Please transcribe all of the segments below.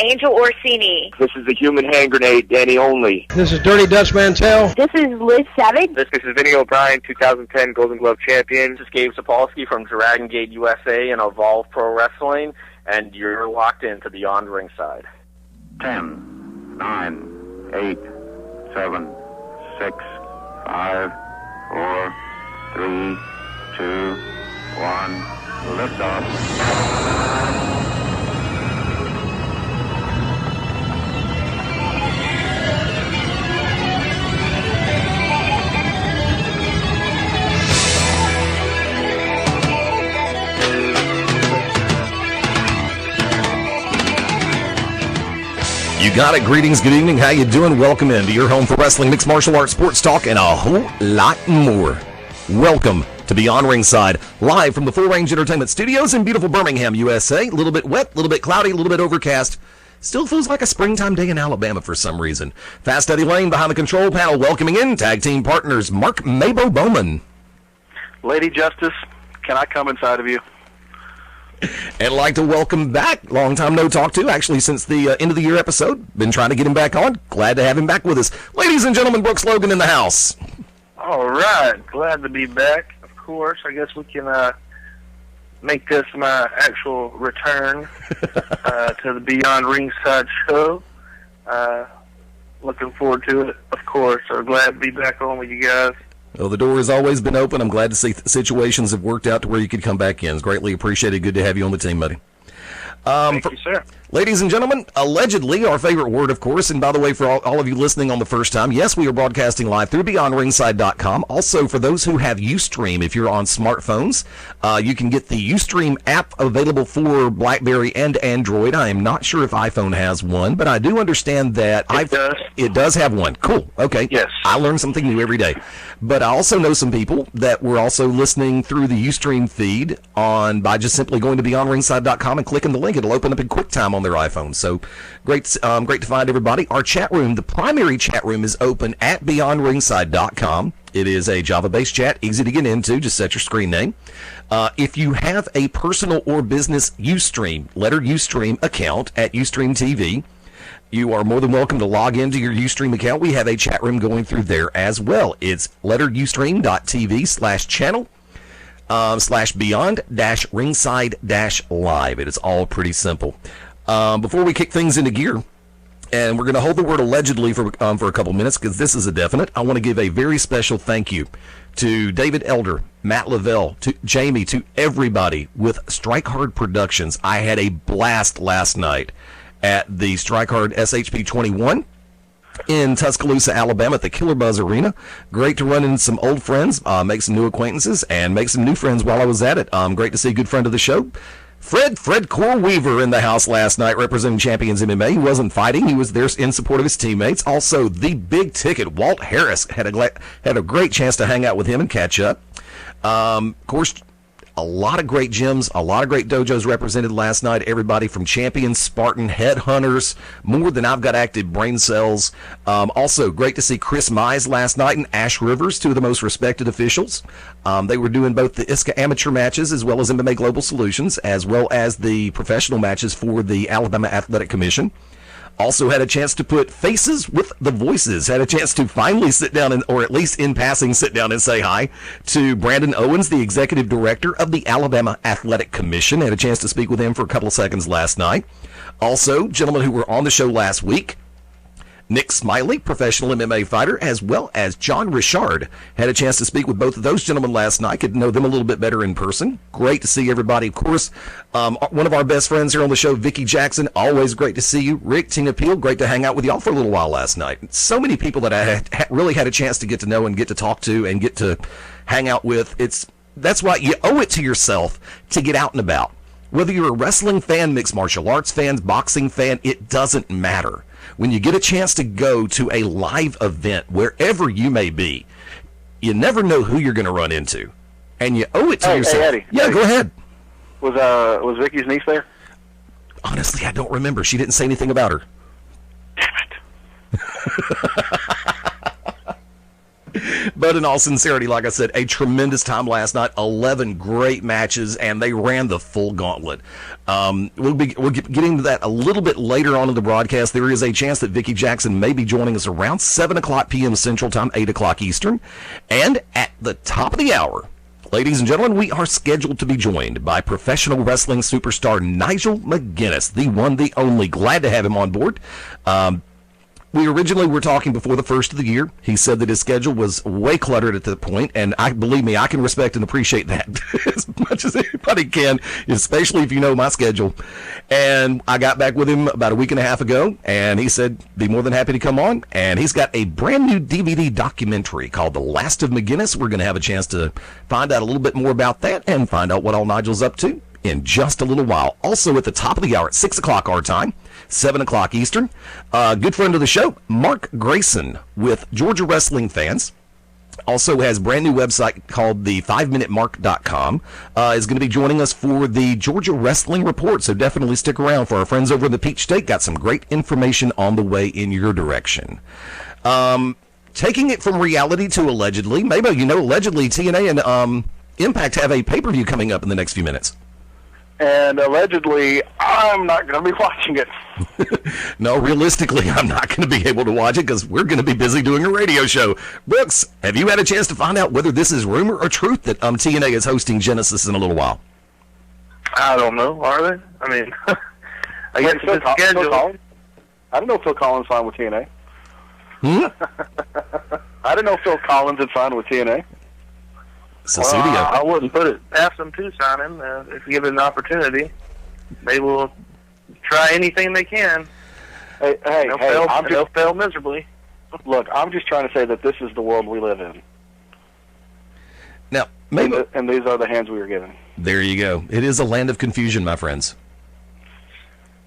Angel Orsini. This is the Human Hand Grenade, Danny Only. This is Dirty Dutch Mantel. This is Liz Savage. This is Vinny O'Brien, 2010 Golden Glove champion. This is Gabe Sapolsky from Dragon Gate USA and Evolve Pro Wrestling, and you're locked into Beyond Ringside. 10, 9, 8, 7, 6, 5, 4, 3, 2, 1, liftoff. You got it. Greetings, good evening. How you doing? Welcome into your home for wrestling, mixed martial arts, sports talk, and a whole lot more. Welcome to Beyond Ringside, live from the Full Range Entertainment Studios in beautiful Birmingham, USA. A little bit wet, a little bit cloudy, a little bit overcast. Still feels like a springtime day in Alabama for some reason. Fast Eddie Lane behind the control panel, welcoming in tag team partners Mark Mabo Bowman. Lady Justice, can I come inside of you? And like to welcome back, long time no talk to, actually since the end of the year episode. Been trying to get him back on. Glad to have him back with us. Ladies and gentlemen, Brooks Logan in the house. All right, glad to be back. Of course, I guess we can make this my actual return to the Beyond Ringside show. Looking forward to it, of course. So glad to be back on with you guys. Well, the door has always been open. I'm glad to see situations have worked out to where you could come back in. It's greatly appreciated. Good to have you on the team, buddy. Thank you, sir. Ladies and gentlemen, allegedly, our favorite word, of course, and by the way, for all of you listening on the first time, yes, we are broadcasting live through BeyondRingside.com. Also, for those who have Ustream, if you're on smartphones, you can get the Ustream app available for BlackBerry and Android. I am not sure if iPhone has one, but I do understand that it does have one. Cool. Okay. Yes. I learn something new every day. But I also know some people that were also listening through the Ustream feed by just simply going to BeyondRingside.com and clicking the link. It'll open up in QuickTime on their iPhone. So great to find everybody. Our chat room, the primary chat room, is open at BeyondRingside.com. It is a Java-based chat, easy to get into. Just set your screen name. If you have a personal or business Ustream, letter Ustream account at Ustream TV, you are more than welcome to log into your Ustream account. We have a chat room going through there as well. It's letterustream.tv/channel /beyond-ringside-live. It is all pretty simple. Before we kick things into gear, and we're going to hold the word allegedly for a couple minutes because this is a definite, I want to give a very special thank you to David Elder, Matt Lavelle, to Jamie, to everybody with Strike Hard Productions. I had a blast last night at the Strike Hard SHP 21 in Tuscaloosa, Alabama at the Killer Buzz Arena. Great to run into some old friends, make some new acquaintances, and make some new friends while I was at it. Great to see a good friend of the show, Fred Core Weaver, in the house last night representing Champions MMA. He wasn't fighting. He was there in support of his teammates. Also, the big ticket, Walt Harris, had a great chance to hang out with him and catch up. Of course, a lot of great gyms, a lot of great dojos represented last night. Everybody from Champions, Spartan, Headhunters, more than I've got active brain cells. Also, great to see Chris Mize last night and Ash Rivers, two of the most respected officials. They were doing both the ISCA amateur matches as well as MMA Global Solutions, as well as the professional matches for the Alabama Athletic Commission. Also had a chance to put faces with the voices. Had a chance to finally sit down, or at least in passing, sit down and say hi to Brandon Owens, the executive director of the Alabama Athletic Commission. Had a chance to speak with him for a couple of seconds last night. Also, gentlemen who were on the show last week, Nick Smiley, professional MMA fighter, as well as John Richard. Had a chance to speak with both of those gentlemen last night. Could know them a little bit better in person. Great to see everybody. Of course, one of our best friends here on the show, Vicky Jackson. Always great to see you. Rick, Tina Peel, great to hang out with y'all for a little while last night. So many people that I really had a chance to get to know and get to talk to and get to hang out with. That's why you owe it to yourself to get out and about. Whether you're a wrestling fan, mixed martial arts fan, boxing fan, it doesn't matter. When you get a chance to go to a live event, wherever you may be, you never know who you're going to run into, and you owe it to yourself. Hey, Eddie. Yeah, go ahead. Was Vicky's niece there? Honestly, I don't remember. She didn't say anything about her. Damn it. But in all sincerity, like I said, a tremendous time last night. 11 great matches, and they ran the full gauntlet. We'll get into that a little bit later on in the broadcast. There is a chance that Vicki Jackson may be joining us around 7 o'clock p.m. Central Time, 8 o'clock Eastern. And at the top of the hour, ladies and gentlemen, we are scheduled to be joined by professional wrestling superstar Nigel McGuinness, the one, the only. Glad to have him on board. We originally were talking before the first of the year. He said that his schedule was way cluttered at that point, and believe me, I can respect and appreciate that as much as anybody can, especially if you know my schedule. And I got back with him about a week and a half ago, and he said be more than happy to come on. And he's got a brand new DVD documentary called The Last of McGuinness. We're going to have a chance to find out a little bit more about that and find out what all Nigel's up to in just a little while. Also at the top of the hour at 6 o'clock our time, 7 o'clock Eastern, good friend of the show, Mark Grayson with Georgia Wrestling Fans. Also has a brand new website called the 5minutemark.com. Is going to be joining us for the Georgia Wrestling Report, so definitely stick around for our friends over in the Peach State. Got some great information on the way in your direction. Taking it from reality to allegedly, maybe you know, allegedly TNA and Impact have a pay-per-view coming up in the next few minutes. And allegedly, I'm not going to be watching it. No, realistically, I'm not going to be able to watch it because we're going to be busy doing a radio show. Brooks, have you had a chance to find out whether this is rumor or truth that TNA is hosting Genesis in a little while? I don't know. Are they? I mean, I guess Phil it's scheduled. I don't know if Phil Collins signed with TNA. I didn't know Phil Collins had signed with TNA. Cecilia. I wouldn't put it past them to sign him if given an opportunity. They will try anything they can. They'll fail miserably. Look, I'm just trying to say that this is the world we live in. Now, maybe, and these are the hands we were given. There you go. It is a land of confusion, my friends.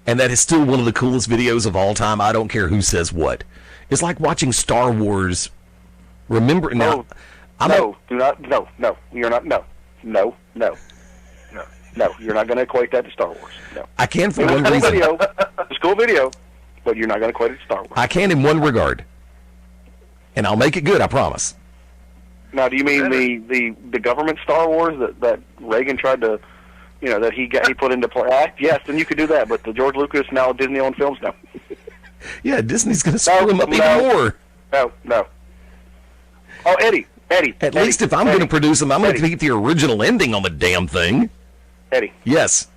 And that is still one of the coolest videos of all time. I don't care who says what. It's like watching Star Wars. Remember now. You're not going to equate that to Star Wars. No. I can for one reason. It's a cool video, but you're not going to equate it to Star Wars. I can in one regard, and I'll make it good. I promise. Now, do you mean the government Star Wars that Reagan tried to, that he put into play? Yes, then you could do that. But the George Lucas now Disney-owned films, no. Yeah, Disney's going to screw them up even more. No. Oh, Eddie. At least if I'm going to produce them, I'm going to keep the original ending on the damn thing. Eddie. Yes.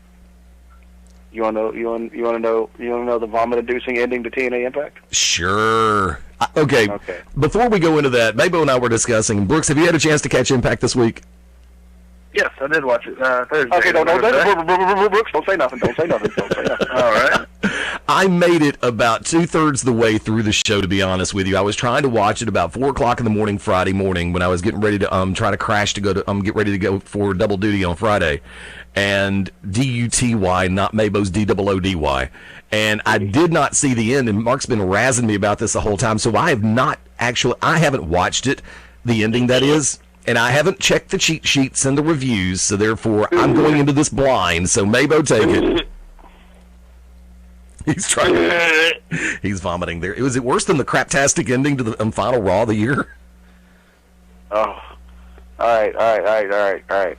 You want to know the vomit-inducing ending to TNA Impact? Sure. Okay. Before we go into that, Mabo and I were discussing. Brooks, have you had a chance to catch Impact this week? Yes, I did watch it Thursday. Okay, Brooks, don't say nothing. All right. I made it about 2/3 the way through the show, to be honest with you. I was trying to watch it about 4 o'clock in the morning Friday morning when I was getting ready to try to crash to go to get ready to go for double duty on Friday, and DUTY, not Mabo's DOODY, and I did not see the end. And Mark's been razzing me about this the whole time, so I haven't watched it, the ending that is. And I haven't checked the cheat sheets and the reviews, so therefore I'm going into this blind. So Mabo, take it. He's trying. He's vomiting there. Was it worse than the craptastic ending to the final Raw of the year? Oh, all right.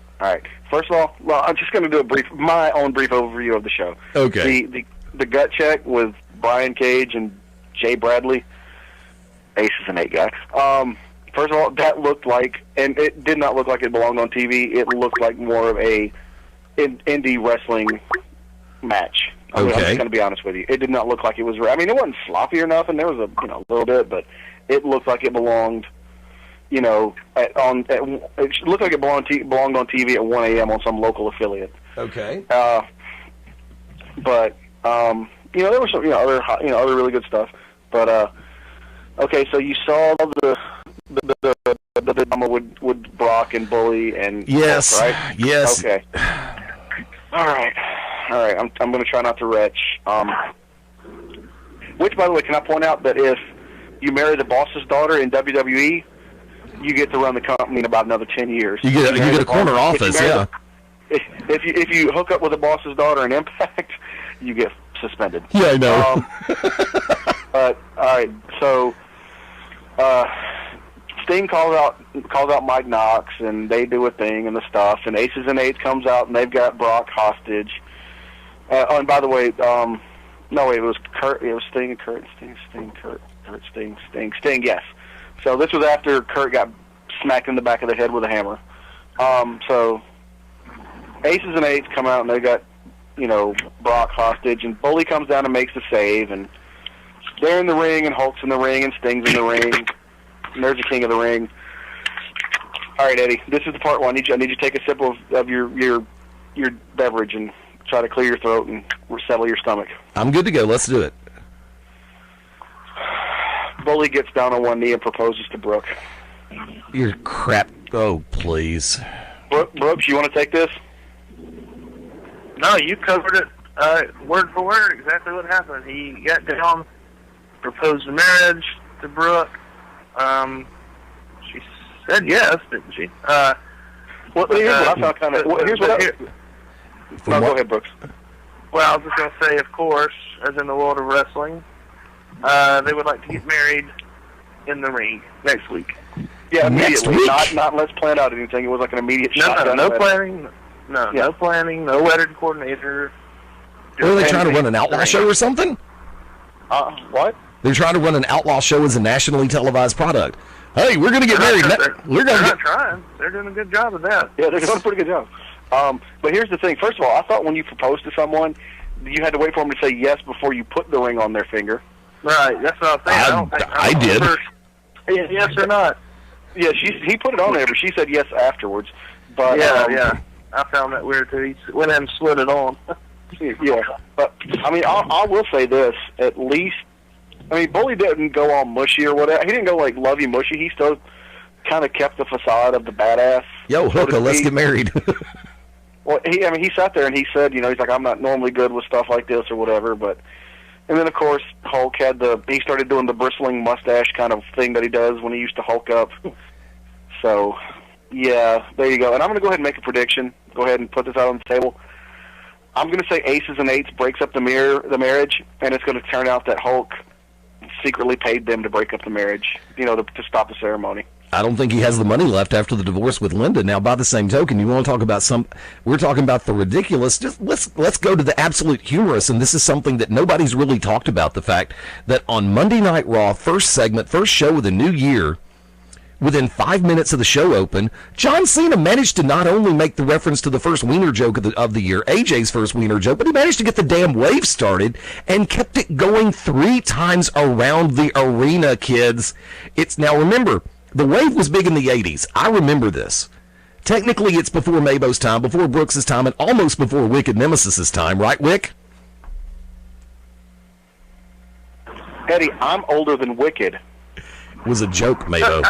First of all, well, I'm just going to do my own brief overview of the show. Okay. The gut check with Brian Cage and Jay Bradley. Ace is an 8 guy. First of all, that looked like, and it did not look like it belonged on TV. It looked like more of a indie wrestling match. I'm just going to be honest with you. It did not look like it was. I mean, it wasn't sloppy or nothing. There was a little bit, but it looked like it belonged. It looked like it belonged on TV at 1 a.m. on some local affiliate. Okay. But there was some other really good stuff. But okay, so you saw the drama with Brock and Bully and yes, Hulk, right? Yes. Okay. All right. I'm going to try not to retch. Which, by the way, can I point out that if you marry the boss's daughter in WWE, you get to run the company in about another 10 years. You get a corner office, yeah. If you hook up with the boss's daughter in Impact, you get suspended. Yeah, I know. But all right, so Sting calls out Mike Knox, and they do a thing and the stuff. And Aces and Eights comes out, and they've got Brock hostage. And by the way, no, wait, it was Kurt. It was Sting and Kurt. Sting. Yes. So this was after Kurt got smacked in the back of the head with a hammer. So Aces and Eights come out, and they got Brock hostage, and Bully comes down and makes the save, and they're in the ring, and Hulk's in the ring, and Sting's in the ring, and there's the King of the Ring. All right, Eddie, this is the part one. I need you to take a sip of your beverage and try to clear your throat and settle your stomach. I'm good to go. Let's do it. Bully gets down on one knee and proposes to Brooke. You're crap. Oh, please. Brooks, you want to take this? No, you covered it word for word, exactly what happened. He got down, proposed marriage to Brooke. She said yes, didn't she? Here's what I found kind of... Go ahead, Brooks. Well, I was just going to say, of course, as in the world of wrestling, they would like to get married in the ring next week. Yeah, immediately. Not let's plan out anything. It was like an immediate shot. No planning. No planning. No wedding coordinator. Are they trying to run an outlaw show or something? What? They're trying to run an outlaw show as a nationally televised product. Hey, we're going to get married. They're not trying. They're doing a good job of that. Yeah, they're doing a pretty good job. But here's the thing. First of all, I thought when you proposed to someone, you had to wait for them to say yes before you put the ring on their finger. Right. That's what I was saying. I did. Yes or not? Yeah, he put it on there, but she said yes afterwards. But yeah. I found that weird too. He went ahead and slid it on. Yeah, but I mean, I will say this: at least, I mean, Bully didn't go all mushy or whatever. He didn't go like lovey mushy. He still kind of kept the facade of the badass. Yo, hooker, let's get married. Well, he sat there and he said, he's like, I'm not normally good with stuff like this or whatever, but. And then, of course, Hulk he started doing the bristling mustache kind of thing that he does when he used to Hulk up. So, yeah, there you go. And I'm going to go ahead and make a prediction. Go ahead and put this out on the table. I'm going to say Aces and Eights breaks up the marriage, and it's going to turn out that Hulk secretly paid them to break up the marriage, to stop the ceremony. I don't think he has the money left after the divorce with Linda. Now, by the same token, you want to talk about we're talking about the ridiculous. Just let's go to the absolute humorous, and this is something that nobody's really talked about, the fact that on Monday Night Raw, first segment, first show of the new year, within 5 minutes of the show open, John Cena managed to not only make the reference to the first wiener joke of the year, AJ's first wiener joke, but he managed to get the damn wave started and kept it going 3 times around the arena, kids. Now, remember, the wave was big in the 80s. I remember this. Technically, it's before Mabo's time, before Brooks' time, and almost before Wicked Nemesis' time, right, Wick? Eddie, I'm older than Wicked. Was a joke, Mabo.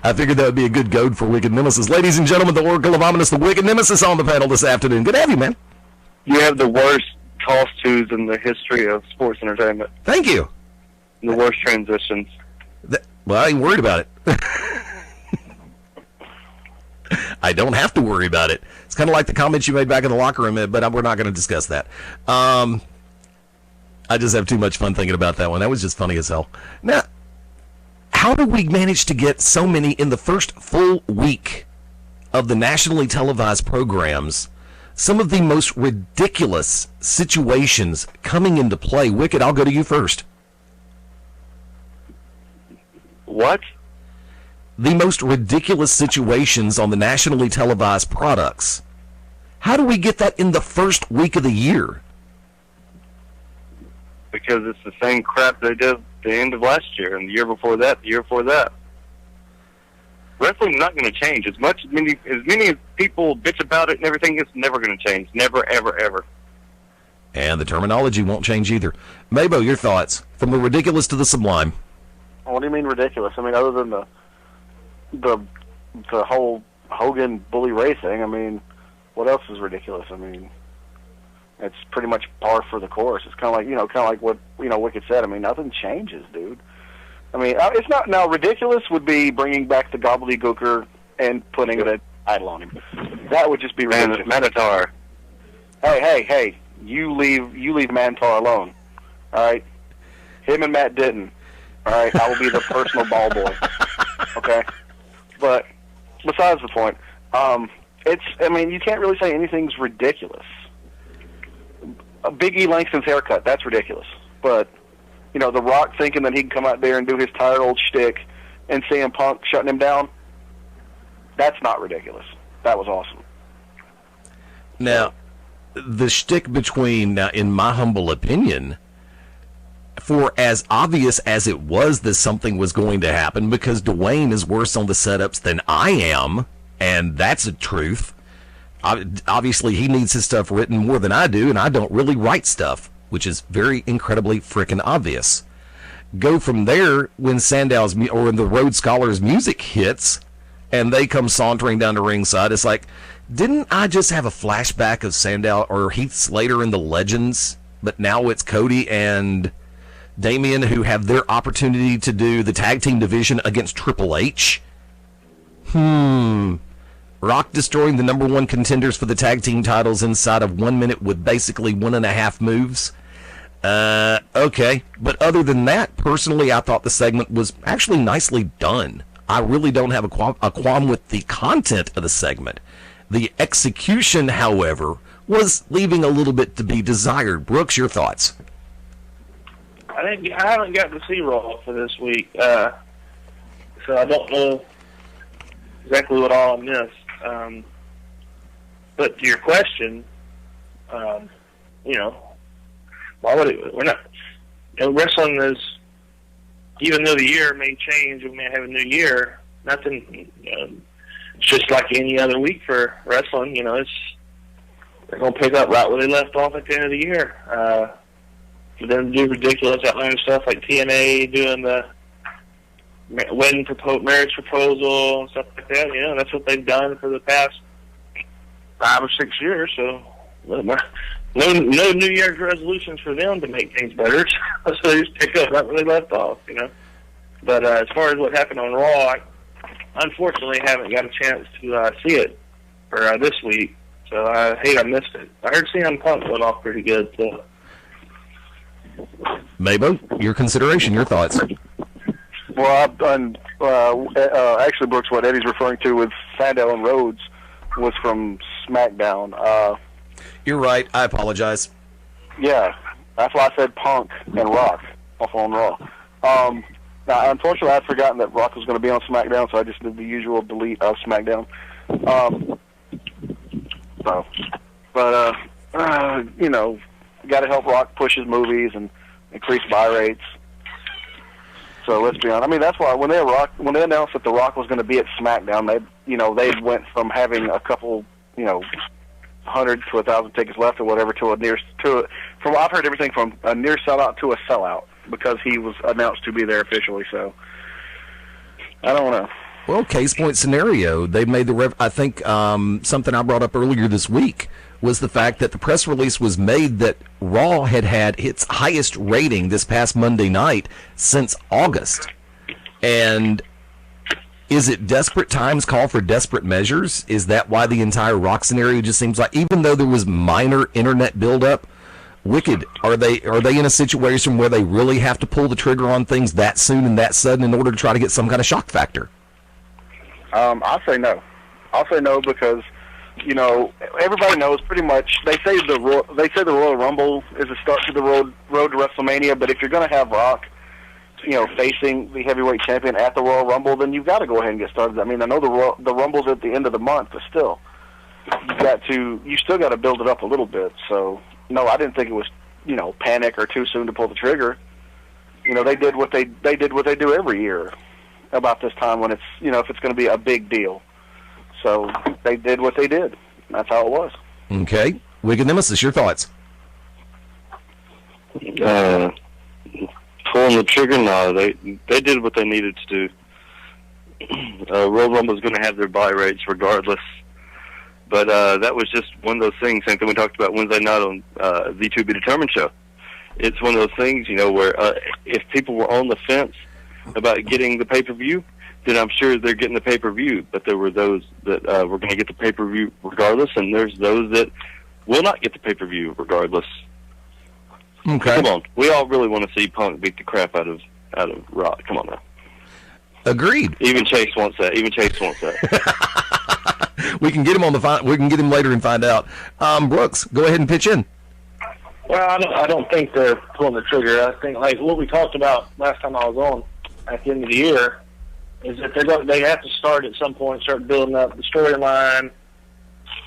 I figured that would be a good goad for Wicked Nemesis. Ladies and gentlemen, the Oracle of Ominous, the Wicked Nemesis on the panel this afternoon. Good to have you, man. You have the worst toss twos in the history of sports entertainment. Thank you. The worst transitions. Well, I ain't worried about it. I don't have to worry about it. It's kind of like the comments you made back in the locker room, but we're not going to discuss that. I just have too much fun thinking about that one. That was just funny as hell. Now, how did we manage to get so many in the first full week of the nationally televised programs? Some of the most ridiculous situations coming into play. Wicked, I'll go to you first. What? The most ridiculous situations on the nationally televised products. How do we get that in the first week of the year? Because it's the same crap they did the end of last year and the year before that, the year before that. Wrestling's not going to change. As many people bitch about it and everything, it's never going to change. Never, ever, ever. And the terminology won't change either. Mabo, your thoughts. From the ridiculous to the sublime. What do you mean ridiculous? I mean, other than the whole Hogan Bully Ray thing, I mean, what else is ridiculous? I mean, it's pretty much par for the course. It's kind of like what Wicked said. I mean, nothing changes, dude. I mean, it's not now. Ridiculous would be bringing back the gobbledygooker and putting a title on him. That would just be ridiculous. Manitar. Hey! You leave Mantar alone. All right, him and Matt Denton. All right, I will be the personal ball boy. Okay, but besides the point, you can't really say anything's ridiculous. Big E Langston's haircut, that's ridiculous. But, The Rock thinking that he can come out there and do his tired old shtick and CM Punk shutting him down, that's not ridiculous. That was awesome. Now, the shtick in my humble opinion, for as obvious as it was that something was going to happen, because Dwayne is worse on the setups than I am, and that's a truth. Obviously, he needs his stuff written more than I do, and I don't really write stuff, which is very incredibly frickin' obvious. Go from there when Sandow's or when the Rhodes Scholars music hits, and they come sauntering down to ringside. It's like, didn't I just have a flashback of Sandow or Heath Slater in the Legends, but now it's Cody and Damian who have their opportunity to do the tag team division against Triple H? Rock destroying the number one contenders for the tag team titles inside of 1 minute with basically 1.5 moves. Okay. But other than that, personally, I thought the segment was actually nicely done. I really don't have a qualm with the content of the segment. The execution, however, was leaving a little bit to be desired. Brooks, your thoughts? I haven't got to see Raw for this week, so I don't know exactly what all I missed. But to your question, why would it? We're not. Wrestling is, even though the year may change, we may have a new year. Nothing. It's just like any other week for wrestling. They're gonna pick up right where they left off at the end of the year. For them to do ridiculous, outlandish stuff like TNA doing the marriage proposal and stuff like that. That's what they've done for the past 5 or 6 years. So no New Year's resolutions for them to make things better. So they just pick up right where they left off. But as far as what happened on Raw, I unfortunately haven't got a chance to see it for this week. So I hate I missed it. I heard CM Punk went off pretty good. So. Mabo, your consideration, your thoughts. Well, actually, Brooks, what Eddie's referring to with Sandow and Rhodes was from SmackDown. You're right. I apologize. Yeah, that's why I said Punk and Rock off on Raw. Now, unfortunately, I'd forgotten that Rock was going to be on SmackDown, so I just did the usual delete of SmackDown. Got to help Rock push his movies and increase buy rates. So let's be honest. That's why when they announced that The Rock was going to be at SmackDown, they went from having a couple, 100 to 1,000 tickets left or whatever I've heard everything from a near sellout to a sellout because he was announced to be there officially. So I don't know. Well, case point scenario, they made I think something I brought up earlier this week was the fact that the press release was made that Raw had its highest rating this past Monday night since August. And is it desperate times call for desperate measures? Is that why the entire Rock scenario just seems like, even though there was minor internet buildup, Wicked, are they in a situation where they really have to pull the trigger on things that soon and that sudden in order to try to get some kind of shock factor? I'll say no. I'll say no because everybody knows pretty much. They say the Royal Rumble is a start to the road to WrestleMania. But if you're going to have Rock, facing the heavyweight champion at the Royal Rumble, then you've got to go ahead and get started. I know the Rumble's at the end of the month, but still, you still got to build it up a little bit. So no, I didn't think it was panic or too soon to pull the trigger. They did what they do every year about this time when it's if it's going to be a big deal. So they did what they did. That's how it was. Okay. Wicked Nemesis, your thoughts? Pulling the trigger? No, they did what they needed to do. Royal Rumble's going to have their buy rates regardless. But that was just one of those things, same thing we talked about Wednesday night on the To Be Determined show. It's one of those things, where if people were on the fence about getting the pay-per-view, then I'm sure they're getting the pay-per-view. But there were those that were going to get the pay-per-view regardless, and there's those that will not get the pay-per-view regardless. Okay. Come on. We all really want to see Punk beat the crap out of Rock. Come on now. Agreed. Even Chase wants that. We can get him on the we can get him later and find out. Brooks, go ahead and pitch in. Well, I don't think they're pulling the trigger. I think, like what we talked about last time I was on at the end of the year, is that they have to start at some point, start building up the storyline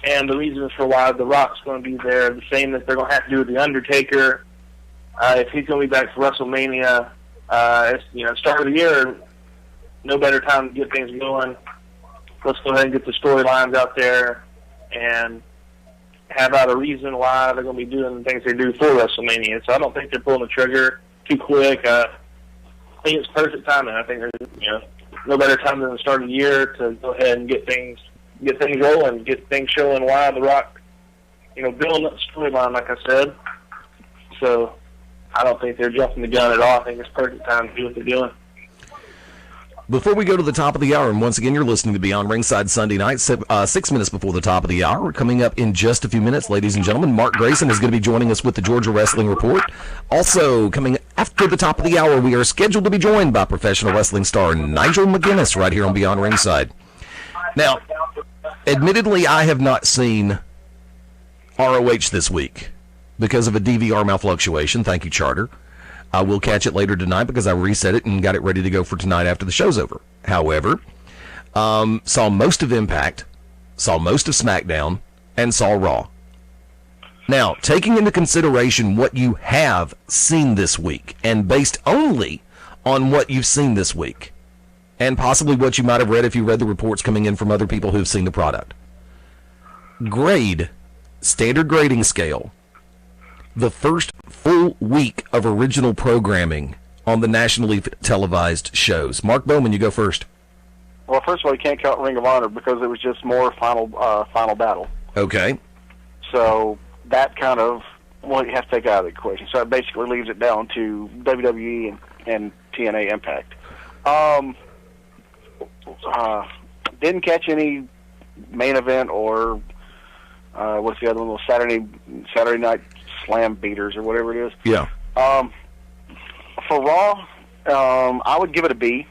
and the reasons for why The Rock's going to be there, the same that they're going to have to do with The Undertaker. If he's going to be back for WrestleMania, start of the year, no better time to get things going. Let's go ahead and get the storylines out there and have out a reason why they're going to be doing the things they do for WrestleMania. So I don't think they're pulling the trigger too quick. I think it's perfect timing. I think there's no better time than the start of the year to go ahead and get things rolling, get things showing why The Rock, building up the storyline, like I said. So I don't think they're jumping the gun at all. I think it's perfect time to do what they're doing. Before we go to the top of the hour, and once again, you're listening to Beyond Ringside Sunday night, 6 minutes before the top of the hour. We're coming up in just a few minutes, ladies and gentlemen. Mark Grayson is going to be joining us with the Georgia Wrestling Report. Also, coming after the top of the hour, we are scheduled to be joined by professional wrestling star Nigel McGuinness right here on Beyond Ringside. Now, admittedly, I have not seen ROH this week because of a DVR malfluctuation. Thank you, Charter. I will catch it later tonight because I reset it and got it ready to go for tonight after the show's over. However, saw most of Impact, saw most of SmackDown, and saw Raw. Now, taking into consideration what you have seen this week, and based only on what you've seen this week, and possibly what you might have read if you read the reports coming in from other people who've seen the product, standard grading scale, the first full week of original programming on the nationally televised shows. Mark Bowman, you go first. Well, first of all, you can't count Ring of Honor because it was just more final battle. Okay. So that kind of, you have to take out of the equation. So it basically leaves it down to WWE and TNA Impact. Didn't catch any main event or what's the other one? Saturday Night Slam Beaters or whatever it is. Yeah. For Raw, I would give it a B.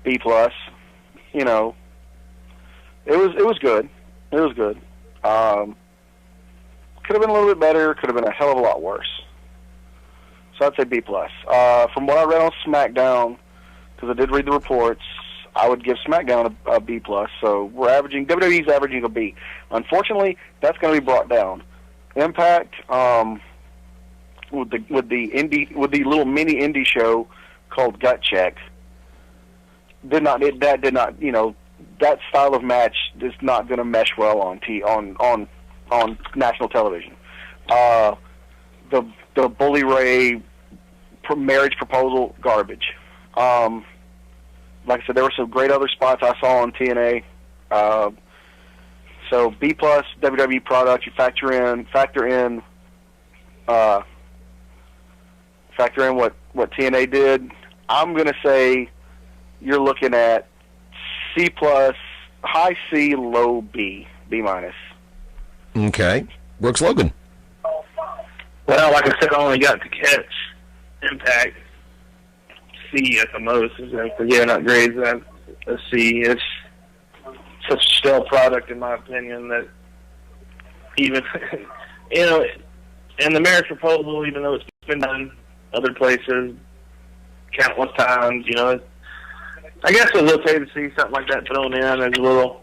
B plus. It was good. It was good. Could have been a little bit better. Could have been a hell of a lot worse. So I'd say B plus. From what I read on SmackDown, because I did read the reports, I would give SmackDown a B plus. So WWE's averaging a B. Unfortunately, that's going to be brought down. Impact, with the little mini indie show called Gut Check, that style of match is not going to mesh well on national television. The Bully Ray marriage proposal, garbage. Like I said, there were some great other spots I saw on TNA. So B plus WWE product. You factor in what TNA did. I'm gonna say you're looking at C plus, high C, low B, B minus. Okay, Brooks Logan. Well, like I said, I only got to catch Impact C at the most. For giving out grades at a C, it's such a stale product in my opinion that even and the marriage proposal, even though it's been done other places countless times, I guess it was okay to see something like that thrown in as a little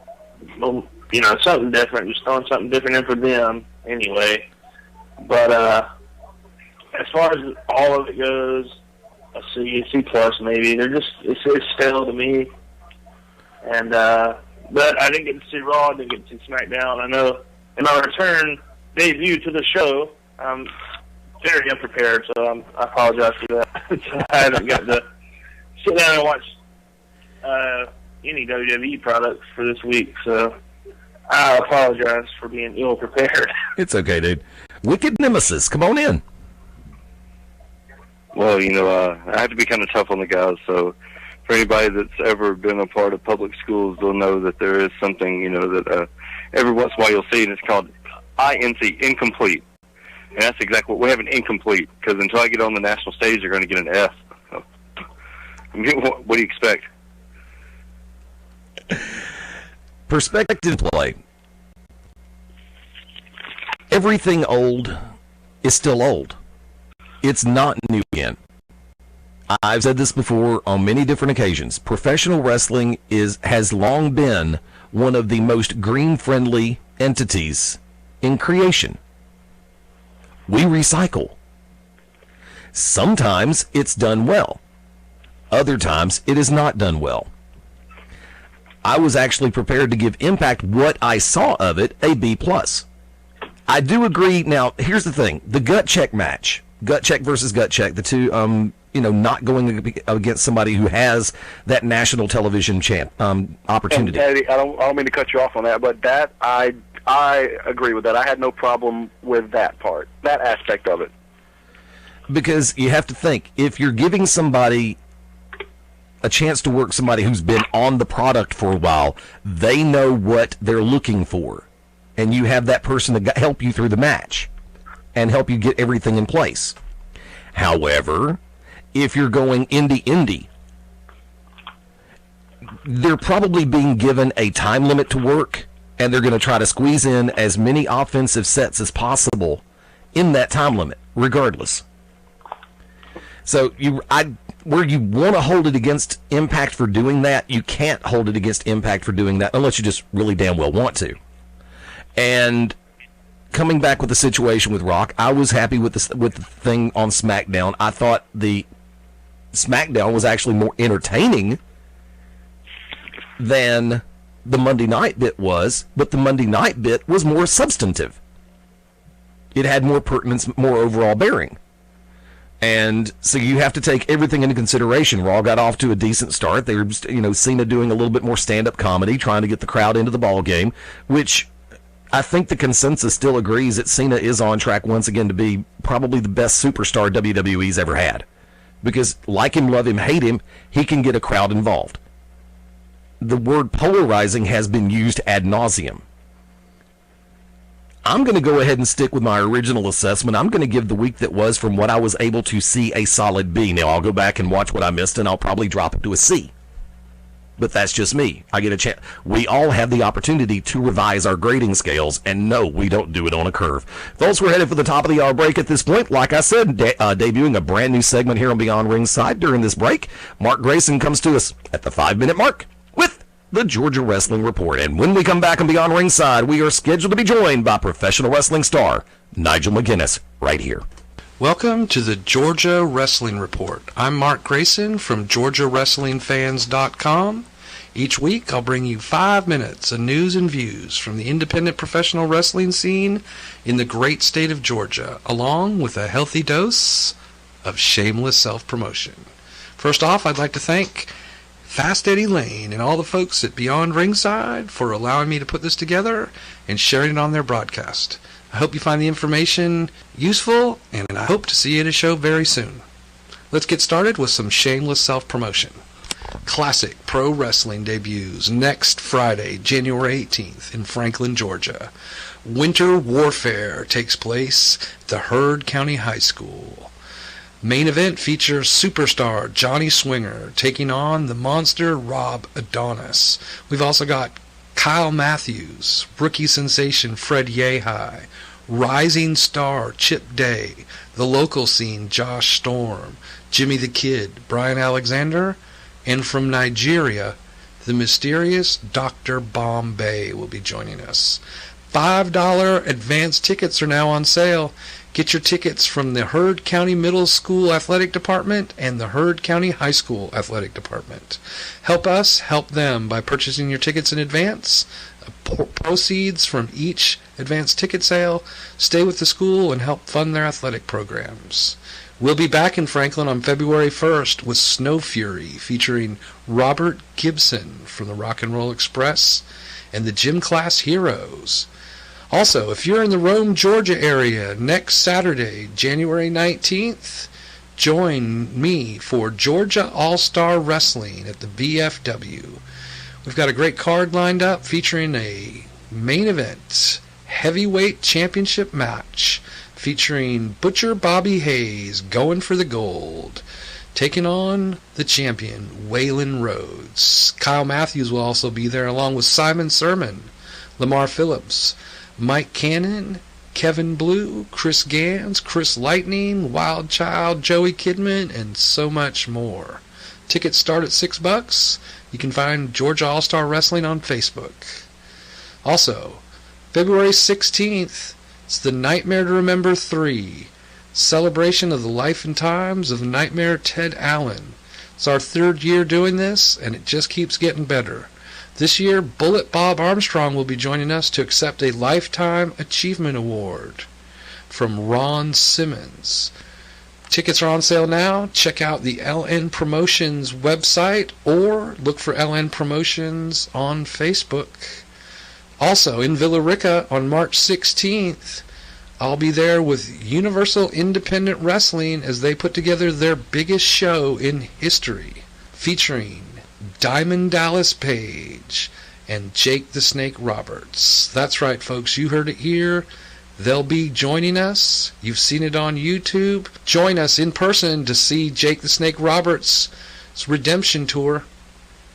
something different, just throwing something different in for them anyway. But as far as all of it goes, a C plus maybe. It's stale to me. And but I didn't get to see Raw, I didn't get to see SmackDown. I know in my return debut to the show, I'm very unprepared, so I apologize for that. I haven't got to sit down and watch any WWE products for this week, so I apologize for being ill-prepared. It's okay, dude. Wicked Nemesis, come on in. Well, I have to be kind of tough on the guys, so for anybody that's ever been a part of public schools, they'll know that there is something, that every once in a while you'll see, and it's called INC, incomplete. And that's exactly what we have, an incomplete, because until I get on the national stage, they're going to get an F. I mean, what do you expect? Perspective play. Everything old is still old. It's not new again. I've said this before on many different occasions. Professional wrestling has long been one of the most green-friendly entities in creation. We recycle. Sometimes it's done well. Other times it is not done well. I was actually prepared to give Impact what I saw of it a B+. I do agree. Now, here's the thing. The gut check match, gut check versus gut check, the two, not going against somebody who has that national television opportunity. And Eddie, I don't mean to cut you off on that, but that I agree with that. I had no problem with that part, that aspect of it. Because you have to think, if you're giving somebody a chance to work somebody who's been on the product for a while, they know what they're looking for. And you have that person to help you through the match and help you get everything in place. However, if you're going indie, they're probably being given a time limit to work, and they're going to try to squeeze in as many offensive sets as possible in that time limit, regardless. So where you want to hold it against Impact for doing that, you can't hold it against Impact for doing that unless you just really damn well want to. And coming back with the situation with Rock, I was happy with the thing on SmackDown. I thought the SmackDown was actually more entertaining than the Monday night bit was, but the Monday night bit was more substantive. It had more pertinence, more overall bearing. And so you have to take everything into consideration. Raw got off to a decent start. They were, Cena doing a little bit more stand-up comedy, trying to get the crowd into the ball game, which I think the consensus still agrees that Cena is on track once again to be probably the best superstar WWE's ever had. Because like him, love him, hate him, he can get a crowd involved. The word polarizing has been used ad nauseum. I'm going to go ahead and stick with my original assessment. I'm going to give the week that was, from what I was able to see, a solid B. Now, I'll go back and watch what I missed, and I'll probably drop it to a C. But that's just me. I get a chance. We all have the opportunity to revise our grading scales, and no, we don't do it on a curve. Folks, we're headed for the top of the hour break at this point. Like I said, debuting a brand new segment here on Beyond Ringside during this break. Mark Grayson comes to us at the 5-minute mark with the Georgia Wrestling Report. And when we come back on Beyond Ringside, we are scheduled to be joined by professional wrestling star Nigel McGuinness right here. Welcome to the Georgia Wrestling Report. I'm Mark Grayson from GeorgiaWrestlingFans.com. Each week I'll bring you 5 minutes of news and views from the independent professional wrestling scene in the great state of Georgia, along with a healthy dose of shameless self-promotion. First off, I'd like to thank Fast Eddie Lane and all the folks at Beyond Ringside for allowing me to put this together and sharing it on their broadcast. I hope you find the information useful, and I hope to see you at a show very soon. Let's get started with some shameless self-promotion. Classic Pro Wrestling debuts next Friday, January 18th in Franklin, Georgia. Winter Warfare takes place at the Heard County High School. Main event features superstar Johnny Swinger taking on the monster Rob Adonis. We've also got Kyle Matthews, rookie sensation Fred Yehai, rising star Chip Day, the local scene Josh Storm, Jimmy the Kid, Brian Alexander, and from Nigeria, the mysterious Dr. Bombay will be joining us. $5 advance tickets are now on sale. Get your tickets from the Heard County Middle School Athletic Department and the Heard County High School Athletic Department. Help us help them by purchasing your tickets in advance. Proceeds from each advance ticket sale stay with the school and help fund their athletic programs. We'll be back in Franklin on February 1st with Snow Fury featuring Robert Gibson from the Rock and Roll Express and the Gym Class Heroes. Also, if you're in the Rome, Georgia area next Saturday, January 19th, join me for Georgia All-Star Wrestling at the VFW. We've got a great card lined up featuring a main event heavyweight championship match featuring Butcher Bobby Hayes going for the gold. taking on the champion, Waylon Rhodes. Kyle Matthews will also be there, along with Simon Sermon, Lamar Phillips, Mike Cannon, Kevin Blue, Chris Gans, Chris Lightning, Wild Child, Joey Kidman, and so much more. Tickets start at $6. You can find Georgia All-Star Wrestling on Facebook. Also, February 16th, it's the Nightmare to Remember 3, celebration of the life and times of Nightmare Ted Allen. It's our 3rd year doing this, and it just keeps getting better. This year, Bullet Bob Armstrong will be joining us to accept a Lifetime Achievement Award from Ron Simmons. Tickets are on sale now. Check out the LN Promotions website or look for LN Promotions on Facebook. Also, in Villa Rica on March 16th, I'll be there with Universal Independent Wrestling as they put together their biggest show in history, featuring Diamond Dallas Page and Jake the Snake Roberts. That's right, folks. You heard it here. They'll be joining us. You've seen it on YouTube. Join us in person to see Jake the Snake Roberts' Redemption Tour.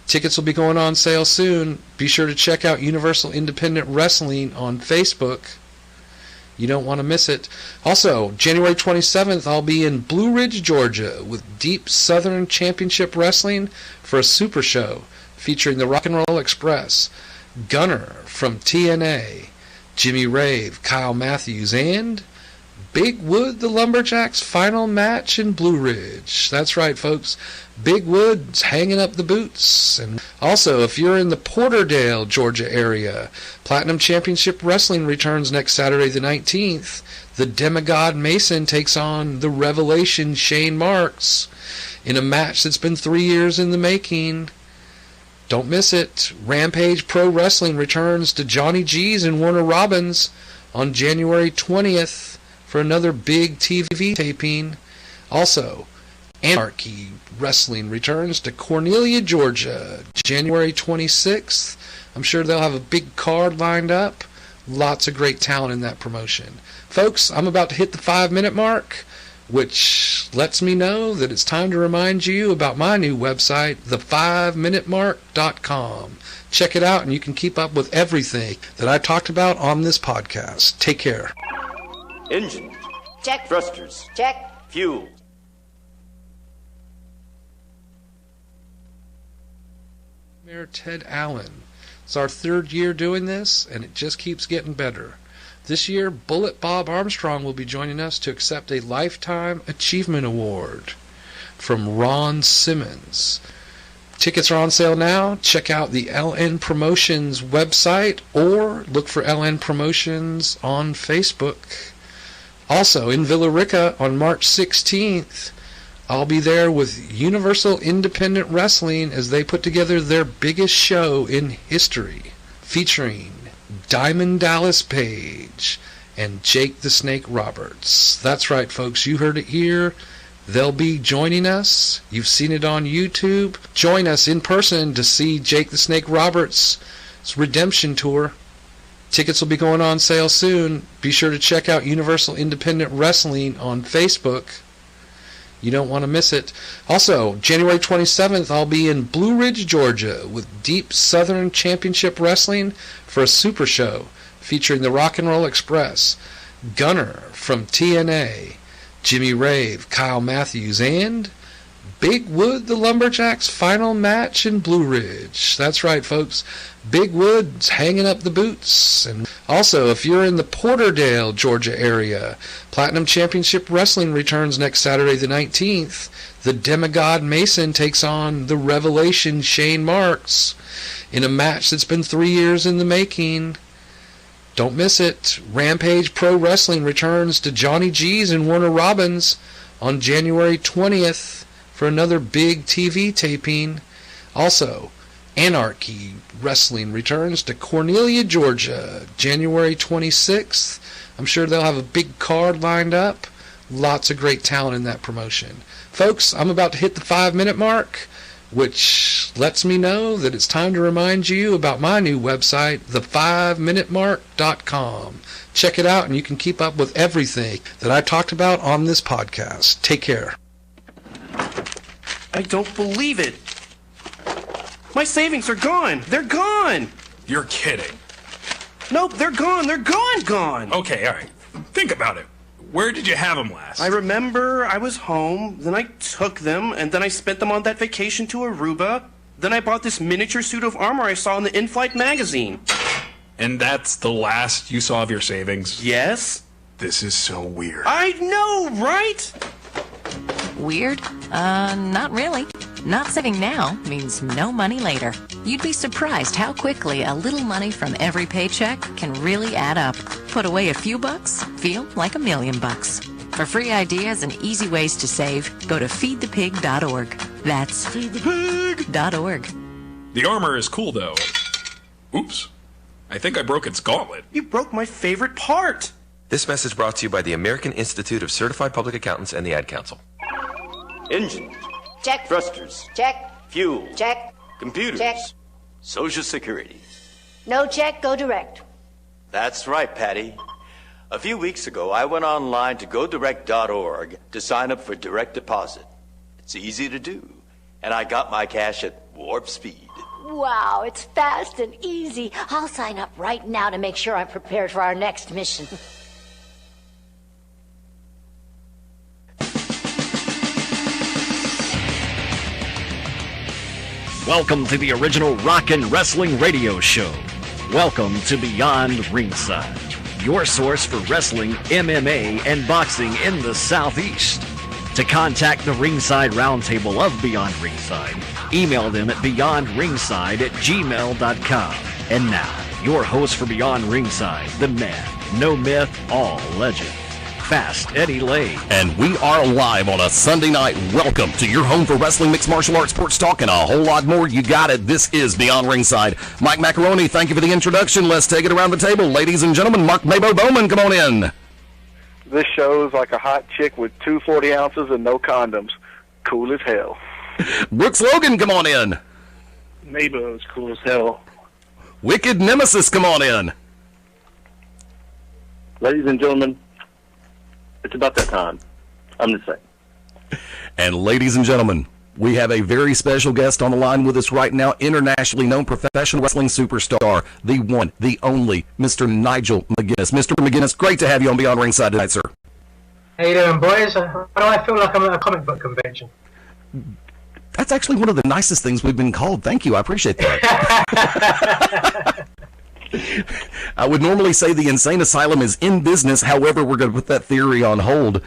Tickets will be going on sale soon. Be sure to check out Universal Independent Wrestling on Facebook. You don't want to miss it. Also, January 27th, I'll be in Blue Ridge, Georgia with Deep Southern Championship Wrestling for a super show featuring the Rock and Roll Express, Gunner from TNA, Jimmy Rave, Kyle Matthews, and Big Wood the Lumberjacks' final match in Blue Ridge. That's right, folks. Big Wood's hanging up the boots. And also, if you're in the Porterdale, Georgia area, Platinum Championship Wrestling returns next Saturday the 19th. The Demigod Mason takes on the Revelation Shane Marks in a match that's been 3 years in the making. Don't miss it. Rampage Pro Wrestling returns to Johnny G's and Warner Robins on January 20th for another big TV taping. Also, Anarchy Wrestling returns to Cornelia, Georgia, January 26th. I'm sure they'll have a big card lined up. Lots of great talent in that promotion. Folks, I'm about to hit the 5-minute mark, which lets me know that it's time to remind you about my new website, the5minutemark.com. Check it out and you can keep up with everything that I talked about on this podcast. Take care. Engine. Check. Thrusters. Check. Fuel. Mayor Ted Allen. It's our 3rd year doing this, and it just keeps getting better. This year, Bullet Bob Armstrong will be joining us to accept a Lifetime Achievement Award from Ron Simmons. Tickets are on sale now. Check out the LN Promotions website or look for LN Promotions on Facebook. Also, in Villa Rica on March 16th, I'll be there with Universal Independent Wrestling as they put together their biggest show in history, featuring Diamond Dallas Page and Jake the Snake Roberts. That's right, folks. You heard it here. They'll be joining us. You've seen it on YouTube. Join us in person to see Jake the Snake Roberts' Redemption Tour. Tickets will be going on sale soon. Be sure to check out Universal Independent Wrestling on Facebook. You don't want to miss it. Also, January 27th, I'll be in Blue Ridge, Georgia with Deep Southern Championship Wrestling for a super show featuring the Rock and Roll Express, Gunner from TNA, Jimmy Rave, Kyle Matthews, and Big Wood the Lumberjacks' final match in Blue Ridge. That's right, folks. Big Wood's hanging up the boots. And also, if you're in the Porterdale, Georgia area, Platinum Championship Wrestling returns next Saturday the 19th. The Demigod Mason takes on the Revelation Shane Marks in a match that's been 3 years in the making. Don't miss it. Rampage Pro Wrestling returns to Johnny G's and Warner Robins on January 20th for another big TV taping. Also, Anarchy Wrestling returns to Cornelia, Georgia, January 26th. I'm sure they'll have a big card lined up. Lots of great talent in that promotion. Folks, I'm about to hit the 5-minute mark, which lets me know that it's time to remind you about my new website, the5minutemark.com. Check it out and you can keep up with everything that I talked about on this podcast. Take care. I don't believe it. My savings are gone. They're gone. You're kidding. Nope, they're gone. They're gone. Okay, all right. Think about it. Where did you have them last? I remember I was home, then I took them, and then I spent them on that vacation to Aruba. Then I bought this miniature suit of armor I saw in the in-flight magazine. And that's the last you saw of your savings? Yes. This is so weird. I know, right? Weird? Not really. Not saving now means no money later. You'd be surprised how quickly a little money from every paycheck can really add up. Put away a few bucks, feel like $1 million. For free ideas and easy ways to save, go to feedthepig.org. That's feedthepig.org. The armor is cool, though. Oops. I think I broke its gauntlet. You broke my favorite part. This message brought to you by the American Institute of Certified Public Accountants and the Ad Council. Engine. Check. Thrusters. Check. Fuel. Check. Computers. Check. Social Security. No check, go direct. That's right, Patty. A few weeks ago, I went online to godirect.org to sign up for direct deposit. It's easy to do, and I got my cash at warp speed. Wow, it's fast and easy. I'll sign up right now to make sure I'm prepared for our next mission. Welcome to the original rock and wrestling radio show. Welcome to Beyond Ringside, your source for wrestling, MMA, and boxing in the Southeast. To contact the Ringside Roundtable of Beyond Ringside, email them at beyondringside@gmail.com. And now, your host for Beyond Ringside, the man, no myth, all legend, Fast Eddie Lane. And we are live on a Sunday night. Welcome to your home for wrestling, mixed martial arts, sports talk, and a whole lot more. You got it. This is Beyond Ringside. Mike Macaroni, thank you for the introduction. Let's take it around the table. Ladies and gentlemen, Mark Mabo Bowman, come on in. This show's like a hot chick with 240 ounces and no condoms. Cool as hell. Brooks Logan, come on in. Mabo's cool as hell. Wicked Nemesis, come on in. Ladies and gentlemen, it's about that time. I'm just saying. And ladies and gentlemen, we have a very special guest on the line with us right now, internationally known professional wrestling superstar, the one, the only, Mr. Nigel McGuinness. Mr. McGuinness, great to have you on Beyond Ringside tonight, sir. How you doing, boys? Why do I feel like I'm at a comic book convention? That's actually one of the nicest things we've been called. Thank you. I appreciate that. I would normally say the insane asylum is in business. However, we're going to put that theory on hold.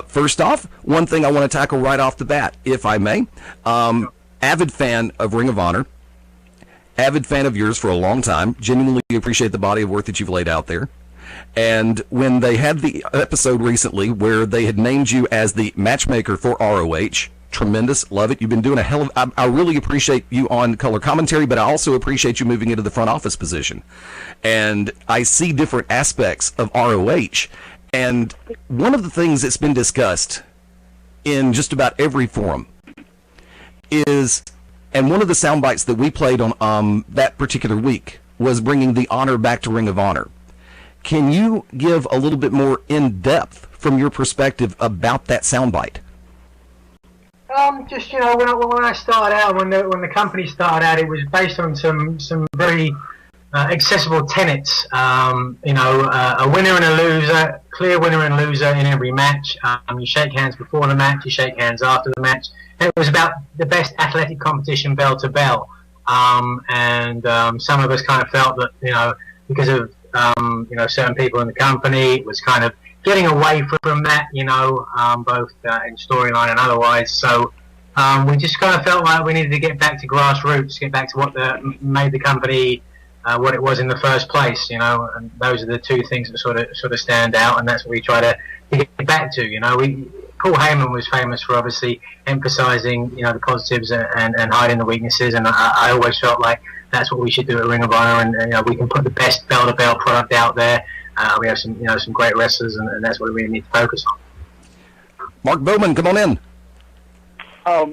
First off, one thing I want to tackle right off the bat, if I may. Avid fan of Ring of Honor. Avid fan of yours for a long time. Genuinely appreciate the body of work that you've laid out there. And when they had the episode recently where they had named you as the matchmaker for ROH, tremendous, love it. You've been doing a hell of. I really appreciate you on color commentary, but I also appreciate you moving into the front office position. And I see different aspects of ROH. And one of the things that's been discussed in just about every forum is, and one of the sound bites that we played on that particular week was bringing the honor back to Ring of Honor. Can you give a little bit more in depth from your perspective about that soundbite? Just when I started out, when the company started out, it was based on some very accessible tenets. A winner and a loser, clear winner and loser in every match. You shake hands before the match, you shake hands after the match. And it was about the best athletic competition, bell to bell. Some of us kind of felt that because of certain people in the company, it was kind of getting away from that, both in storyline and otherwise. So we just kind of felt like we needed to get back to grassroots, get back to what made the company what it was in the first place, And those are the two things that sort of stand out, and that's what we try to get back to. Paul Heyman was famous for obviously emphasising, the positives and hiding the weaknesses, and I always felt like that's what we should do at Ring of Honor, and we can put the best bell-to-bell product out there. We have some great wrestlers, and that's what we really need to focus on. Mark Bowman, come on in.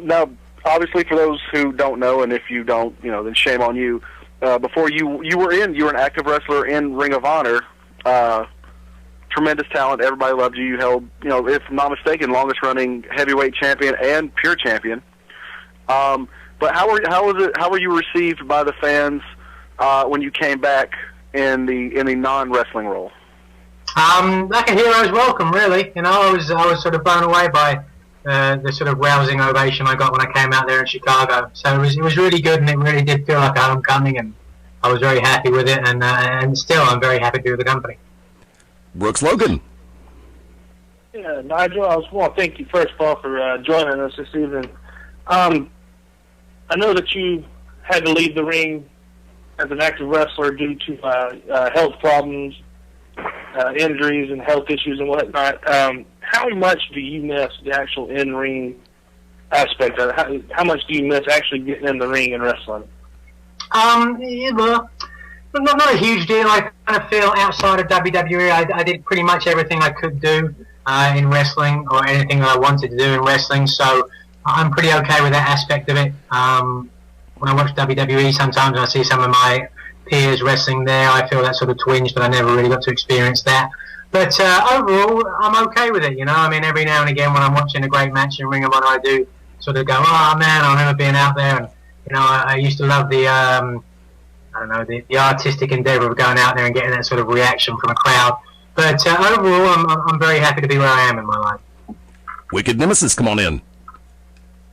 Now, obviously, for those who don't know, and if you don't, then shame on you. Before you were an active wrestler in Ring of Honor. Tremendous talent. Everybody loved you. You held, if I'm not mistaken, longest running heavyweight champion and pure champion. But how were you received by the fans when you came back in the non-wrestling role? Like a hero's welcome, really. You know, I was sort of blown away by the sort of rousing ovation I got when I came out there in Chicago. So it was really good, and it really did feel like a homecoming, and I was very happy with it, and still I'm very happy to be with the company. Brooks Logan. Yeah, Nigel, I want to thank you first of all for joining us this evening. I know that you had to leave the ring as an active wrestler due to health problems, injuries, and health issues and whatnot. How much do you miss the actual in-ring aspect of it? How much do you miss actually getting in the ring and wrestling? Yeah, well, not a huge deal. I kind of feel outside of WWE, I did pretty much everything I could do in wrestling, or anything that I wanted to do in wrestling, so I'm pretty okay with that aspect of it. When I watch WWE sometimes and I see some of my peers wrestling there, I feel that sort of twinge, but I never really got to experience that. But overall, I'm okay with it, you know. I mean, every now and again when I'm watching a great match in Ring of Honor, I do sort of go, oh man, I remember being out there, and you know, I used to love the the artistic endeavour of going out there and getting that sort of reaction from a crowd. But overall, I'm very happy to be where I am in my life. Wicked Nemesis, come on in.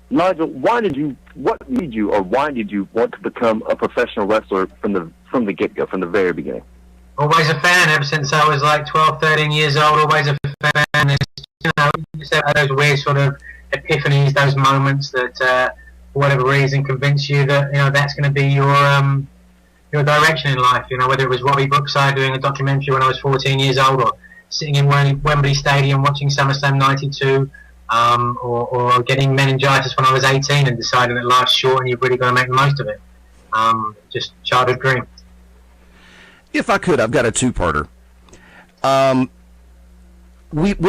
Nigel, why did you want to become a professional wrestler from the get-go, from the very beginning? Always a fan ever since I was like 12, 13 years old. Always a fan. It's, you know, just have those weird sort of epiphanies, those moments that, for whatever reason, convince you that that's going to be your direction in life. You know, whether it was Robbie Brookside doing a documentary when I was 14 years old, or sitting in Wembley Stadium watching SummerSlam '92. Or getting meningitis when I was 18 and deciding that life's short and you've really got to make the most of it. Just childhood dream. If I could, I've got a two-parter. When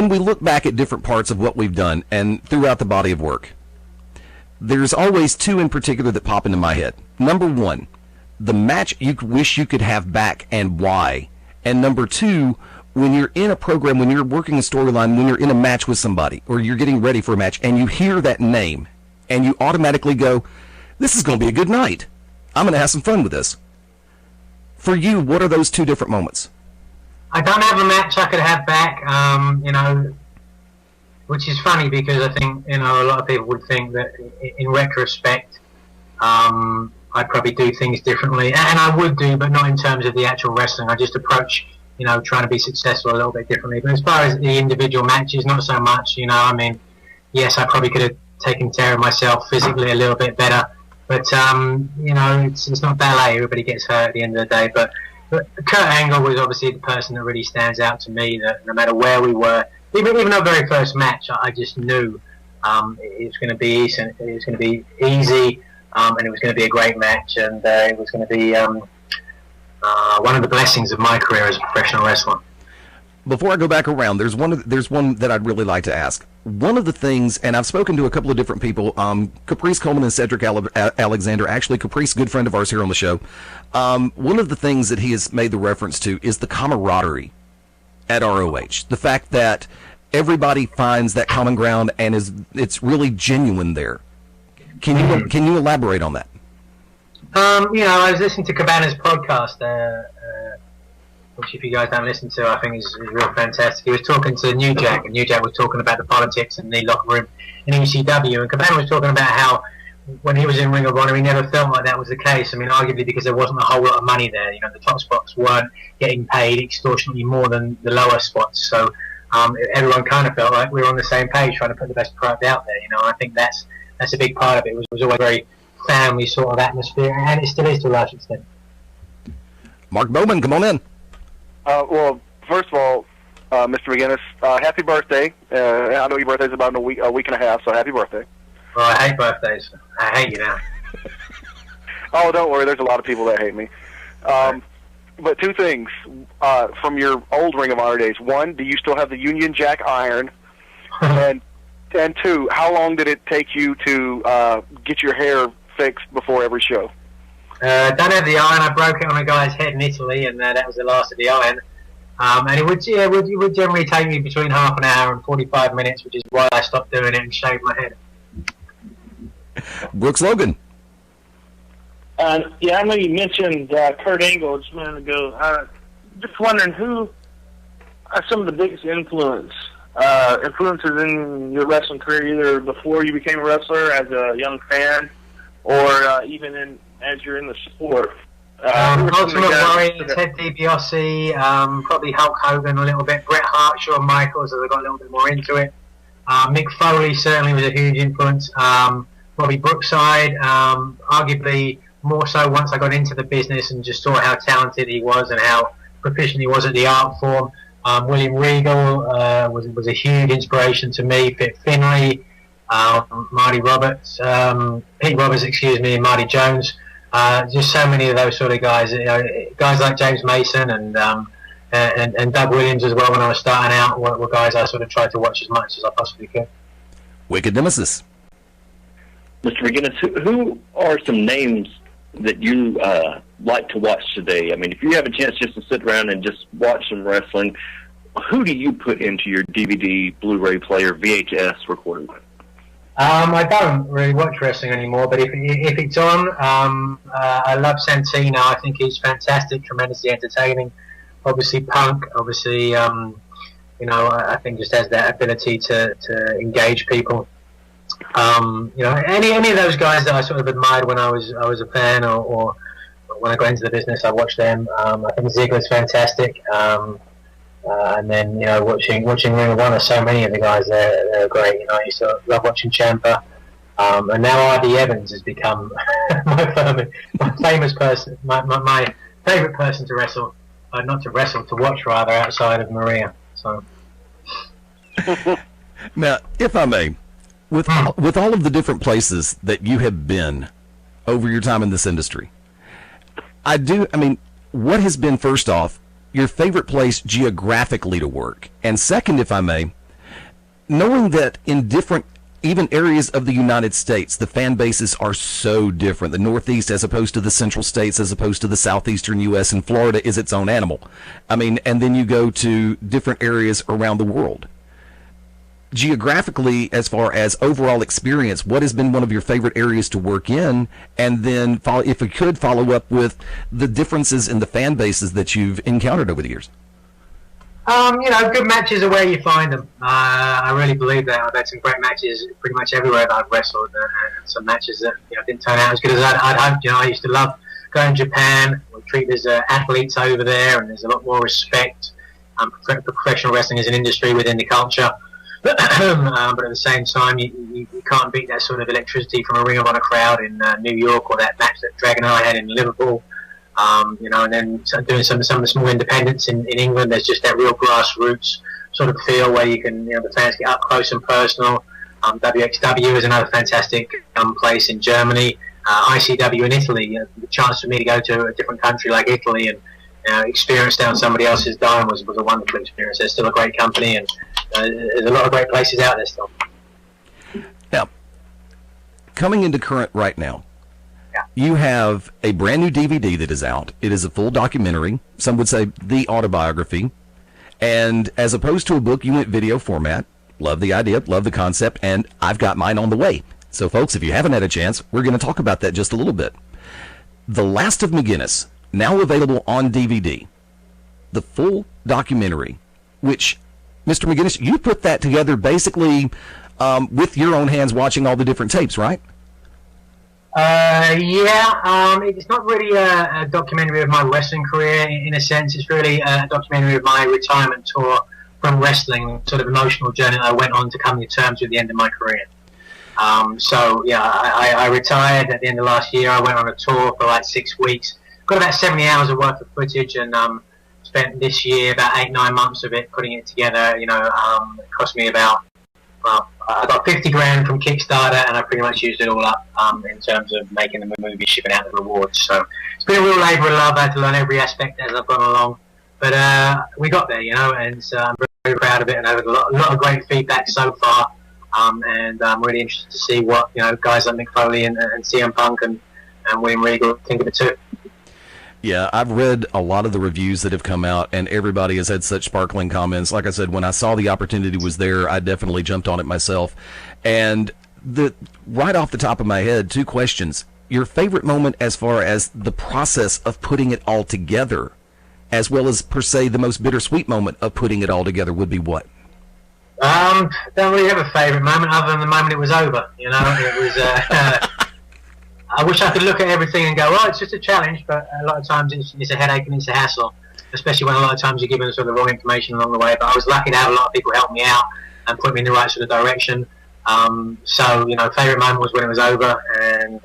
we look back at different parts of what we've done and throughout the body of work, there's always two in particular that pop into my head. Number one, the match you wish you could have back and why. And number two, when you're in a program, when you're working a storyline, when you're in a match with somebody, or you're getting ready for a match, and you hear that name, and you automatically go, this is going to be a good night. I'm going to have some fun with this. For you, what are those two different moments? I don't have a match I could have back, which is funny because I think, a lot of people would think that in retrospect, I'd probably do things differently. And I would do, but not in terms of the actual wrestling. I just approach trying to be successful a little bit differently. But as far as the individual matches, not so much, I mean, yes, I probably could have taken care of myself physically a little bit better. But, it's not ballet. Everybody gets hurt at the end of the day. But Kurt Angle was obviously the person that really stands out to me, that no matter where we were, even our very first match, I just knew it was going to be easy, and it was going to be a great match, and it was going to be one of the blessings of my career as a professional wrestler. Before I go back around, there's one that I'd really like to ask. One of the things, and I've spoken to a couple of different people, Caprice Coleman and Cedric Alexander, actually Caprice, good friend of ours here on the show. One of the things that he has made the reference to is the camaraderie at ROH. The fact that everybody finds that common ground and it's really genuine there. Can you elaborate on that? I was listening to Cabana's podcast, which if you guys don't listen to, I think is real fantastic. He was talking to New Jack, and New Jack was talking about the politics in the locker room in ECW, and Cabana was talking about how when he was in Ring of Honor, he never felt like that was the case. I mean, arguably because there wasn't a whole lot of money there. The top spots weren't getting paid extortionately more than the lower spots, so everyone kind of felt like we were on the same page, trying to put the best product out there. I think that's a big part of it. It was always a very family sort of atmosphere, and it still is to a large extent. Mark Bowman, come on in. Well, first of all, Mr. McGinnis, happy birthday. I know your birthday's about a week and a half, so happy birthday. Well, I hate birthdays. I hate you now. Oh, don't worry. There's a lot of people that hate me. But two things from your old Ring of Honor days. One, do you still have the Union Jack iron? and two, how long did it take you to get your hair fixed before every show? Don't have the iron. I broke it on a guy's head in Italy, and that was the last of the iron. And it would generally take me between half an hour and 45 minutes, which is why I stopped doing it and shaved my head. Brooks Logan. Yeah, I know you mentioned Kurt Angle just a minute ago. Just wondering who are some of the biggest influences in your wrestling career, either before you became a wrestler as a young fan, or even as you're in the sport. Ultimate Warrior, Ted DiBiase, probably Hulk Hogan a little bit, Bret Hart, Shawn Michaels, as I got a little bit more into it. Mick Foley certainly was a huge influence. Bobby Brookside, arguably more so once I got into the business and just saw how talented he was and how proficient he was at the art form. William Regal was a huge inspiration to me. Fit Finlay, Marty Roberts, Pete Roberts, and Marty Jones. Just so many of those sort of guys. Guys like James Mason and Doug Williams as well. When I was starting out, were guys I sort of tried to watch as much as I possibly could. Wicked Nemesis. Mr. McGinnis, who are some names that you like to watch today? I mean, if you have a chance just to sit around and just watch some wrestling, who do you put into your DVD, Blu-ray player, VHS recording? I don't really watch wrestling anymore, but if it's on, I love Santino. I think he's fantastic, tremendously entertaining. Obviously, Punk. Obviously, I think just has that ability to engage people. Any of those guys that I sort of admired when I was a fan, or when I got into the business, I watched them. I think Ziggler's fantastic. And then watching Ring of Honor, so many of the guys they're great. I used to love watching Ciampa, and now R.D. Evans has become my famous person, my favorite person to wrestle, not to wrestle, to watch rather, outside of Maria. So now, if I may, with all of the different places that you have been over your time in this industry, what has been, first off, your favorite place geographically to work? And second, if I may, knowing that in different even areas of the United States, the fan bases are so different. The Northeast as opposed to the Central States, as opposed to the Southeastern U.S., and Florida is its own animal. And then you go to different areas around the world. Geographically, as far as overall experience, what has been one of your favorite areas to work in? And then, if we could, follow up with the differences in the fan bases that you've encountered over the years. Good matches are where you find them. I really believe that. I've had some great matches pretty much everywhere that I've wrestled, and some matches that didn't turn out as good as I'd hoped. I used to love going to Japan. We're treated as athletes over there, and there's a lot more respect for professional wrestling as an industry within the culture. But at the same time, you can't beat that sort of electricity from a Ring of Honor crowd in New York, or that match that Dragon and I had in Liverpool. And then doing some of the small independents in England, there's just that real grassroots sort of feel where you can, the fans get up close and personal. WXW is another fantastic place in Germany. ICW in Italy, the chance for me to go to a different country like Italy and experience down somebody else's dime was a wonderful experience. They're still a great company, and there's a lot of great places out there still. Now, coming into current right now, you have a brand new DVD that is out. It is a full documentary. Some would say the autobiography. And as opposed to a book, you went video format. Love the idea, love the concept, and I've got mine on the way. So, folks, if you haven't had a chance, we're going to talk about that just a little bit. The Last of McGinnis, now available on DVD. The full documentary, which, Mr. McGinnis, you put that together basically with your own hands, watching all the different tapes, right? It's not really a documentary of my wrestling career in a sense. It's really a documentary of my retirement tour from wrestling, sort of emotional journey I went on to come to terms with the end of my career. I retired at the end of last year. I went on a tour for like 6 weeks. Got about 70 hours of worth of footage, and spent this year about 8-9 months of it putting it together. It cost me about, I got $50,000 from Kickstarter, and I pretty much used it all up in terms of making the movie, shipping out the rewards. So it's been a real labour of love. I had to learn every aspect as I've gone along, but we got there, and I'm very proud of it, and I've had a lot of great feedback so far. And I'm really interested to see what guys like Mick Foley and CM Punk and William Regal think of it too. Yeah, I've read a lot of the reviews that have come out, and everybody has had such sparkling comments. Like I said, when I saw the opportunity was there, I definitely jumped on it myself. And right off the top of my head, two questions. Your favorite moment as far as the process of putting it all together, as well as, per se, the most bittersweet moment of putting it all together would be what? Don't really have a favourite moment other than the moment it was over. You know, it was. I wish I could look at everything and go, "Oh, it's just a challenge," but a lot of times it's a headache and it's a hassle, especially when a lot of times you're given sort of the wrong information along the way. But I was lucky to have a lot of people help me out and put me in the right sort of direction. So, you know, favourite moment was when it was over, and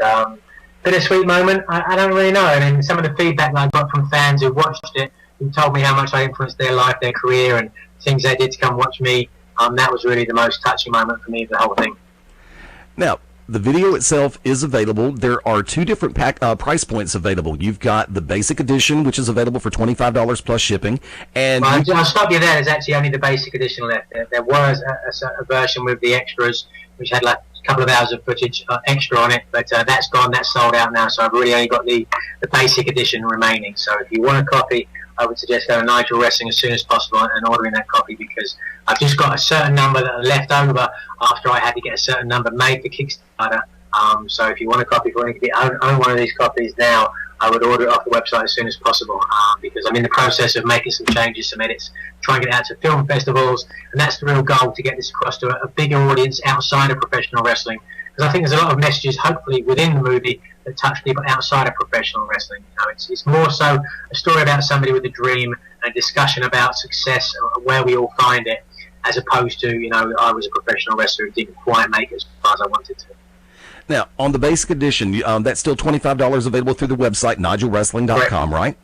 bittersweet moment, I don't really know. And then some of the feedback that I got from fans who watched it, who told me how much I influenced their life, their career, and things they did to come watch me, that was really the most touching moment for me, the whole thing. Now, the video itself is available. There are two different price points available. You've got the basic edition, which is available for $25 plus shipping. And well, I'll stop you there. There's actually only the basic edition left. There was a version with the extras, which had like a couple of hours of footage extra on it, but that's gone. That's sold out now. So I've really only got the basic edition remaining. So if you want a copy, I would suggest going to Nigel Wrestling as soon as possible and ordering that copy, because I've just got a certain number that are left over after I had to get a certain number made for Kickstarter. So if you want a copy for anybody, own one of these copies now, I would order it off the website as soon as possible, because I'm in the process of making some changes, some edits, trying to get it out to film festivals, and that's the real goal, to get this across to a bigger audience outside of professional wrestling. Because I think there's a lot of messages, hopefully, within the movie that touch people outside of professional wrestling. You know, it's more so a story about somebody with a dream, and a discussion about success, where we all find it, as opposed to, you know, I was a professional wrestler who didn't quite make it as far as I wanted to. Now, on the basic edition, that's still $25 available through the website, NigelWrestling.com, right?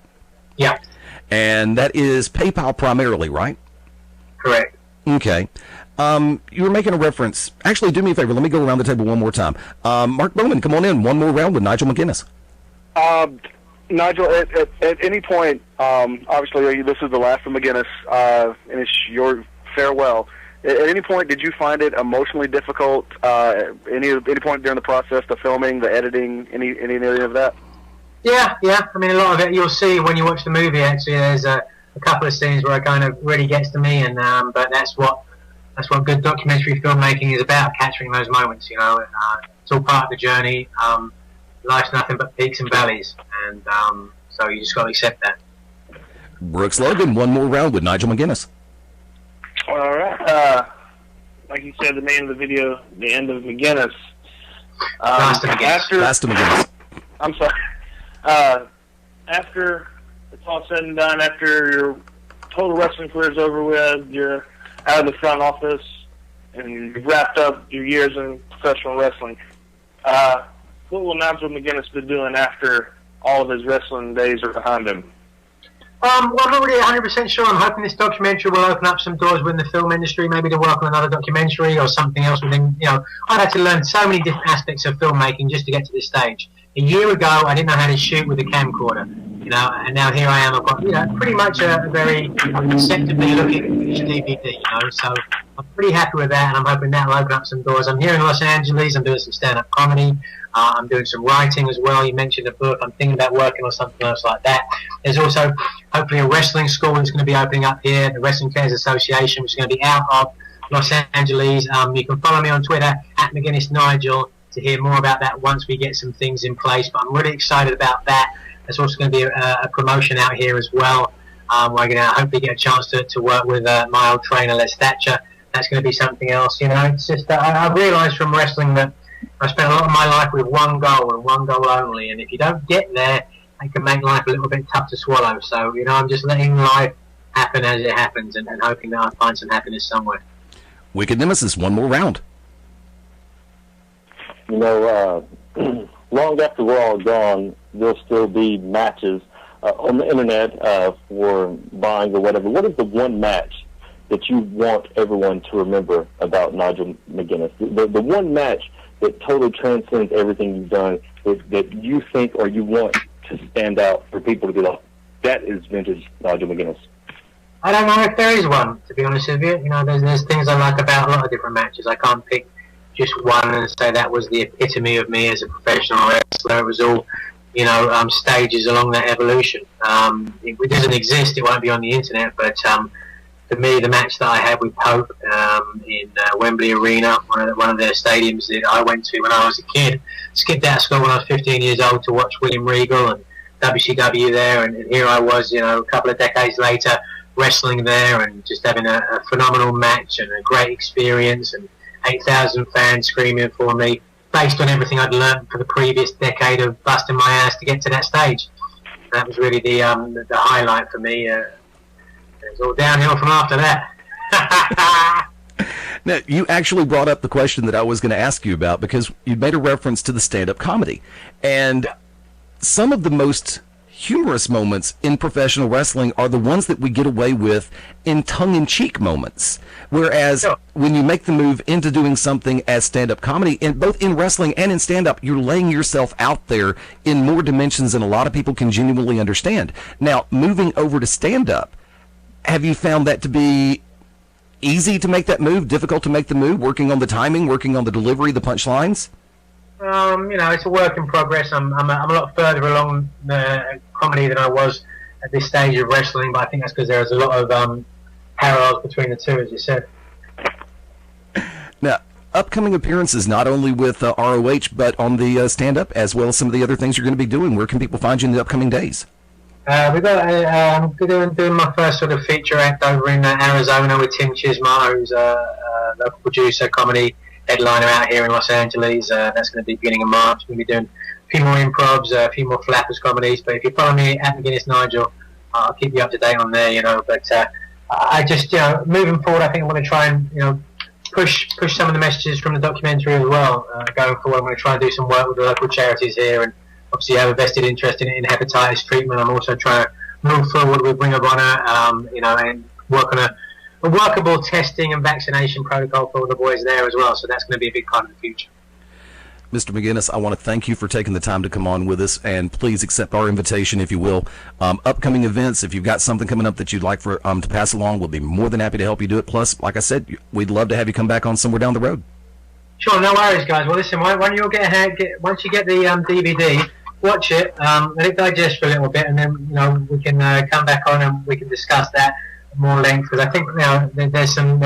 Yeah. And that is PayPal primarily, right? Correct. Okay. You were making a reference. Actually, do me a favor. Let me go around the table one more time. Mark Bowman, come on in. One more round with Nigel McGuinness. Nigel, at any point, obviously this is the last of McGuinness, and it's your farewell. At any point, did you find it emotionally difficult? Any point during the process, the filming, the editing, any of that? Yeah. I mean, a lot of it you'll see when you watch the movie. Actually, there's a couple of scenes where it kind of really gets to me, and but that's what good documentary filmmaking is about, capturing those moments. You know, it's all part of the journey. Life's nothing but peaks and valleys, and so you just got to accept that. Brooks Logan, one more round with Nigel McGuinness. All right. Like you said, the name of the video, The End of McGuinness. Last of McGuinness. I'm sorry. After it's all said and done, after your total wrestling career is over with, you're out of the front office, and you've wrapped up your years in professional wrestling, what will Nigel McGuinness be doing after all of his wrestling days are behind him? Well, I'm not really 100% sure. I'm hoping this documentary will open up some doors within the film industry, maybe to work on another documentary or something else within, you know, I've had to learn so many different aspects of filmmaking just to get to this stage. A year ago, I didn't know how to shoot with a camcorder, you know, and now here I am. I've got, you know, pretty much a very acceptably looking DVD, you know, so I'm pretty happy with that, and I'm hoping that will open up some doors. I'm here in Los Angeles. I'm doing some stand-up comedy. I'm doing some writing as well. You mentioned a book. I'm thinking about working on something else like that. There's also hopefully a wrestling school that's going to be opening up here, the Wrestling Cares Association, which is going to be out of Los Angeles. You can follow me on Twitter at McGuinness Nigel to hear more about that once we get some things in place. But I'm really excited about that. There's also going to be a promotion out here as well. We're going to hopefully get a chance to work with my old trainer, Les Thatcher. That's going to be something else. You know, it's just I've realised from wrestling that I spent a lot of my life with one goal and one goal only, and if you don't get there, it can make life a little bit tough to swallow. So, you know, I'm just letting life happen as it happens, and hoping that I find some happiness somewhere. Wicked Nemesis, one more round. You know, long after we're all gone, there'll still be matches on the internet for buying or whatever. What is the one match that you want everyone to remember about Nigel McGuinness? The one match that totally transcends everything you've done, that you think or you want to stand out for people to be like, that is vintage Nigel McGuinness? I don't know if there is one, to be honest with you. You know, there's things I like about a lot of different matches. I can't pick just one and say that was the epitome of me as a professional wrestler. It was all, you know, stages along that evolution. If it doesn't exist, it won't be on the internet, but for me, the match that I had with Pope in Wembley Arena, one of their stadiums that I went to when I was a kid. Skipped out of school when I was 15 years old to watch William Regal and WCW there, and here I was, a couple of decades later, wrestling there and just having a phenomenal match and a great experience, and 8,000 fans screaming for me, based on everything I'd learned for the previous decade of busting my ass to get to that stage. That was really the highlight for me. It was all downhill from after that. Now, you actually brought up the question that I was going to ask you about, because you made a reference to the stand-up comedy. And some of the most humorous moments in professional wrestling are the ones that we get away with in tongue-in-cheek moments. Whereas when you make the move into doing something as stand-up comedy, both in wrestling and in stand-up, you're laying yourself out there in more dimensions than a lot of people can genuinely understand. Now, moving over to stand-up, have you found that to be easy to make that move, difficult to make the move, working on the timing, working on the delivery, the punchlines? It's a work in progress. I'm a lot further along the comedy than I was at this stage of wrestling, but I think that's because there's a lot of parallels between the two, as you said. Now, upcoming appearances not only with ROH, but on the stand-up, as well as some of the other things you're going to be doing. Where can people find you in the upcoming days? We've got I'm doing my first sort of feature act over in Arizona with Tim Chismar, who's a local producer, comedy headliner out here in Los Angeles. That's going to be beginning of March. We're going to be doing a few more improvs, a few more flappers comedies. But if you follow me at McGuinness Nigel, I'll keep you up to date on there. But I just moving forward, I think I'm going to try and push some of the messages from the documentary as well. Going forward, I'm going to try and do some work with the local charities here, and obviously I have a vested interest in hepatitis treatment. I'm also trying to move forward with Ring of Honor, and work on a workable testing and vaccination protocol for all the boys there as well. So that's going to be a big part of the future. Mr. McGuinness, I want to thank you for taking the time to come on with us, and please accept our invitation, if you will. Upcoming events, if you've got something coming up that you'd like for to pass along, we'll be more than happy to help you do it. Plus, like I said, we'd love to have you come back on somewhere down the road. Sure, no worries, guys. Well, listen, why don't you all once you get the DVD, watch it, let it digest for a little bit, and then we can come back on and we can discuss that at more length. Because I think there's some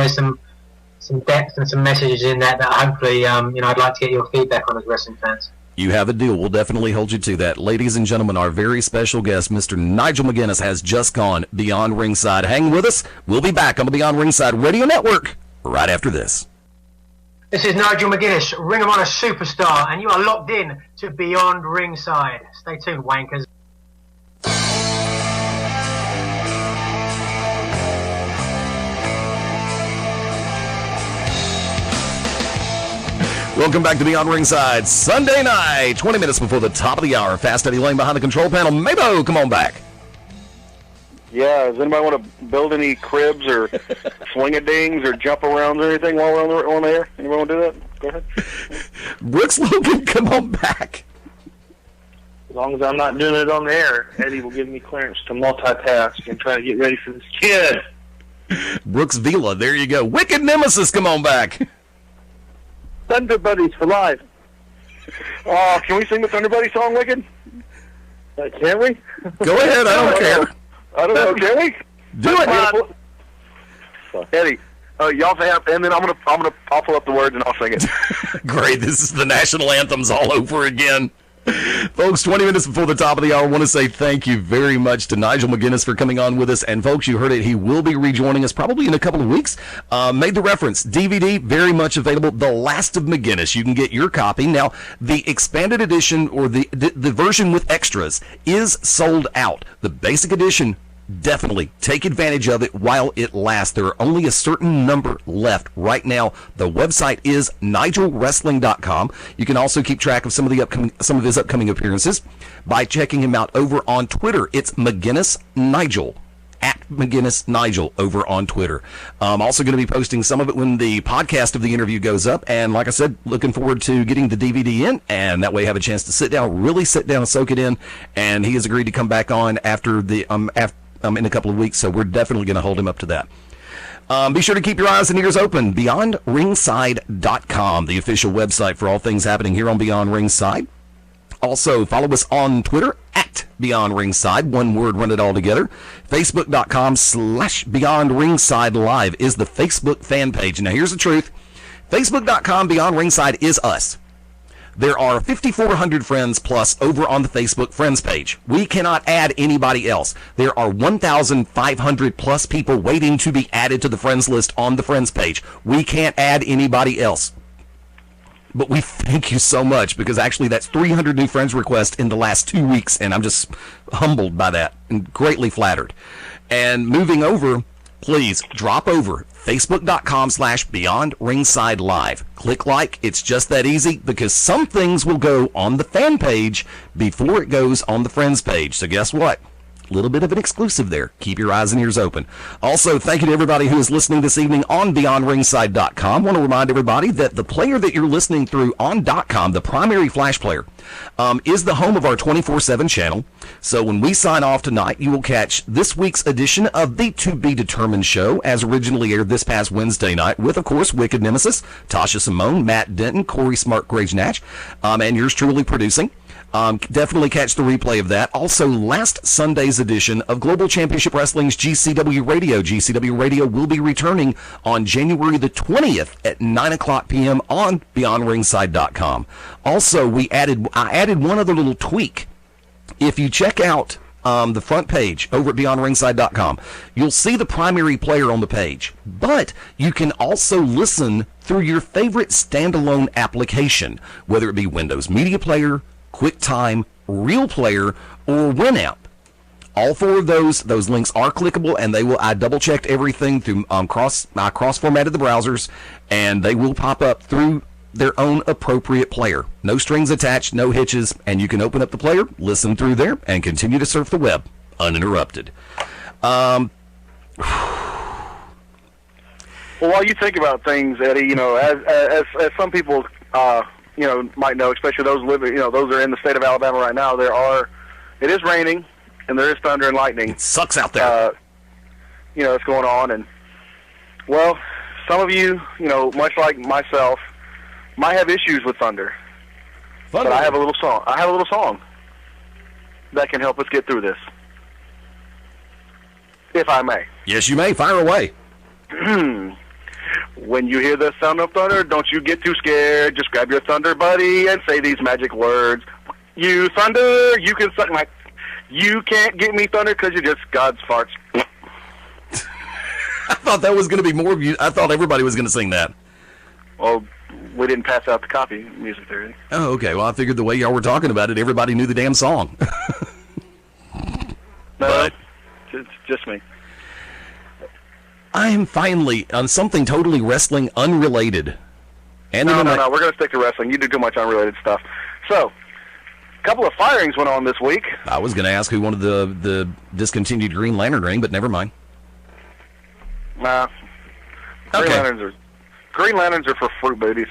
depth and some messages in that hopefully I'd like to get your feedback on as wrestling fans. You have a deal. We'll definitely hold you to that. Ladies and gentlemen, our very special guest, Mr. Nigel McGuinness, has just gone Beyond Ringside. Hang with us. We'll be back on the Beyond Ringside Radio Network right after this. This is Nigel McGuinness, Ring of Honor superstar, and you are locked in to Beyond Ringside. Stay tuned, wankers. Welcome back to Beyond Ringside, Sunday night, 20 minutes before the top of the hour. Fast Eddie Lane behind the control panel. Mabo, come on back. Yeah, does anybody want to build any cribs or swing-a-dings or jump around or anything while we're on the air? Anybody want to do that? Go ahead. Brooks Logan, come on back. As long as I'm not doing it on the air, Eddie will give me clearance to multitask and try to get ready for this kid. Brooks Vila, there you go. Wicked Nemesis, come on back. Thunder Buddies for life. Can we sing the Thunder Buddy song, Wicked? Can we? Go ahead, I don't care. I don't know, can we? Do it, Eddie. Y'all say, and then I'll pull up the words and I'll sing it. Great, this is the national anthems all over again. Folks, 20 minutes before the top of the hour, I want to say thank you very much to Nigel McGuinness for coming on with us. And folks, you heard it, he will be rejoining us probably in a couple of weeks. Made the reference, DVD, very much available, The Last of McGuinness. You can get your copy. Now, the expanded edition, or the version with extras, is sold out. The basic edition, definitely take advantage of it while it lasts. There are only a certain number left right now. The website is nigelwrestling.com. You can also keep track of some of his upcoming appearances by checking him out over on Twitter. It's McGuinness Nigel, at McGuinness Nigel over on Twitter. I'm also going to be posting some of it when the podcast of the interview goes up. And like I said, looking forward to getting the DVD in, and that way have a chance to really sit down and soak it in. And he has agreed to come back on after in a couple of weeks, so we're definitely going to hold him up to that. Be sure to keep your eyes and ears open. BeyondRingside.com, the official website for all things happening here on Beyond Ringside. Also, follow us on Twitter at at Beyond Ringside. One word, run it all together. Facebook.com/Beyond Ringside Live is the Facebook fan page. Now, here's the truth. Facebook.com Beyond Ringside is us. There are 5,400 friends plus over on the Facebook friends page. We cannot add anybody else. There are 1,500 plus people waiting to be added to the friends list on the friends page. We can't add anybody else. But we thank you so much, because actually that's 300 new friends requests in the last 2 weeks, and I'm just humbled by that and greatly flattered. And moving over, please drop over Facebook.com/Beyond Ringside Live. Click like. It's just that easy, because some things will go on the fan page before it goes on the friends page. So guess what? A little bit of an exclusive there. Keep your eyes and ears open. Also, thank you to everybody who is listening this evening on BeyondRingside.com. I want to remind everybody that the player that you're listening through on .com, the primary Flash player, is the home of our 24/7 channel. So when we sign off tonight, you will catch this week's edition of the To Be Determined show, as originally aired this past Wednesday night, with, of course, Wicked Nemesis, Tasha Simone, Matt Denton, Corey Smart, Grage Natch, and yours truly producing. Definitely catch the replay of that. Also, last Sunday's edition of Global Championship Wrestling's GCW Radio. GCW Radio will be returning on January the 20th at 9 o'clock p.m. on BeyondRingside.com. Also, I added one other little tweak. If you check out the front page over at BeyondRingside.com, you'll see the primary player on the page. But you can also listen through your favorite standalone application, whether it be Windows Media Player, QuickTime, Real Player, or Winamp. All four of those links are clickable, and I double checked everything through cross formatted the browsers, and they will pop up through their own appropriate player. No strings attached, no hitches, and you can open up the player, listen through there, and continue to surf the web uninterrupted. Well, while you think about things, Eddie, as some people might know, especially those living, those that are in the state of Alabama right now, it is raining, and there is thunder and lightning. It sucks out there. It's going on, and, well, some of you, much like myself, might have issues with thunder. But I have a little song. That can help us get through this, if I may. Yes, you may. Fire away. When you hear the sound of thunder, don't you get too scared. Just grab your thunder buddy and say these magic words. You thunder, you can suck my... You can't get me thunder because you're just God's farts. I thought that was going to be more of you. I thought everybody was going to sing that. Well, we didn't pass out the copy music there. Oh, okay. Well, I figured the way y'all were talking about it, everybody knew the damn song. No, it's just me. I am finally on something totally wrestling unrelated. And no, we're going to stick to wrestling. You do too much unrelated stuff. So, a couple of firings went on this week. I was going to ask who wanted the discontinued Green Lantern ring, but never mind. Nah. Okay. Green Lanterns are for fruit booties.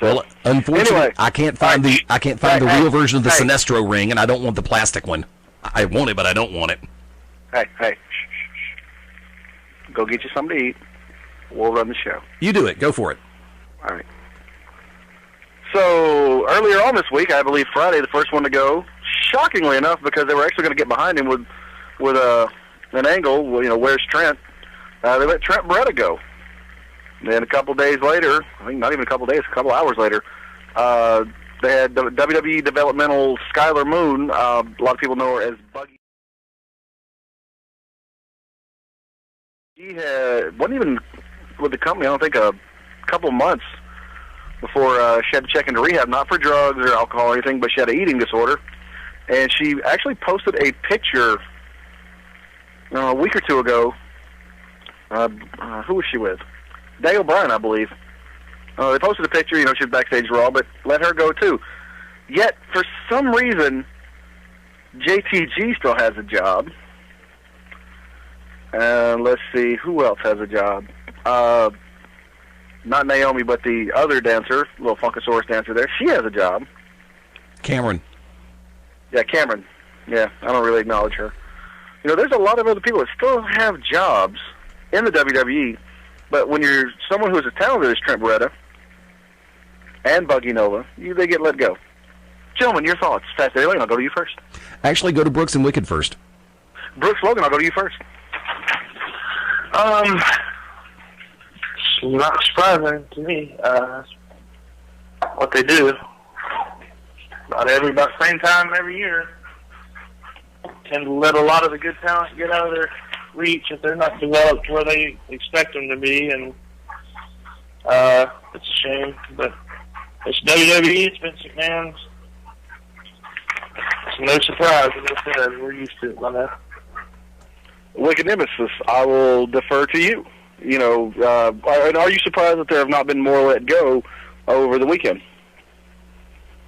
Well, unfortunately, anyway, I can't find the real version of the Sinestro ring, and I don't want the plastic one. I want it, but I don't want it. Hey. Go get you something to eat. We'll run the show. You do it. Go for it. All right. So, earlier on this week, I believe Friday, the first one to go, shockingly enough, because they were actually going to get behind him with an angle, where's Trent? They let Trent Beretta go. Then a couple days later, I think not even a couple days, a couple hours later, they had the WWE developmental Skylar Moon. A lot of people know her as Buggy. She wasn't even with the company, I don't think, a couple of months before she had to check into rehab, not for drugs or alcohol or anything, but she had an eating disorder. And she actually posted a picture a week or two ago. Who was she with? Dale Bryan, I believe. They posted a picture, she was backstage Raw, but let her go too. Yet, for some reason, JTG still has a job. Let's see, who else has a job? Not Naomi, but the other dancer, little Funkasaurus dancer there. She has a job. Cameron. Yeah, Cameron. Yeah, I don't really acknowledge her. There's a lot of other people that still have jobs in the WWE, but when you're someone who's as talented as Trent Beretta and Buggy Nova, they get let go. Gentlemen, your thoughts. Fast Eddie Lane, I'll go to you first. Actually, go to Brooks and Wicked first. Brooks Logan, I'll go to you first. It's not surprising to me what they do. About the same time every year. Tend to let a lot of the good talent get out of their reach if they're not developed where they expect them to be, and it's a shame. But it's WWE, it's Vince McMahon. It's no surprise, as I said, we're used to it by now. Wicked Nemesis, I will defer to you. You know, are you surprised that there have not been more let go over the weekend?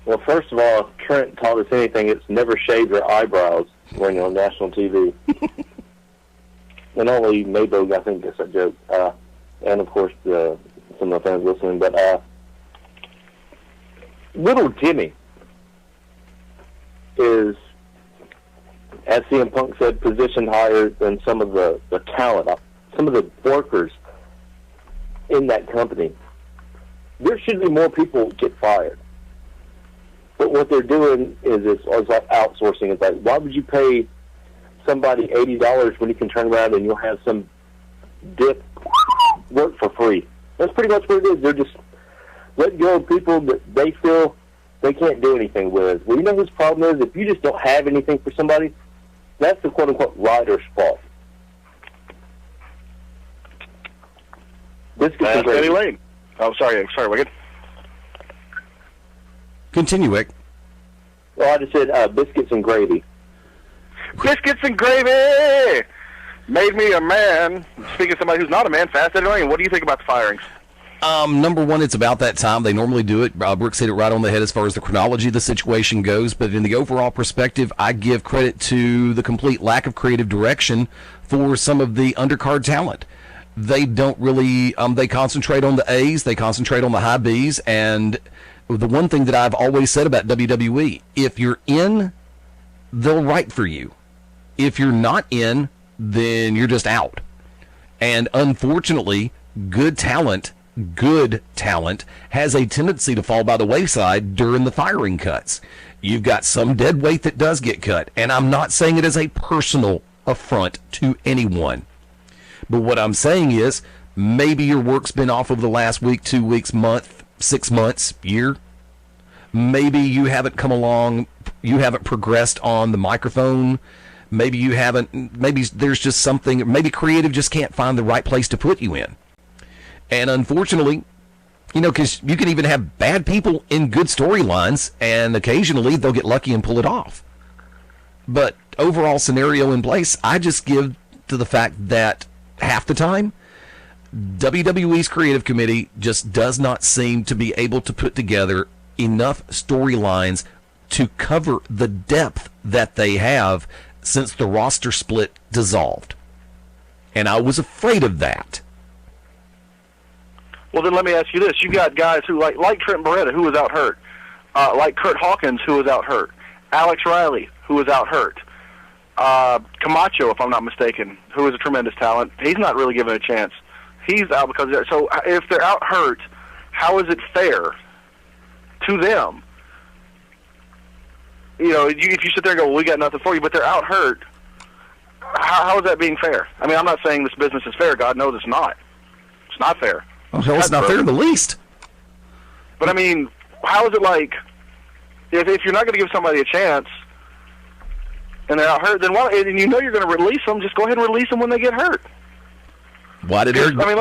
Well, first of all, if Trent taught us anything, it's never shave your eyebrows when you're on national TV. And only Maybo, I think, gets that joke. And, of course, some of the fans listening. But little Jimmy is, as CM Punk said, positioned higher than some of the talent, some of the workers in that company. There should be more people get fired. But what they're doing is it's like outsourcing. It's like, why would you pay somebody $80 when you can turn around and you'll have some dip work for free? That's pretty much what it is. They're just letting go of people that they feel they can't do anything with. Well, you know whose problem is? If you just don't have anything for somebody, that's the quote-unquote writer's fault. This gets Eddie Lane. Oh, sorry, Wicked. Continue, Wick. Well, I just said biscuits and gravy. Biscuits and gravy made me a man. Speaking of somebody who's not a man, Fast Eddie Lane, what do you think about the firings? Number one, it's about that time. They normally do it. Brooks hit it right on the head as far as the chronology of the situation goes. But in the overall perspective, I give credit to the complete lack of creative direction for some of the undercard talent. They don't really, they concentrate on the A's, they concentrate on the high B's, and the one thing that I've always said about WWE, if you're in, they'll write for you. If you're not in, then you're just out. And unfortunately, good talent has a tendency to fall by the wayside during the firing cuts. You've got some dead weight that does get cut, and I'm not saying it as a personal affront to anyone. But what I'm saying is, maybe your work's been off over the last week, 2 weeks, month, 6 months, year. Maybe you haven't come along, you haven't progressed on the microphone. Maybe you haven't, maybe there's just something, maybe creative just can't find the right place to put you in. And unfortunately, you know, because you can even have bad people in good storylines, and occasionally they'll get lucky and pull it off. But overall scenario in place, I just give to the fact that half the time, WWE's creative committee just does not seem to be able to put together enough storylines to cover the depth that they have since the roster split dissolved. And I was afraid of that. Well, then let me ask you this. You got guys who, like Trent Beretta, who was out hurt, like Kurt Hawkins, who was out hurt, Alex Riley, who was out hurt, Camacho, if I'm not mistaken, who is a tremendous talent. He's not really given a chance. He's out because they're, so if they're out hurt, how is it fair to them? You know, if you sit there and go, well, we got nothing for you, but they're out hurt, how is that being fair? I mean, I'm not saying this business is fair. God knows it's not. It's not fair. Well, hell, it's not fair in the least. But, I mean, how is it like, if you're not going to give somebody a chance and they're out hurt, then why, and you know you're going to release them, just go ahead and release them when they get hurt. Why did Eric... I mean,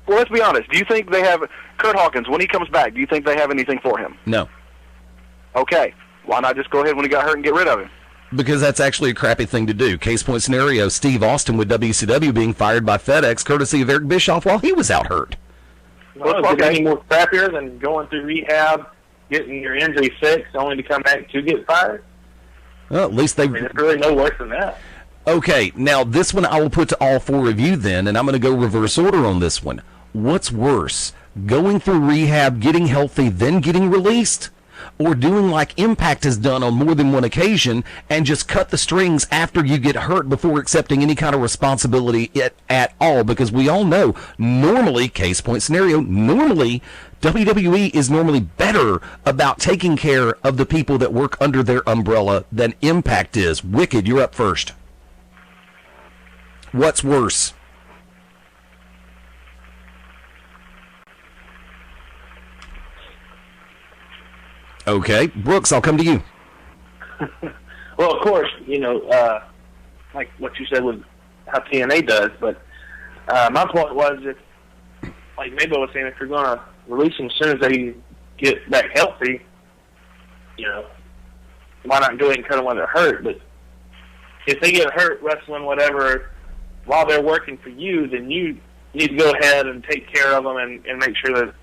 well, let's be honest. Do you think they have... Kurt Hawkins, when he comes back, do you think they have anything for him? No. Okay. Why not just go ahead when he got hurt and get rid of him? Because that's actually a crappy thing to do. Case point scenario, Steve Austin with WCW being fired by FedEx courtesy of Eric Bischoff while he was out hurt. Well, is it any more crappier than going through rehab, getting your injury fixed, only to come back to get fired? Well, at least they... I mean, it's really no worse than that. Okay, now this one I will put to all four of you then, and I'm going to go reverse order on this one. What's worse, going through rehab, getting healthy, then getting released? Or doing like Impact has done on more than one occasion and just cut the strings after you get hurt before accepting any kind of responsibility at all? Because we all know, normally, case point scenario, normally WWE is normally better about taking care of the people that work under their umbrella than Impact is. Wicked, you're up first. What's worse? Okay, Brooks, I'll come to you. Well, of course, like what you said with how TNA does, but my point was, if, like Mabel was saying, if you're going to release them as soon as they get back healthy, why not go ahead and cut them when they're hurt? But if they get hurt wrestling, whatever, while they're working for you, then you need to go ahead and take care of them and make sure that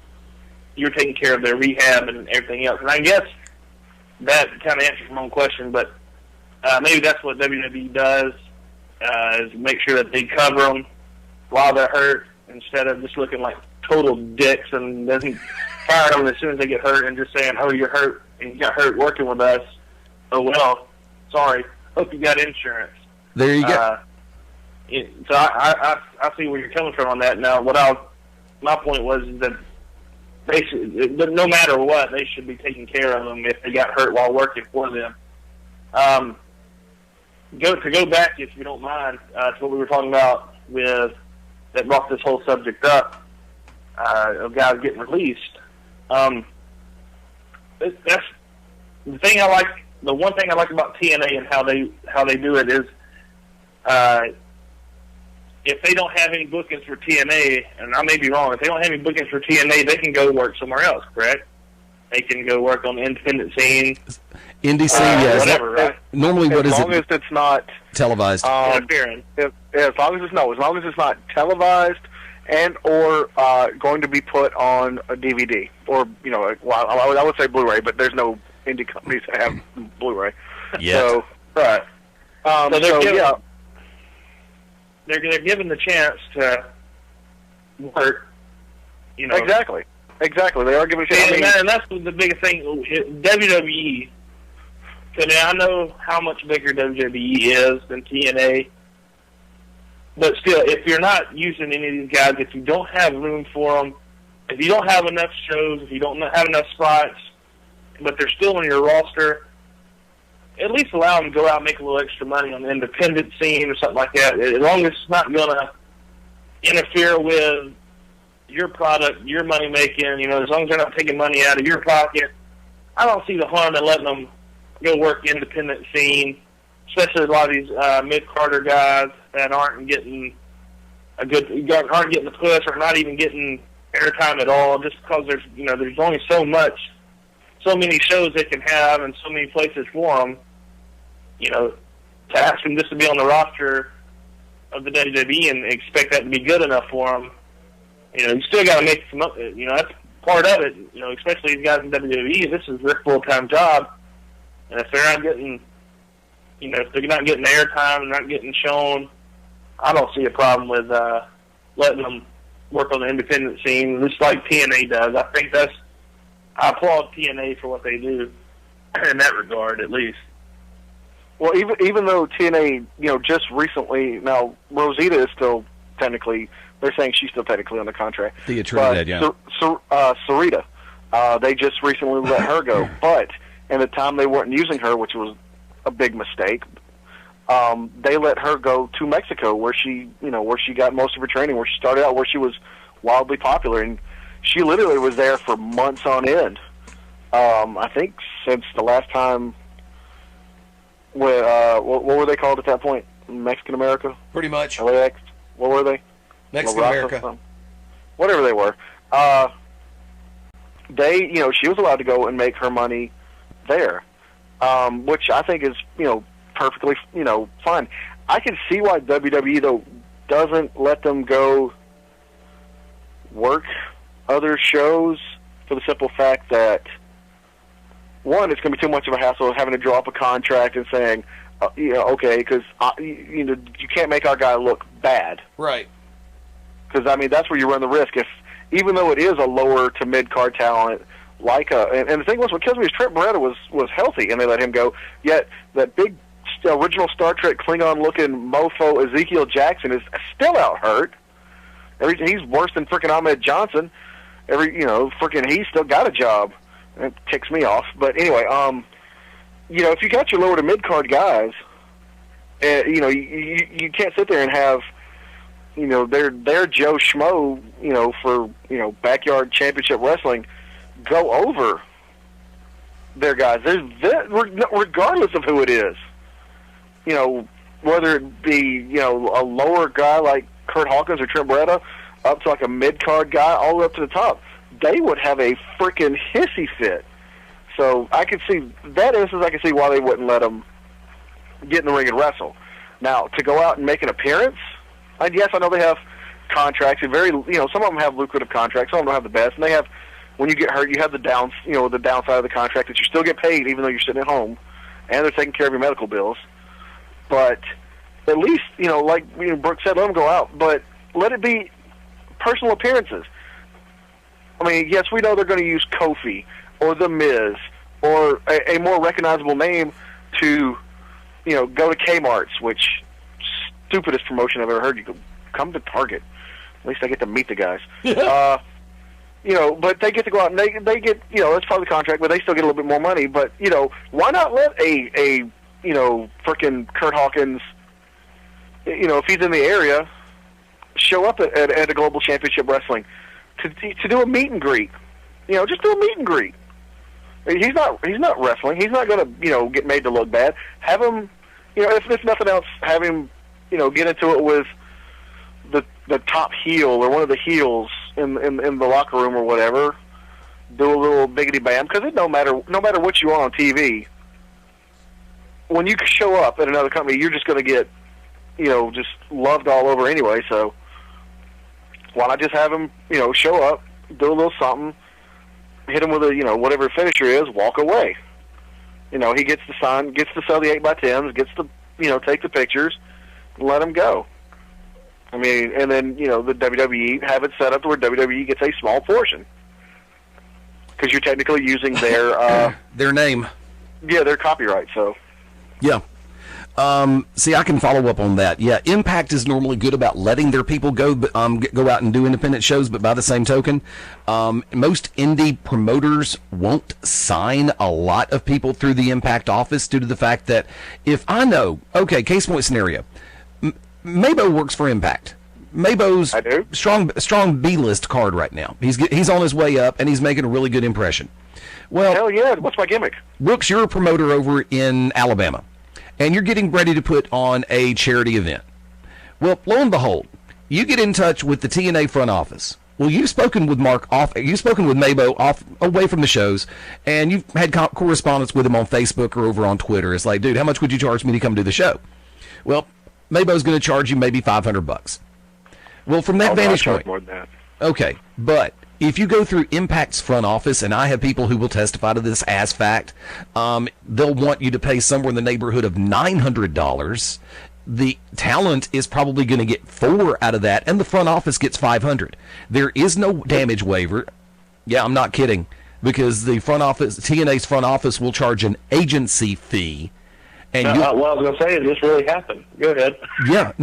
you're taking care of their rehab and everything else. And I guess that kind of answers my own question, but maybe that's what WWE does, is make sure that they cover them while they're hurt instead of just looking like total dicks and doesn't fire them as soon as they get hurt and just saying, oh, you're hurt and you got hurt working with us. Oh, well, sorry. Hope you got insurance. There you go. So I see where you're coming from on that. Now, my point was that no matter what, they should be taking care of them if they got hurt while working for them. To go back, if you don't mind, to what we were talking about that brought this whole subject up of guys getting released. That's the thing I like. The one thing I like about TNA and how they do it is, if they don't have any bookings for TNA, and I may be wrong, if they don't have any bookings for TNA, they can go work somewhere else, correct? They can go work on the independent scene. Indie scene, yes. Whatever, right? Normally, what is it? As long as it's not televised. As long as it's not televised and or going to be put on a DVD or I would say Blu-ray, but there's no indie companies that have Blu-ray. Yeah. So right. They're given the chance to work. Exactly. They are given a chance. And that's the biggest thing. WWE. So now I know how much bigger WWE is than TNA, but still, if you're not using any of these guys, if you don't have room for them, if you don't have enough shows, if you don't have enough spots, but they're still on your roster, at least allow them to go out and make a little extra money on the independent scene or something like that. As long as it's not going to interfere with your product, your money making, as long as they're not taking money out of your pocket, I don't see the harm in letting them go work independent scene, especially a lot of these mid-carder guys that aren't getting the push or not even getting airtime at all, just because there's only so many shows they can have and so many places for them. To ask them just to be on the roster of the WWE and expect that to be good enough for them, you still got to make some. That's part of it. Especially these guys in WWE, this is their full-time job, and if they're not getting, if they're not getting airtime and not getting shown, I don't see a problem with letting them work on the independent scene, just like TNA does. I applaud TNA for what they do in that regard, at least. Well, even though TNA, just recently, now Rosita is still technically, they're saying she's still technically on the contract. The Trinidad, yeah. Sarita, they just recently let her go, but in the time they weren't using her, which was a big mistake, they let her go to Mexico, where she got most of her training, where she started out, where she was wildly popular, and she literally was there for months on end. I think since the last time. What were they called at that point? Mexican America? Pretty much. LAX? What were they? Mexican America. Whatever they were. She was allowed to go and make her money there, which I think is, perfectly, fine. I can see why WWE, though, doesn't let them go work other shows for the simple fact that, one, it's going to be too much of a hassle having to draw up a contract and saying, okay, because you can't make our guy look bad, right? Because that's where you run the risk. Even though it is a lower to mid card talent, and the thing was, what kills me is Trent Beretta was healthy, and they let him go. Yet that big original Star Trek Klingon looking mofo Ezekiel Jackson is still out hurt. He's worse than frickin' Ahmed Johnson. Freaking he's still got a job. It ticks me off. But anyway, if you got your lower to mid card guys, you can't sit there and have, their Joe Schmo, for backyard championship wrestling, go over their guys. Regardless of who it is, whether it be a lower guy like Kurt Hawkins or Trent Beretta, up to like a mid card guy, all the way up to the top, they would have a freaking hissy fit. So I could see that instance. I could see why they wouldn't let them get in the ring and wrestle. Now, to go out and make an appearance, and yes, I know they have contracts, and some of them have lucrative contracts, some of them don't have the best, and they have, when you get hurt, you have the the downside of the contract that you still get paid even though you're sitting at home, and they're taking care of your medical bills. But at least, like Brooke said, let them go out, but let it be personal appearances. I mean, yes, we know they're going to use Kofi or The Miz or a more recognizable name to, go to Kmart's, which stupidest promotion I've ever heard. You go, come to Target. At least I get to meet the guys. But they get to go out and they get, that's part of the contract, but they still get a little bit more money. But, why not let a frickin' Kurt Hawkins, if he's in the area, show up at a Global Championship Wrestling to do a meet and greet. Just do a meet and greet. He's not wrestling. He's not going to, get made to look bad. Have him, if nothing else, have him, get into it with the top heel or one of the heels in the locker room or whatever. Do a little biggity bam, because no matter what you are on TV, when you show up at another company, you're just going to get, just loved all over anyway. So why not just have him, show up, do a little something, hit him with a, whatever finisher is, walk away. He gets to sign, gets to sell the 8x10s, gets to, take the pictures, and let him go. I mean, and then, the WWE have it set up to where WWE gets a small portion. Because you're technically using their... their name. Yeah, their copyright, so... Yeah. See, I can follow up on that. Yeah, Impact is normally good about letting their people go out and do independent shows, but by the same token, most indie promoters won't sign a lot of people through the Impact office due to the fact that if I know, okay, case point scenario, Mabo works for Impact. Mabo's strong B-list card right now. He's on his way up, and he's making a really good impression. Well, hell yeah, what's my gimmick? Brooks, you're a promoter over in Alabama, and you're getting ready to put on a charity event. Well, lo and behold, you get in touch with the TNA front office. Well, you've spoken with you've spoken with Mabo away from the shows, and you've had correspondence with him on Facebook or over on Twitter. It's like, dude, how much would you charge me to come do the show? Well, Mabo's going to charge you maybe $500. Well, from that vantage point, more than that. Okay, but if you go through Impact's front office, and I have people who will testify to this as fact, they'll want you to pay somewhere in the neighborhood of $900. The talent is probably going to get $400 out of that, and the front office gets $500. There is no damage waiver. Yeah, I'm not kidding, because the front office, TNA's front office, will charge an agency fee. And what I was going to say is this really happened. Go ahead. Yeah.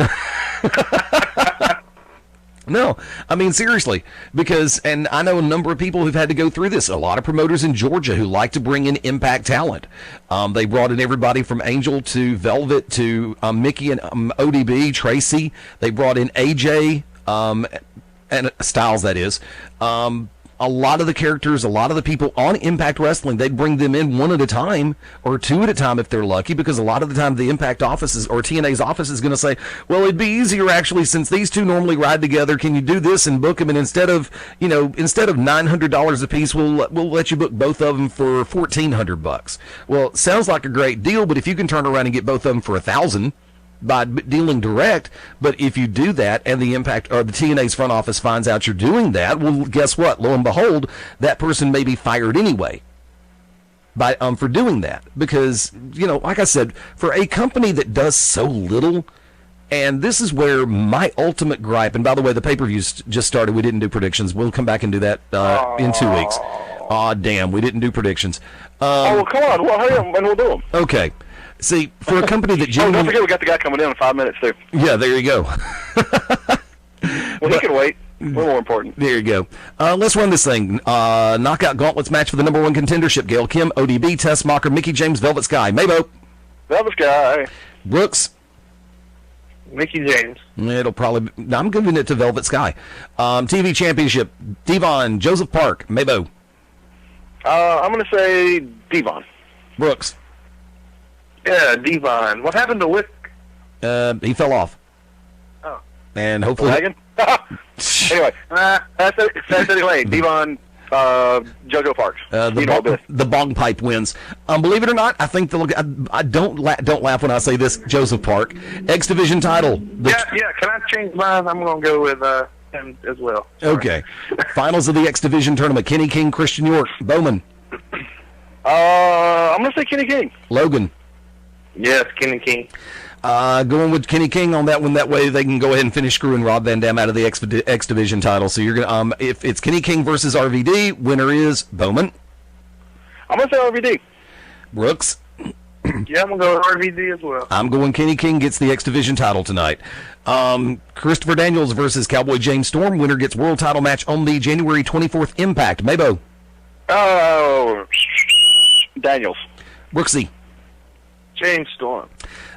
No, I mean, seriously, because, and I know a number of people who've had to go through this. A lot of promoters in Georgia who like to bring in Impact talent. They brought in everybody from Angel to Velvet to Mickey and ODB, Tracy. They brought in AJ, and Styles, that is. A lot of the characters, a lot of the people on Impact Wrestling, they'd bring them in one at a time or two at a time if they're lucky, because a lot of the time the Impact offices or TNA's office is going to say, well, it'd be easier actually since these two normally ride together. Can you do this and book them? And instead of $900 a piece, we'll let you book both of them for $1,400. Well, it sounds like a great deal, but if you can turn around and get both of them for $1,000 by dealing direct, but if you do that and the Impact or the TNA's front office finds out you're doing that, well, guess what? Lo and behold, that person may be fired anyway by for doing that, because like I said, for a company that does so little, and this is where my ultimate gripe. And by the way, the pay-per-views just started. We didn't do predictions. We'll come back and do that in 2 weeks. Aw, damn, we didn't do predictions. Well, come on. Well, hurry up and we'll do them. Okay. See, for a company that genuinely... don't forget we got the guy coming in 5 minutes, too. Yeah, there you go. Well, he can wait. little more important. There you go. Let's run this thing. Knockout gauntlets match for the number 1 contendership. Gail Kim, ODB, Tess Mocker, Mickey James, Velvet Sky. Mabo. Velvet Sky. Brooks. Mickey James. It'll probably. I'm giving it to Velvet Sky. TV championship. Devon, Joseph Park. Mabo. I'm going to say Devon. Brooks. Yeah, Devon. What happened to Wick? He fell off. Oh. And hopefully. Anyway, that's it. Anyway, Devon, JoJo Parks. The bong pipe wins. Believe it or not, I think I don't laugh when I say this. Joseph Park, X Division title. Yeah. Can I change mine? I'm going to go with him as well. Sorry. Okay. Finals of the X Division tournament. Kenny King, Christian York, Bowman. I'm going to say Kenny King. Logan. Yes, Kenny King. Going with Kenny King on that one. That way they can go ahead and finish screwing Rob Van Dam out of the X Division title. So you're gonna if it's Kenny King versus RVD, winner is Bowman. I'm gonna say RVD. Brooks. Yeah, I'm gonna go with RVD as well. I'm going Kenny King gets the X Division title tonight. Christopher Daniels versus Cowboy James Storm. Winner gets world title match on the January 24th Impact. Mabo. Oh, Daniels. Brooksy. James Storm.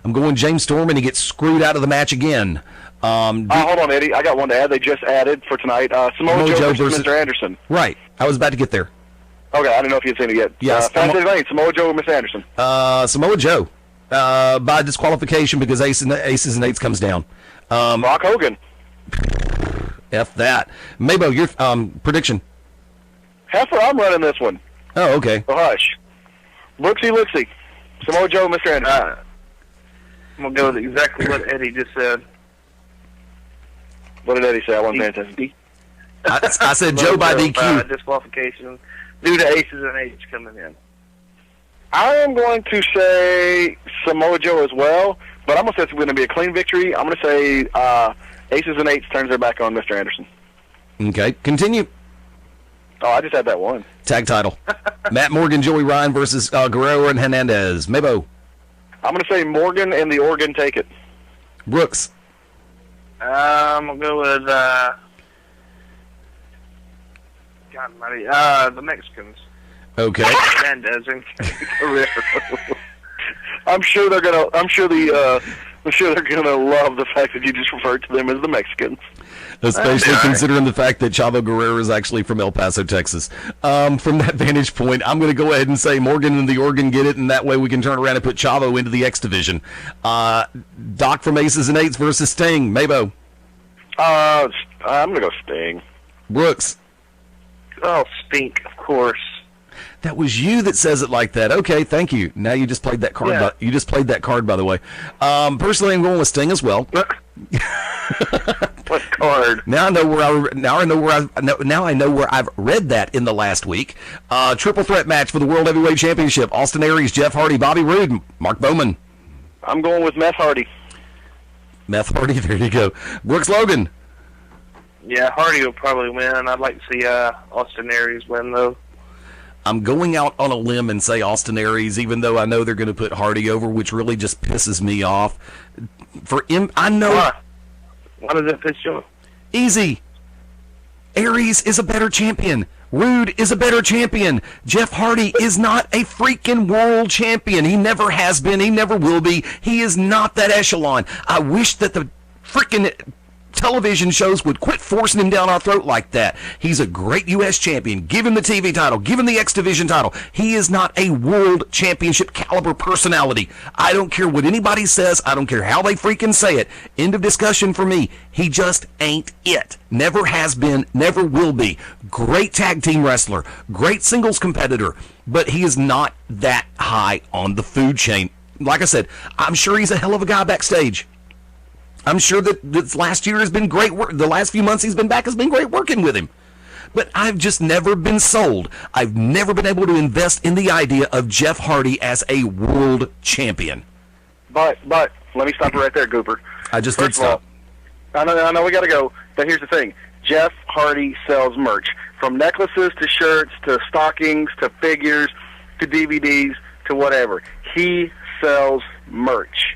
I'm going James Storm, and he gets screwed out of the match again. Hold on, Eddie. I got one to add. They just added for tonight. Samoa Joe versus Mr. Anderson. Right. I was about to get there. Okay, I didn't know if you had seen it yet. Yes. Fantasy Lane, Samoa Joe or Mr. Anderson? Samoa Joe. By disqualification because Aces and Eights comes down. Rock Hogan. F that. Mabo, your prediction. Heifer, I'm running this one. Oh, okay. So hush. Brooksy Looksy. Samoa Joe, Mr. Anderson. I'm going to go with exactly what Eddie just said. What did Eddie say? I wasn't paying attention. I said Joe by DQ. Disqualification due to Aces and Eights coming in. I am going to say Samoa Joe as well, but I'm going to say it's going to be a clean victory. I'm going to say Aces and Eights turns their back on Mr. Anderson. Okay, continue. Oh, I just had that one. Tag title. Matt Morgan, Joey Ryan versus Guerrero and Hernandez. Mabo. I'm going to say Morgan and the Oregon take it. Brooks. I'm going to go with the Mexicans. Okay. Hernandez and Guerrero. I'm sure they're gonna love the fact that you just referred to them as the Mexicans. Especially considering the fact that Chavo Guerrero is actually from El Paso, Texas. From that vantage point, I'm going to go ahead and say Morgan and the Oregon get it, and that way we can turn around and put Chavo into the X Division. Doc from Aces and Eights versus Sting. Mabo. I'm going to go Sting. Brooks. Oh, Stink, of course. That was you that says it like that. Okay, thank you. Now you just played that card. Yeah. You just played that card, by the way. Personally, I'm going with Sting as well. What card? Now I know where I've read that in the last week. Triple threat match for the World Heavyweight Championship. Austin Aries, Jeff Hardy, Bobby Roode, Mark Bowman. I'm going with Meth Hardy. Meth Hardy, there you go. Brooks Logan. Yeah, Hardy will probably win. I'd like to see Austin Aries win, though. I'm going out on a limb and say Austin Aries, even though I know they're going to put Hardy over, which really just pisses me off. I know. Why does it piss you off? Easy. Aries is a better champion. Rude is a better champion. Jeff Hardy is not a freaking world champion. He never has been. He never will be. He is not that echelon. I wish that the freaking television shows would quit forcing him down our throat like that. He's a great U.S. champion. Give him the TV title. Give him the X Division title. He is not a world championship caliber personality. I don't care what anybody says. I don't care how they freaking say it. End of discussion for me. He just ain't it. Never has been, never will be. Great tag team wrestler. Great singles competitor. But he is not that high on the food chain. Like I said, I'm sure he's a hell of a guy backstage. I'm sure that this last year has been great work. The last few months he's been back has been great working with him. But I've just never been sold. I've never been able to invest in the idea of Jeff Hardy as a world champion. But let me stop you right there, Gooper. I just did stop. I know we got to go, but here's the thing. Jeff Hardy sells merch. From necklaces to shirts to stockings to figures to DVDs to whatever. He sells merch.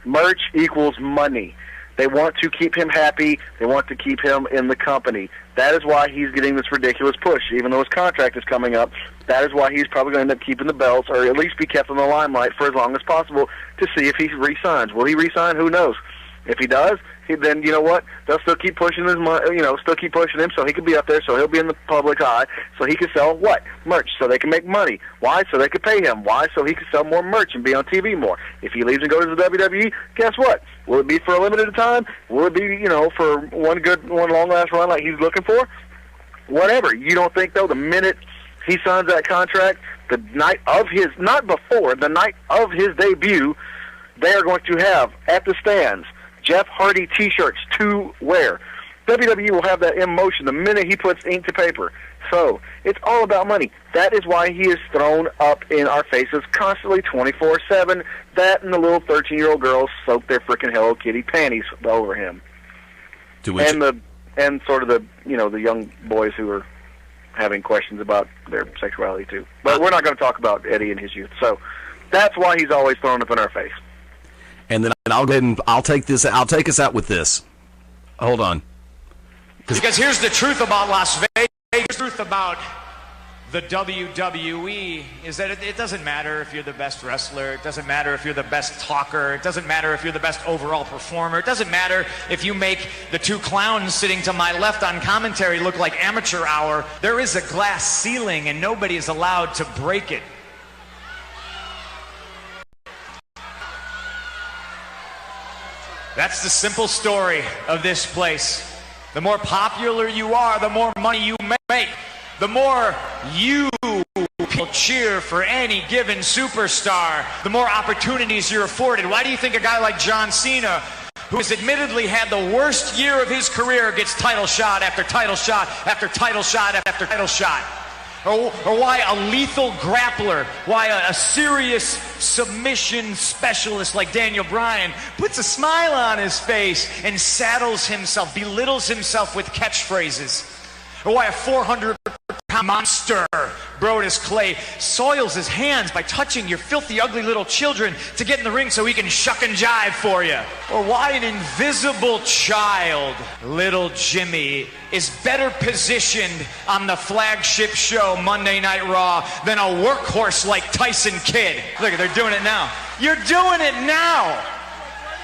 Merch equals money. They want to keep him happy. They want to keep him in the company. That is why he's getting this ridiculous push, even though his contract is coming up. That is why he's probably going to end up keeping the belts, or at least be kept in the limelight for as long as possible to see if he re-signs. Will he re-sign? Who knows? If he does, then you know what? They'll still keep pushing still keep pushing him, so he can be up there, so he'll be in the public eye, so he can sell what? Merch, so they can make money. Why? So they can pay him. Why? So he can sell more merch and be on TV more. If he leaves and goes to the WWE, guess what? Will it be for a limited time? Will it be, for one long last run like he's looking for? Whatever. You don't think though? The minute he signs that contract, the night of his, not before, the night of his debut, they are going to have at the stands Jeff Hardy T-shirts to wear. WWE will have that in motion the minute he puts ink to paper. So, it's all about money. That is why he is thrown up in our faces constantly 24/7. That and the little 13-year-old girls soak their freaking Hello Kitty panties over him. And sort of the young boys who are having questions about their sexuality too. But we're not going to talk about Eddie and his youth. So, that's why he's always thrown up in our face. And then I'll go ahead and I'll take us out with this. Hold on. Because here's the truth about Las Vegas. The truth about the WWE is that it doesn't matter if you're the best wrestler. It doesn't matter if you're the best talker. It doesn't matter if you're the best overall performer. It doesn't matter if you make the two clowns sitting to my left on commentary look like amateur hour. There is a glass ceiling and nobody is allowed to break it. That's the simple story of this place. The more popular you are, the more money you make. The more you people cheer for any given superstar, the more opportunities you're afforded. Why do you think a guy like John Cena, who has admittedly had the worst year of his career, gets title shot after title shot after title shot after title shot? Or why a lethal grappler, why a serious submission specialist like Daniel Bryan puts a smile on his face and saddles himself, belittles himself with catchphrases. Or why a 400-pound monster, Brodus Clay, soils his hands by touching your filthy, ugly little children to get in the ring so he can shuck and jive for you. Or why an invisible child, little Jimmy, is better positioned on the flagship show Monday Night Raw than a workhorse like Tyson Kidd. Look, they're doing it now. You're doing it now.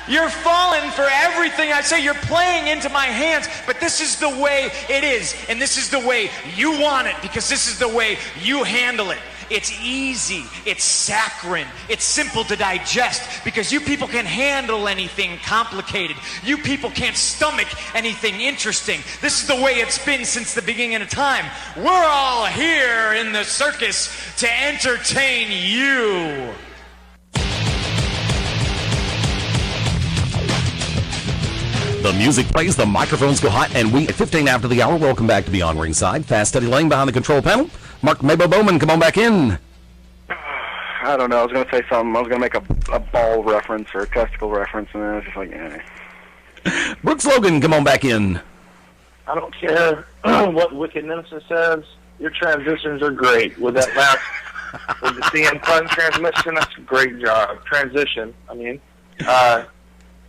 You're falling for everything I say. You're playing into my hands, but this is the way it is, and this is the way you want it, because this is the way you handle it. It's easy, it's saccharine, it's simple to digest, because you people can handle anything complicated. You people can't stomach anything interesting. This is the way it's been since the beginning of time. We're all here in the circus to entertain you. The music plays, the microphones go hot, and we at 15 after the hour. Welcome back to Beyond Ringside. Fast, steady lane behind the control panel. Mark Mabo Bowman, come on back in. I don't know. I was going to say something. I was going to make a ball reference or a testicle reference, and then I was just like, eh. Brooks Logan, come on back in. I don't care what Wicked Nemesis says. Your transitions are great. With that last, with the CM Punk transmission, that's a great job. Transition, I mean.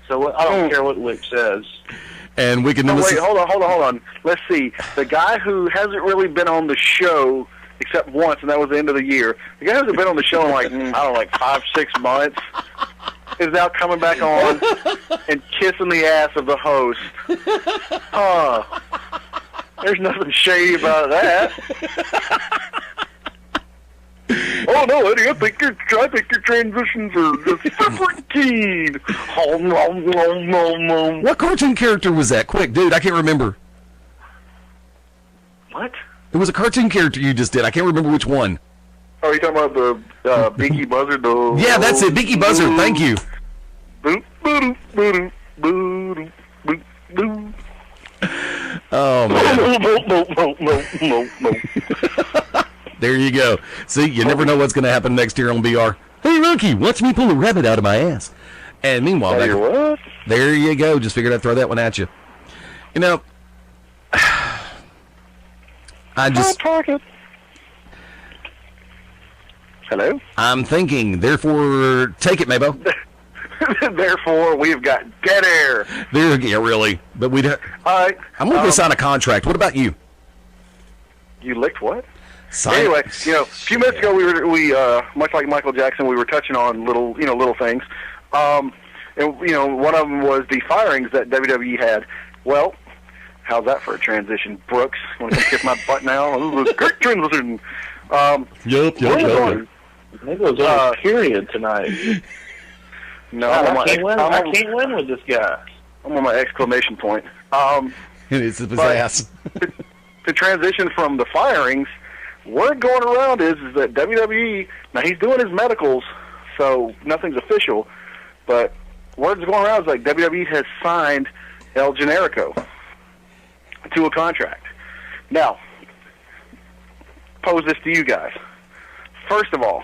So I don't care what Wick says. And Wicked Nemesis. Nemesis. Wait, hold on. Let's see. The guy who hasn't really been on the show except once, and that was the end of the year. The guy who hasn't been on the show in like 5-6 months is now coming back on and kissing the ass of the host. There's nothing shady about that. Oh no, Eddie! I think your transitions are just super keen. What cartoon character was that? Quick, dude, I can't remember. What? It was a cartoon character you just did. I can't remember which one. Oh, you talking about the Beaky Buzzard? Yeah, that's it, Beaky Buzzard. Thank you. Oh man. There you go. See, you never know what's going to happen next year on BR. Hey, Rookie, watch me pull a rabbit out of my ass. And meanwhile, there you go. Just figured I'd throw that one at you. You know, I just... Hello? I'm thinking, therefore, take it, Mabo. Therefore, we've got dead air. Yeah, really. But we'd. All right. I'm going to sign a contract. What about you? You licked what? Sign. Anyway, a few minutes ago we much like Michael Jackson, we were touching on little things. And one of them was the firings that WWE had. Well, how's that for a transition, Brooks? Want to come kick my butt now? This was a great transition. Yep. Maybe it was on a period tonight. No, I can't win with this guy. I'm on my exclamation point. It's his ass. To transition from the firings, word going around is that WWE, now he's doing his medicals, so nothing's official, but word's going around is like WWE has signed El Generico to a contract. Now, pose this to you guys. First of all,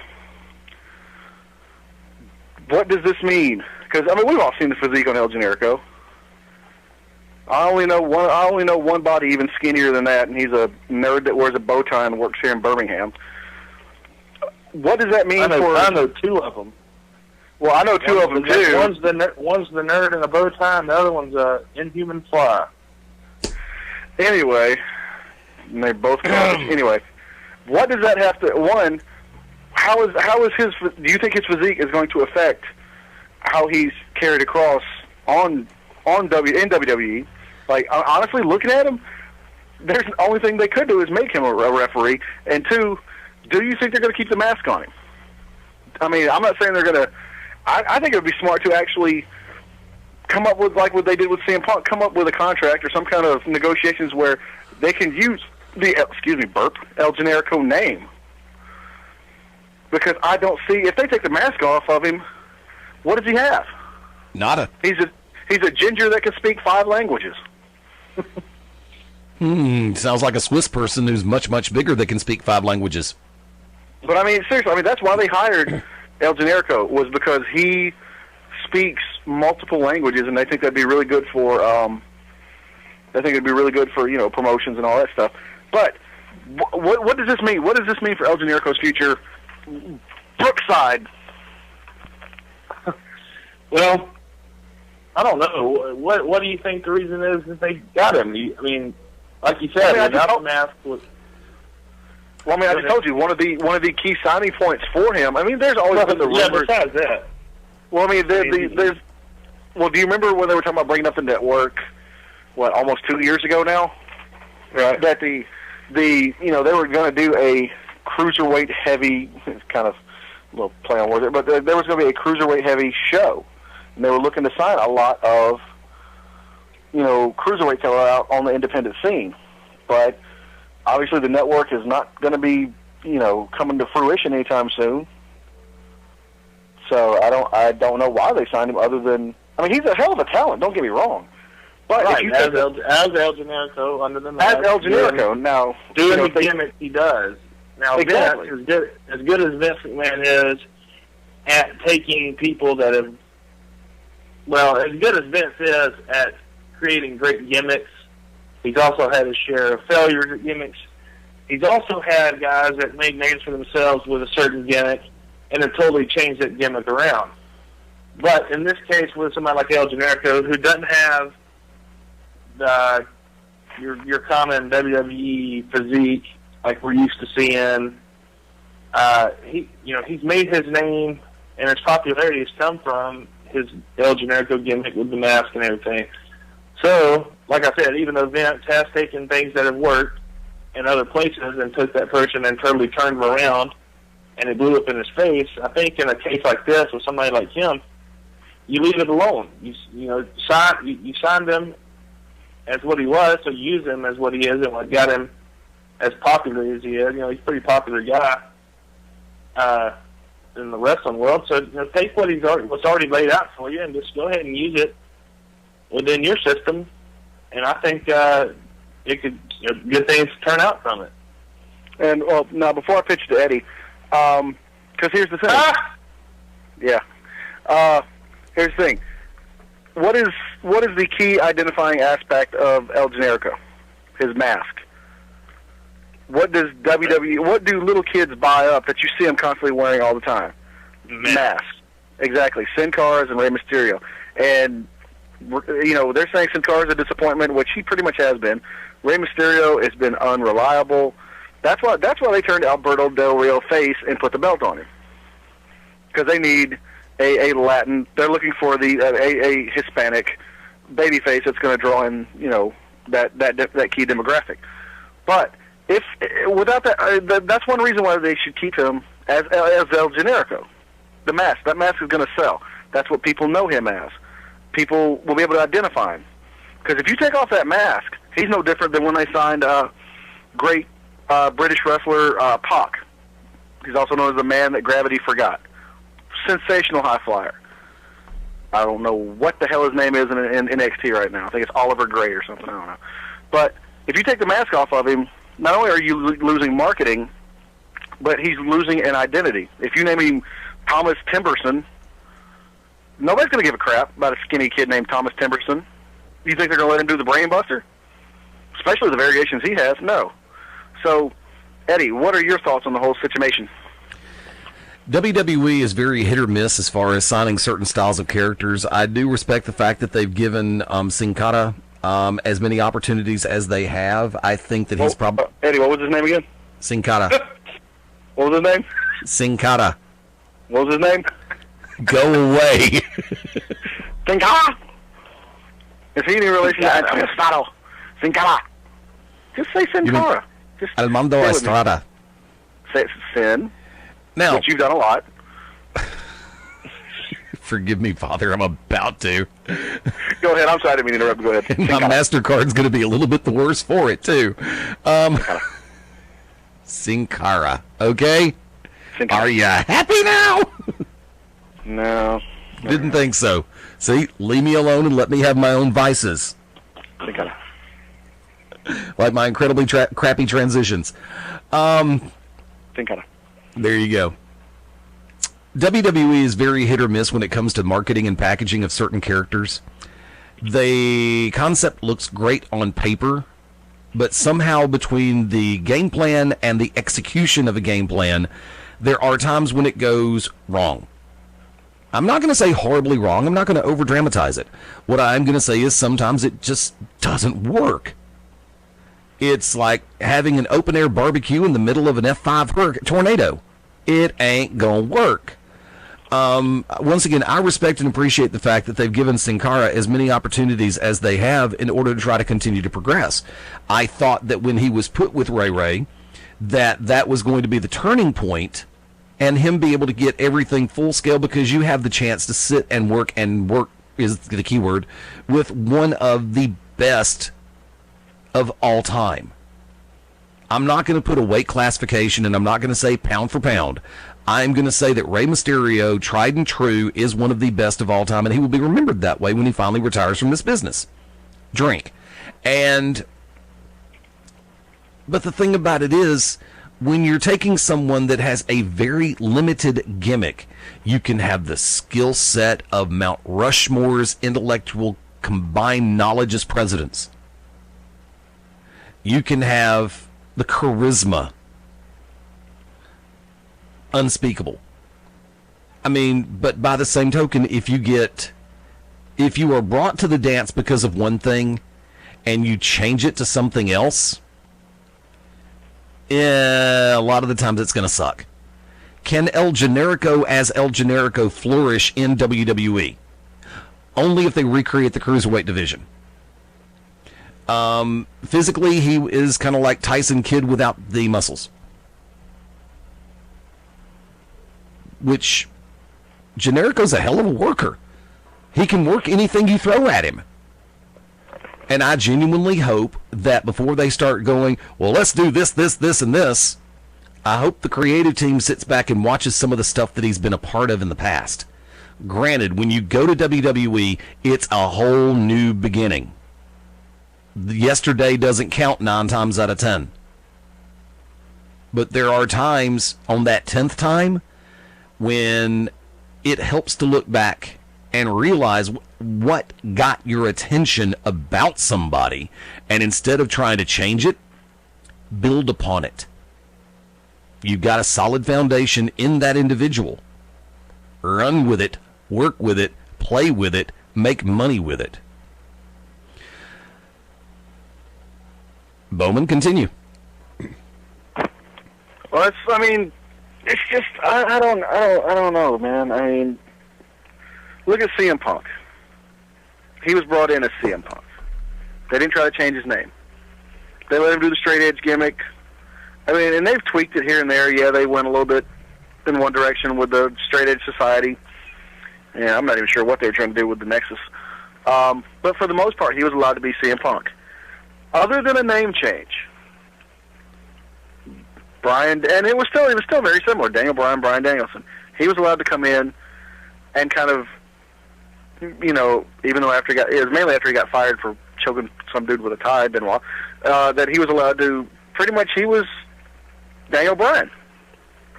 what does this mean? Because we've all seen the physique on El Generico. I only know one body even skinnier than that, and he's a nerd that wears a bow tie and works here in Birmingham. What does that mean for? I know two of them. Well, I know two of them too. One's the nerd in a bow tie, and the other one's a inhuman fly. Anyway, and they both garbage. Anyway, what does that have to? One, how is his? Do you think his physique is going to affect how he's carried across in WWE? Like, honestly, looking at him, there's the only thing they could do is make him a referee. And two, do you think they're going to keep the mask on him? I mean, I'm not saying they're going to. I think it would be smart to actually come up with, like what they did with CM Punk, come up with a contract or some kind of negotiations where they can use the El Generico name. Because I don't see, if they take the mask off of him, what does he have? Nada. He's a ginger that can speak 5 languages. Sounds like a Swiss person who's much, much bigger that can speak 5 languages. But I mean, seriously, that's why they hired El Generico, was because he speaks multiple languages, and they think that'd be really good for. Promotions and all that stuff. But what does this mean? What does this mean for El Generico's future? Brookside. Well, I don't know. What do you think the reason is that they got him? I mean, like you said, without the mask was. Well, I mean, I just told you one of the key signing points for him. I mean, there's always been the rumors. Yeah, besides that. Well, I mean, there's. Well, do you remember when they were talking about bringing up the network? What, almost 2 years ago now? Right. That they were going to do a cruiserweight heavy. It's kind of a little play on words there, but there was going to be a cruiserweight heavy show, and they were looking to sign a lot of cruiserweight talent out on the independent scene, but. Obviously, the network is not going to be, coming to fruition anytime soon. So I don't know why they signed him, other than he's a hell of a talent. Don't get me wrong. But right, if you as El Generico under the mask, as El Generico now doing the gimmick he does. Now exactly. Vince, as good as Vince McMahon is at taking people that have, as good as Vince is at creating great gimmicks. He's also had his share of failures at gimmicks. He's also had guys that made names for themselves with a certain gimmick and have totally changed that gimmick around. But in this case, with somebody like El Generico, who doesn't have your common WWE physique like we're used to seeing, he's made his name, and his popularity has come from his El Generico gimmick with the mask and everything. So, like I said, even though Vince has taken things that have worked in other places and took that person and totally turned them around, and it blew up in his face, I think in a case like this with somebody like him, you leave it alone. You signed him as what he was, so you use him as what he is and what got him as popular as he is. He's a pretty popular guy in the wrestling world. So take what's already laid out for you and just go ahead and use it within your system, and I think it could good things turn out from it. And now before I pitch to Eddie, because here's the thing. Here's the thing. What is the key identifying aspect of El Generico? His mask. What does WWE? What do little kids buy up that you see them constantly wearing all the time? Mask. Exactly. Sin Cara and Rey Mysterio. And, you know, they're saying Sin Cara's a disappointment, which he pretty much has been. Rey Mysterio has been unreliable. That's why they turned Alberto Del Rio face and put the belt on him. Because they need a Latin. They're looking for a Hispanic babyface that's going to draw in, you know, that key demographic. But if without that, that's one reason why they should keep him as El Generico. The mask. That mask is going to sell. That's what people know him as. People will be able to identify him. Because if you take off that mask, he's no different than when they signed great British wrestler Pac. He's also known as the man that gravity forgot. Sensational high flyer. I don't know what the hell his name is in NXT right now. I think it's Oliver Gray or something. I don't know. But if you take the mask off of him, not only are you losing marketing, but he's losing an identity. If you name him Thomas Timberson, nobody's going to give a crap about a skinny kid named Thomas Timberson. You think they're going to let him do the Brain Buster? Especially the variations he has? No. So, Eddie, what are your thoughts on the whole situation? WWE is very hit or miss as far as signing certain styles of characters. I do respect the fact that they've given Sin Cara as many opportunities as they have. I think that he's probably... Eddie, what was his name again? Sin Cara. What was his name? Sin Cara. What was his name? Go away. Sin Cara. Is he any relation to Estrada? Sin Cara. Just say Sin Cara. Armando Estrada. Say Sin. Now, which you've done a lot. Forgive me, Father. I'm about to. Go ahead. I'm sorry to interrupt. Go ahead. My MasterCard's going to be a little bit the worse for it, too. Sin Cara. Okay? Are you happy now? No. Didn't think so. See, leave me alone and let me have my own vices. Sin Cara. Like my incredibly crappy transitions. Sin Cara. There you go. WWE is very hit or miss when it comes to marketing and packaging of certain characters. The concept looks great on paper, but somehow between the game plan and the execution of a game plan, there are times when it goes wrong. I'm not going to say horribly wrong. I'm not going to over-dramatize it. What I'm going to say is sometimes it just doesn't work. It's like having an open-air barbecue in the middle of an F5 tornado. It ain't going to work. Once again, I respect and appreciate the fact that they've given Sin Cara as many opportunities as they have in order to try to continue to progress. I thought that when he was put with Ray, that was going to be the turning point and him be able to get everything full scale, because you have the chance to sit and work is the key word, with one of the best of all time. I'm not going to put a weight classification, and I'm not going to say pound for pound. I'm going to say that Rey Mysterio, tried and true, is one of the best of all time, and he will be remembered that way when he finally retires from this business. But the thing about it is, when you're taking someone that has a very limited gimmick, you can have the skill set of Mount Rushmore's intellectual combined knowledge as presidents. You can have the charisma. Unspeakable. I mean, but by the same token, if you are brought to the dance because of one thing and you change it to something else, a lot of the times it's going to suck. Can El Generico as El Generico flourish in WWE? Only if they recreate the Cruiserweight division. Physically, he is kind of like Tyson Kidd without the muscles. Which, Generico's a hell of a worker. He can work anything you throw at him. And I genuinely hope that before they start going, well, let's do this, and this, I hope the creative team sits back and watches some of the stuff that he's been a part of in the past. Granted, when you go to WWE, it's a whole new beginning. Yesterday doesn't count 9 times out of 10. But there are times on that 10th time when it helps to look back and realize what got your attention about somebody, and instead of trying to change it, build upon it. You've got a solid foundation in that individual. Run with it work with it, play with it, make money with it. Bowman, continue. Well, it's just I don't know, man. I mean, look at CM Punk. He was brought in as CM Punk. They didn't try to change his name. They let him do the straight edge gimmick. I mean, and they've tweaked it here and there. Yeah, they went a little bit in one direction with the straight edge society. Yeah, I'm not even sure what they were trying to do with the Nexus. But for the most part, he was allowed to be CM Punk. Other than a name change, Brian, and it was still very similar. Daniel Bryan, Bryan Danielson. He was allowed to come in and kind of, you know, even though it was mainly after he got fired for choking some dude with a tie, Benoit, that he was allowed to, pretty much he was Daniel Bryan.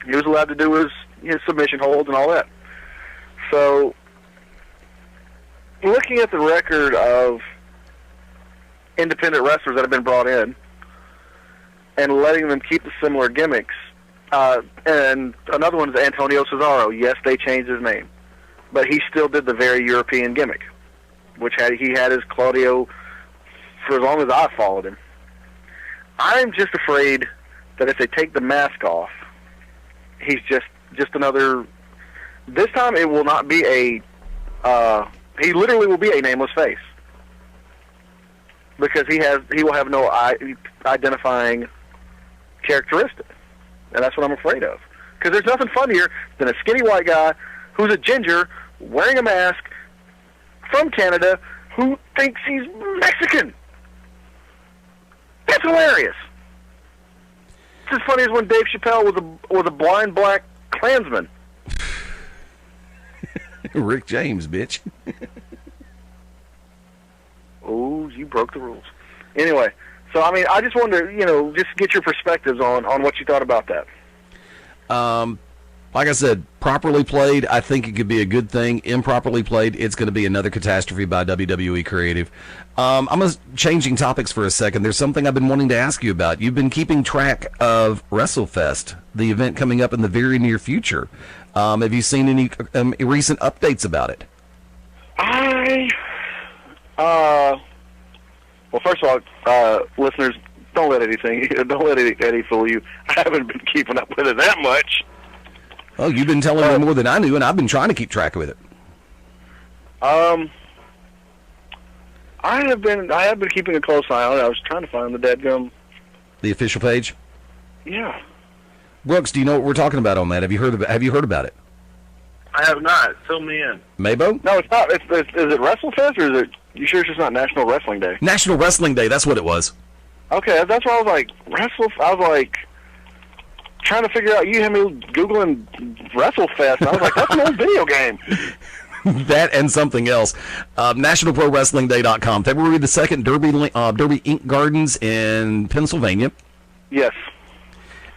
He was allowed to do his submission holds and all that. So, looking at the record of independent wrestlers that have been brought in and letting them keep the similar gimmicks, and another one is Antonio Cesaro. Yes, they changed his name, but he still did the very European gimmick, which he had his Claudio for as long as I followed him. I'm just afraid that if they take the mask off, he's just another. This time it will not be he literally will be a nameless face, because he will have no identifying characteristic, and that's what I'm afraid of. Because there's nothing funnier than a skinny white guy who's a ginger wearing a mask from Canada who thinks he's Mexican. That's hilarious. It's as funny as when Dave Chappelle was a blind black Klansman. Rick James, bitch. Oh, you broke the rules. Anyway, so I mean, I just wanted to, just get your perspectives on what you thought about that. Like I said, properly played, I think it could be a good thing. Improperly played, it's going to be another catastrophe by WWE Creative. I'm changing topics for a second. There's something I've been wanting to ask you about. You've been keeping track of WrestleFest, the event coming up in the very near future. Have you seen any recent updates about it? Well, first of all, listeners, don't let Eddie fool you. I haven't been keeping up with it that much. Oh, you've been telling me more than I knew, and I've been trying to keep track with it. I have been keeping a close eye on it. I was trying to find the official page. Yeah. Brooks, do you know what we're talking about on that? Have you heard about it? I have not. Fill me in. Mabo? No, it's not. Is it WrestleFest, or is it? You sure it's just not National Wrestling Day? National Wrestling Day. That's what it was. Okay, that's why I was like I was like trying to figure out. You had me googling WrestleFest, and I was like, that's an old video game. That and something else. NationalProWrestlingDay.com. February the 2nd, Derby Ink Gardens in Pennsylvania. Yes.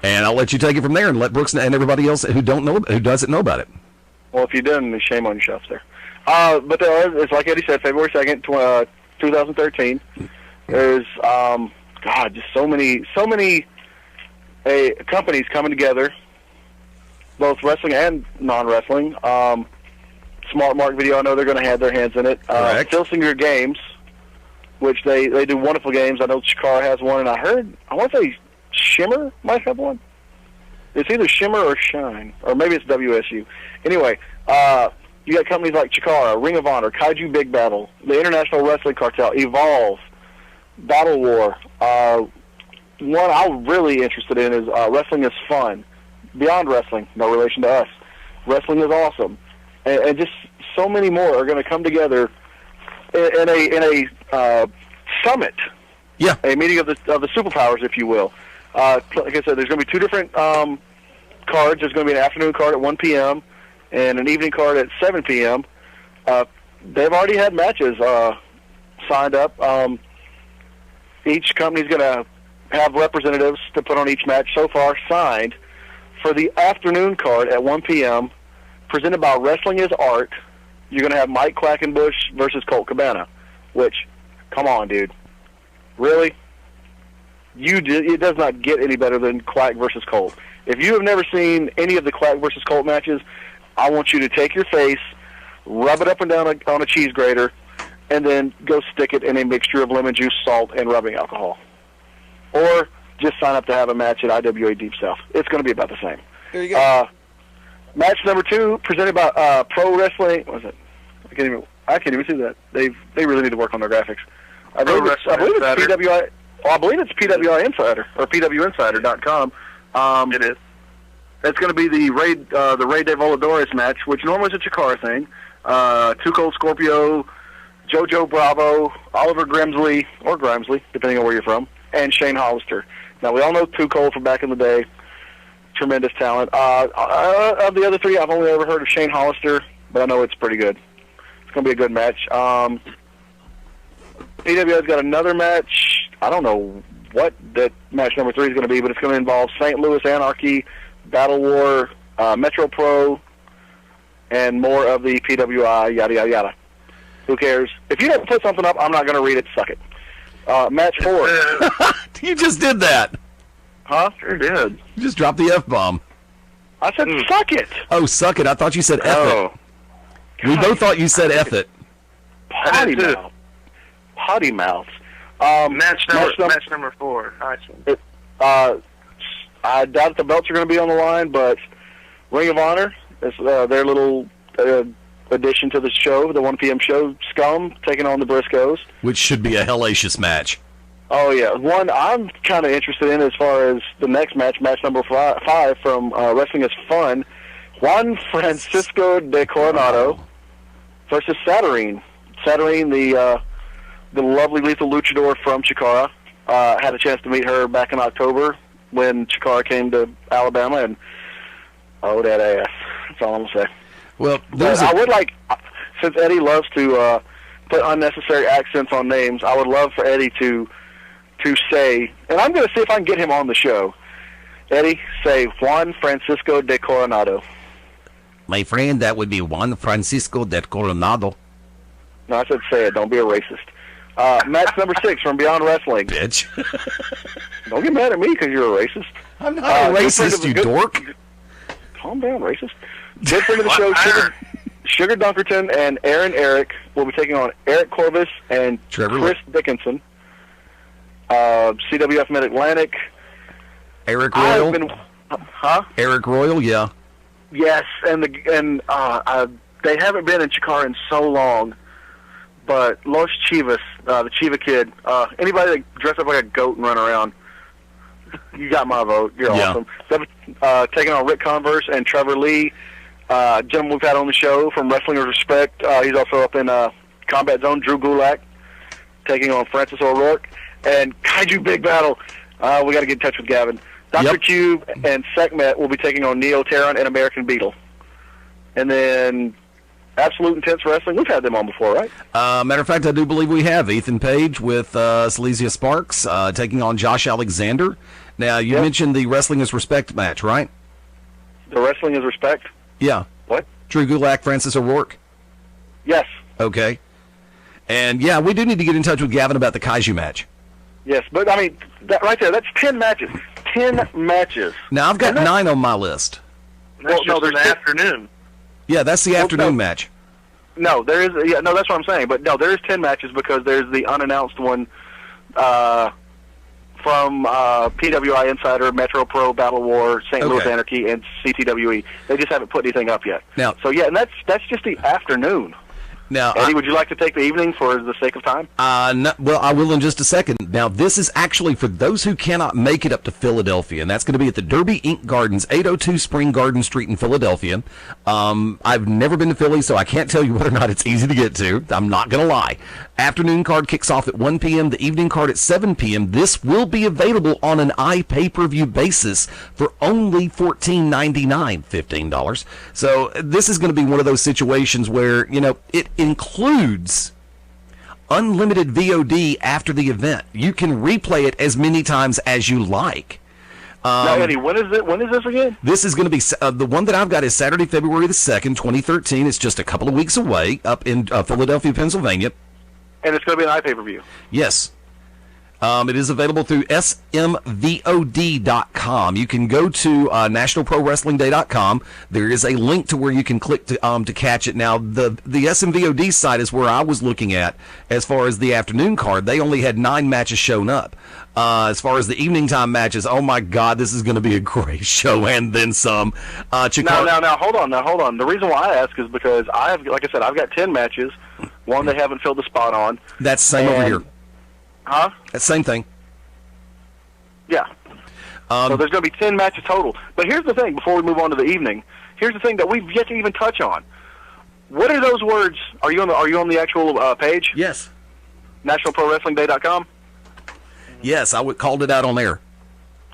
And I'll let you take it from there and let Brooks and everybody else who doesn't know about it. Well, if you didn't, shame on yourselves there. But it's like Eddie said, February 2nd, 2013. There's just so many companies coming together, both wrestling and non-wrestling. Smart Mark Video, I know they're going to have their hands in it. Filsinger Games, which they do wonderful games. I know Chikara has one, and I want to say Shimmer might have one. It's either Shimmer or Shine, or maybe it's WSU. Anyway, you got companies like Chikara, Ring of Honor, Kaiju Big Battle, the International Wrestling Cartel, Evolve, Battle War. One I'm really interested in is Wrestling is Fun. Beyond Wrestling, no relation to us. Wrestling is Awesome. And just so many more are going to come together in a summit. Yeah. A meeting of the superpowers, if you will. Like I said, there's going to be two different cards. There's going to be an afternoon card at 1 p.m. and an evening card at 7 p.m. They've already had matches signed up. Each company's going to have representatives to put on each match so far signed. For the afternoon card at 1 p.m., presented by Wrestling is Art, you're going to have Mike Quackenbush versus Colt Cabana, which, come on, dude. Really? It does not get any better than Quack versus Colt. If you have never seen any of the Quack versus Colt matches, I want you to take your face, rub it up and down on a cheese grater, and then go stick it in a mixture of lemon juice, salt, and rubbing alcohol. Or just sign up to have a match at IWA Deep South. It's going to be about the same. There you go. Match number 2, presented by Pro Wrestling. What was it? I can't even see that. They really need to work on their graphics. I believe it's PWI. Well, I believe it's PWI Insider or PWInsider.com. It is. It's going to be the Ray de Voladores match, which normally is a Chikara thing. Too Cold Scorpio, JoJo Bravo, Oliver Grimsley, or Grimsley, depending on where you're from, and Shane Hollister. Now, we all know Too Cold from back in the day. Tremendous talent. Of the other 3, I've only ever heard of Shane Hollister, but I know it's pretty good. It's going to be a good match. PWI's got another match. I don't know what that match number 3 is going to be, but it's going to involve St. Louis Anarchy, Battle War, Metro Pro, and more of the PWI, yada, yada, yada. Who cares? If you don't put something up, I'm not going to read it. Suck it. Match 4. You just did that. Huh? Sure did. You just dropped the F-bomb. I said suck it. Oh, suck it. I thought you said F it. We both thought you said F it. Potty mouth. Potty mouths. Match number 4. Nice one. I doubt if the belts are going to be on the line, but Ring of Honor is their little addition to the show, the 1 p.m. show, Scum, taking on the Briscoes. Which should be a hellacious match. Oh, yeah. One I'm kind of interested in as far as the next match, match number 5 from Wrestling is Fun, Juan Francisco de Coronado versus Saturnine. Saturnine, the lovely lethal luchador from Chikara. Had a chance to meet her back in October when Chikara came to Alabama, and oh, that ass. That's all I'm going to say. Well, I would like, since Eddie loves to put unnecessary accents on names, I would love for Eddie to say, and I'm going to see if I can get him on the show. Eddie, say Juan Francisco de Coronado. My friend, that would be Juan Francisco de Coronado. No, I said say it. Don't be a racist. Match number 6 from Beyond Wrestling. Bitch. Don't get mad at me because you're a racist. I'm not a racist, you dork. Calm down, racist. Good friend of the show, Sugar Dunkerton and Aaron Eric will be taking on Eric Corvus and Chris Dickinson. CWF Mid-Atlantic. Eric Royal. Eric Royal, yeah. Yes, and they haven't been in Chikara in so long. But Los Chivas, the Chiva Kid, anybody that dress up like a goat and run around, you got my vote. You're awesome. Taking on Rick Converse and Trevor Lee. Gentleman we've had on the show from Wrestling with Respect. He's also up in Combat Zone. Drew Gulak taking on Francis O'Rourke. And Kaiju Big Battle. We got to get in touch with Gavin. Dr. Cube and Sekhmet will be taking on Neo Terran and American Beetle. And then Absolute Intense Wrestling. We've had them on before, right? Matter of fact, I do believe we have. Ethan Page with Silesia Sparks taking on Josh Alexander. Now, you mentioned the Wrestling is Respect match, right? The Wrestling is Respect? Yeah. What? Drew Gulak, Francis O'Rourke? Yes. Okay. And, yeah, we do need to get in touch with Gavin about the Kaiju match. Yes, but, I mean, that right there, that's 10 matches. 10 matches. Now, I've got 9 on my list. That's just in the afternoon. Yeah, that's the afternoon match. No, there is. Yeah, no, that's what I'm saying. But no, there is 10 matches because there's the unannounced one from PWI Insider, Metro Pro, Battle War, St. Louis Anarchy, and CTWE. They just haven't put anything up yet. Now, so yeah, and that's just the afternoon. Now, Eddie, would you like to take the evening for the sake of time? No, well, I will in just a second. Now, this is actually for those who cannot make it up to Philadelphia, and that's going to be at the Derby Ink Gardens, 802 Spring Garden Street in Philadelphia. I've never been to Philly, so I can't tell you whether or not it's easy to get to. I'm not going to lie. Afternoon card kicks off at 1 p.m., the evening card at 7 p.m. This will be available on an iPay-per-view basis for only $14.99, $15. So this is going to be one of those situations where, you know, it includes unlimited VOD after the event. You can replay it as many times as you like. Now, Eddie, when is it? When is this again? This is going to be the one that I've got is Saturday, February the 2nd, 2013. It's just a couple of weeks away up in Philadelphia, Pennsylvania. And it's going to be an iPay-per-view. Yes. It is available through smvod.com. You can go to nationalprowrestlingday.com. There is a link to where you can click to catch it. Now, the SMVOD site is where I was looking at as far as the afternoon card. They only had 9 matches shown up. As far as the evening time matches, oh my God, this is going to be a great show and then some. Now, hold on. The reason why I ask is because like I said, I've got 10 matches. One they haven't filled the spot on. That's same over here. Huh? That's same thing. Yeah. So there's going to be 10 matches total. But here's the thing, before we move on to the evening, here's the thing that we've yet to even touch on. What are those words? Are you on the actual page? Yes. NationalProWrestlingDay.com? Yes, I called it out on there.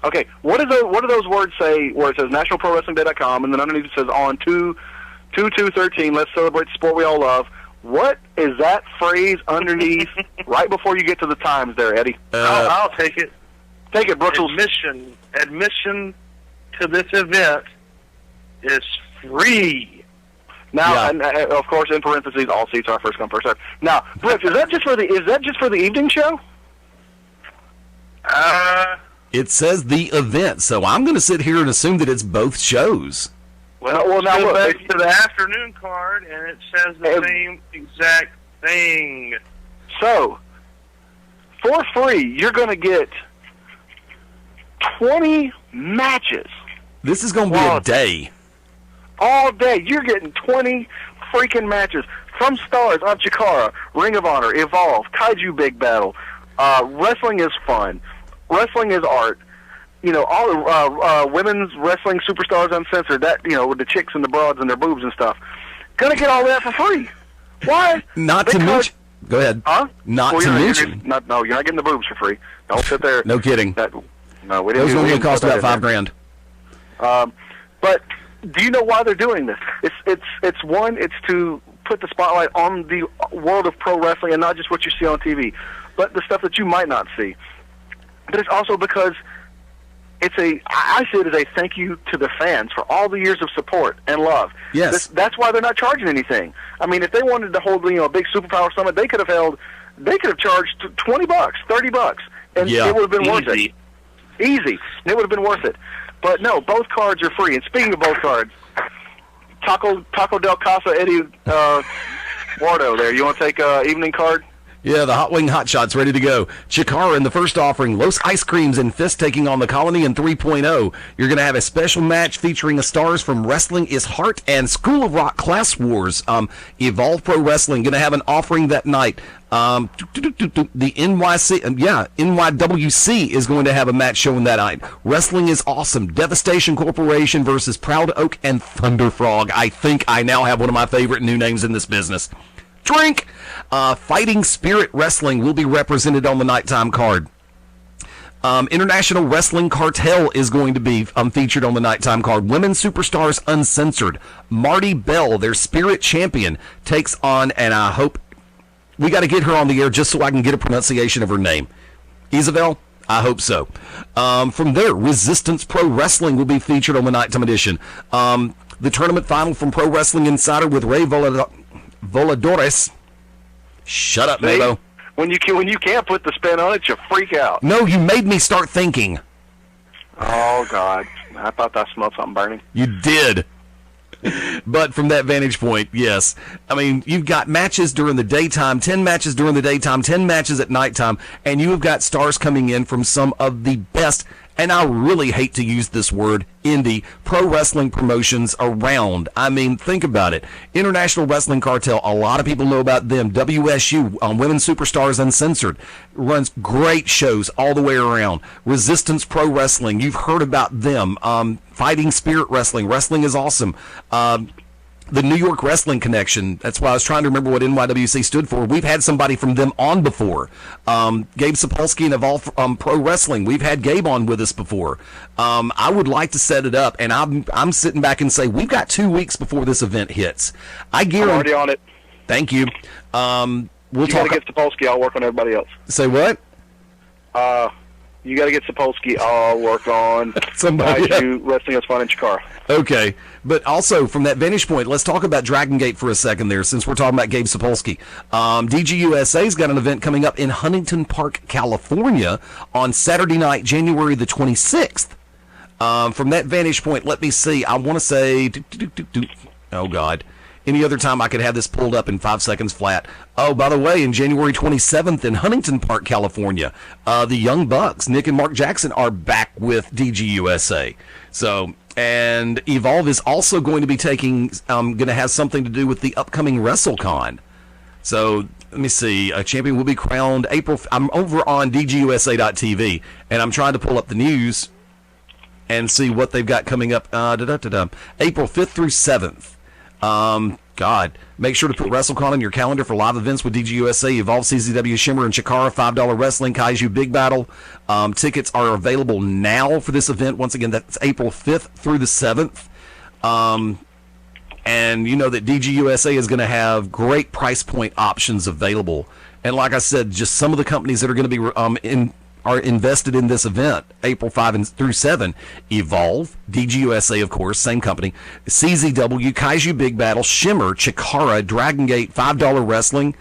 Okay. What do those words say where it says NationalProWrestlingDay.com and then underneath it says on 2/2/13, let's celebrate the sport we all love? What is that phrase underneath right before you get to the times there, Eddie? I'll take it. Take it, Brooks. Admission to this event is free. Now, and, of course, in parentheses, all seats are first come, first served. Now, Brooks, is that just for the evening show? It says the event, so I'm going to sit here and assume that it's both shows. Well, now look, back to the afternoon card, and it says the same exact thing. So, for free, you're going to get 20 matches. This is going to be a day. All day. You're getting 20 freaking matches from stars of Chikara, Ring of Honor, Evolve, Kaiju Big Battle. Wrestling is fun. Wrestling is art. You know, all the women's wrestling superstars uncensored, that, you know, with the chicks and the broads and their boobs and stuff. Gonna get all that for free. Why? Not to mention... Go ahead. Huh? Not to mention... No, you're not getting the boobs for free. Don't sit there. No kidding. No, we didn't. Those normally cost about $5,000. But do you know why they're doing this? It's one, it's to put the spotlight on the world of pro wrestling and not just what you see on TV, but the stuff that you might not see. But it's also because I see it as a thank you to the fans for all the years of support and love. Yes. That's why they're not charging anything. I mean, if they wanted to hold, a big superpower summit, they could have charged $20, $30, and it would have been worth it. Easy. It would have been worth it. But no, both cards are free. And speaking of both cards, Taco Del Casa, Eddie Wardo there. You want to take evening card? Yeah, the Hot Wing Hot Shots ready to go. Chikara in the first offering. Los Ice Creams and Fist taking on the Colony in 3.0. You're going to have a special match featuring the stars from Wrestling is Heart and School of Rock Class Wars. Evolve Pro Wrestling going to have an offering that night. The NYWC is going to have a match showing that night. Wrestling is Awesome. Devastation Corporation versus Proud Oak and Thunder Frog. I think I now have one of my favorite new names in this business. Drink! Fighting Spirit Wrestling will be represented on the nighttime card. International Wrestling Cartel is going to be featured on the nighttime card. Women Superstars Uncensored. Marty Bell, their Spirit Champion, takes on, and I hope we got to get her on the air just so I can get a pronunciation of her name. Isabel? I hope so. From there, Resistance Pro Wrestling will be featured on the nighttime edition. The tournament final from Pro Wrestling Insider with Ray Voladores. Shut up, Mabo. When you can't put the spin on it, you freak out. No, you made me start thinking. Oh, God. I thought I smelled something burning. You did. But from that vantage point, yes. I mean, you've got matches during the daytime, 10 matches during the daytime, 10 matches at nighttime, and you have got stars coming in from some of the best, and I really hate to use this word, indie pro wrestling promotions around. I mean, think about it. International Wrestling Cartel, a lot of people know about them. WSU, Women Superstars Uncensored, runs great shows all the way around. Resistance Pro Wrestling, you've heard about them. Fighting Spirit Wrestling, Wrestling is Awesome. The New York Wrestling Connection, that's why I was trying to remember what NYWC stood for. We've had somebody from them on before. Gabe Sapolsky and Evolve Pro Wrestling, we've had Gabe on with us before. I would like to set it up, and I'm sitting back and say, we've got 2 weeks before this event hits. I'm already on it. Thank you. We'll talk. You got to get Sapolsky, I'll work on everybody else. Say what? You got to get Sapolsky all work on. Somebody- Kaiju Wrestling is Fun in Chikara. Okay, but also from that vantage point, let's talk about Dragon Gate for a second there, since we're talking about Gabe Sapolsky. DGUSA's got an event coming up in Huntington Park, California on Saturday night, January the 26th. From that vantage point, let me see. I want to say, oh, God. Any other time I could have this pulled up in 5 seconds flat. Oh, by the way, in January 27th in Huntington Park, California, the Young Bucks, Nick and Mark Jackson, are back with DGUSA. So, and Evolve is also going to be going to have something to do with the upcoming WrestleCon. So, let me see. A champion will be crowned April. I'm over on DGUSA.tv, and I'm trying to pull up the news and see what they've got coming up. April 5th through 7th. God, make sure to put WrestleCon on your calendar for live events with DGUSA, Evolve, CZW, Shimmer, and Chikara, $5 Wrestling, Kaiju Big Battle. Tickets are available now for this event. Once again, that's April 5th through the 7th. And you know that DGUSA is going to have great price point options available. And like I said, just some of the companies that are going to be are invested in this event, April 5 through 7. Evolve, DGUSA, of course, same company, CZW, Kaiju Big Battle, Shimmer, Chikara, Dragon Gate, $5 Wrestling.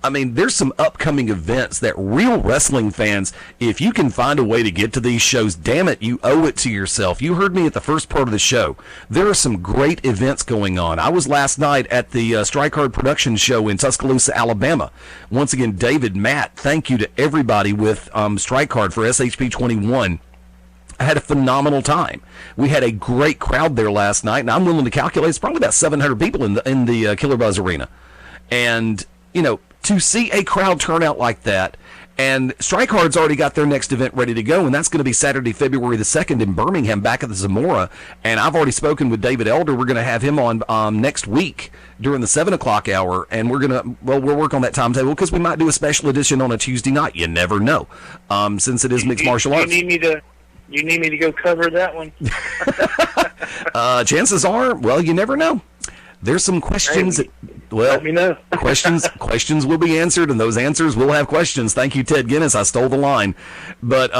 I mean, there's some upcoming events that real wrestling fans, if you can find a way to get to these shows, damn it, you owe it to yourself. You heard me at the first part of the show. There are some great events going on. I was last night at the Strike Hard Production Show in Tuscaloosa, Alabama. Once again, David, Matt, thank you to everybody with Strike Hard for SHP 21. I had a phenomenal time. We had a great crowd there last night, and I'm willing to calculate it's probably about 700 people in the Killer Buzz Arena. And, you know, to see a crowd turn out like that, and Strike Hard's already got their next event ready to go, and that's going to be Saturday, February the 2nd in Birmingham, back at the Zamora. And I've already spoken with David Elder. We're going to have him on next week during the 7 o'clock hour, and we'll work on that timetable because we might do a special edition on a Tuesday night. You never know, since it is mixed martial arts. You need me to go cover that one? Chances are, well, you never know. There's some questions. Let me know. questions will be answered, and those answers will have questions. Thank you, Ted Guinness. I stole the line. But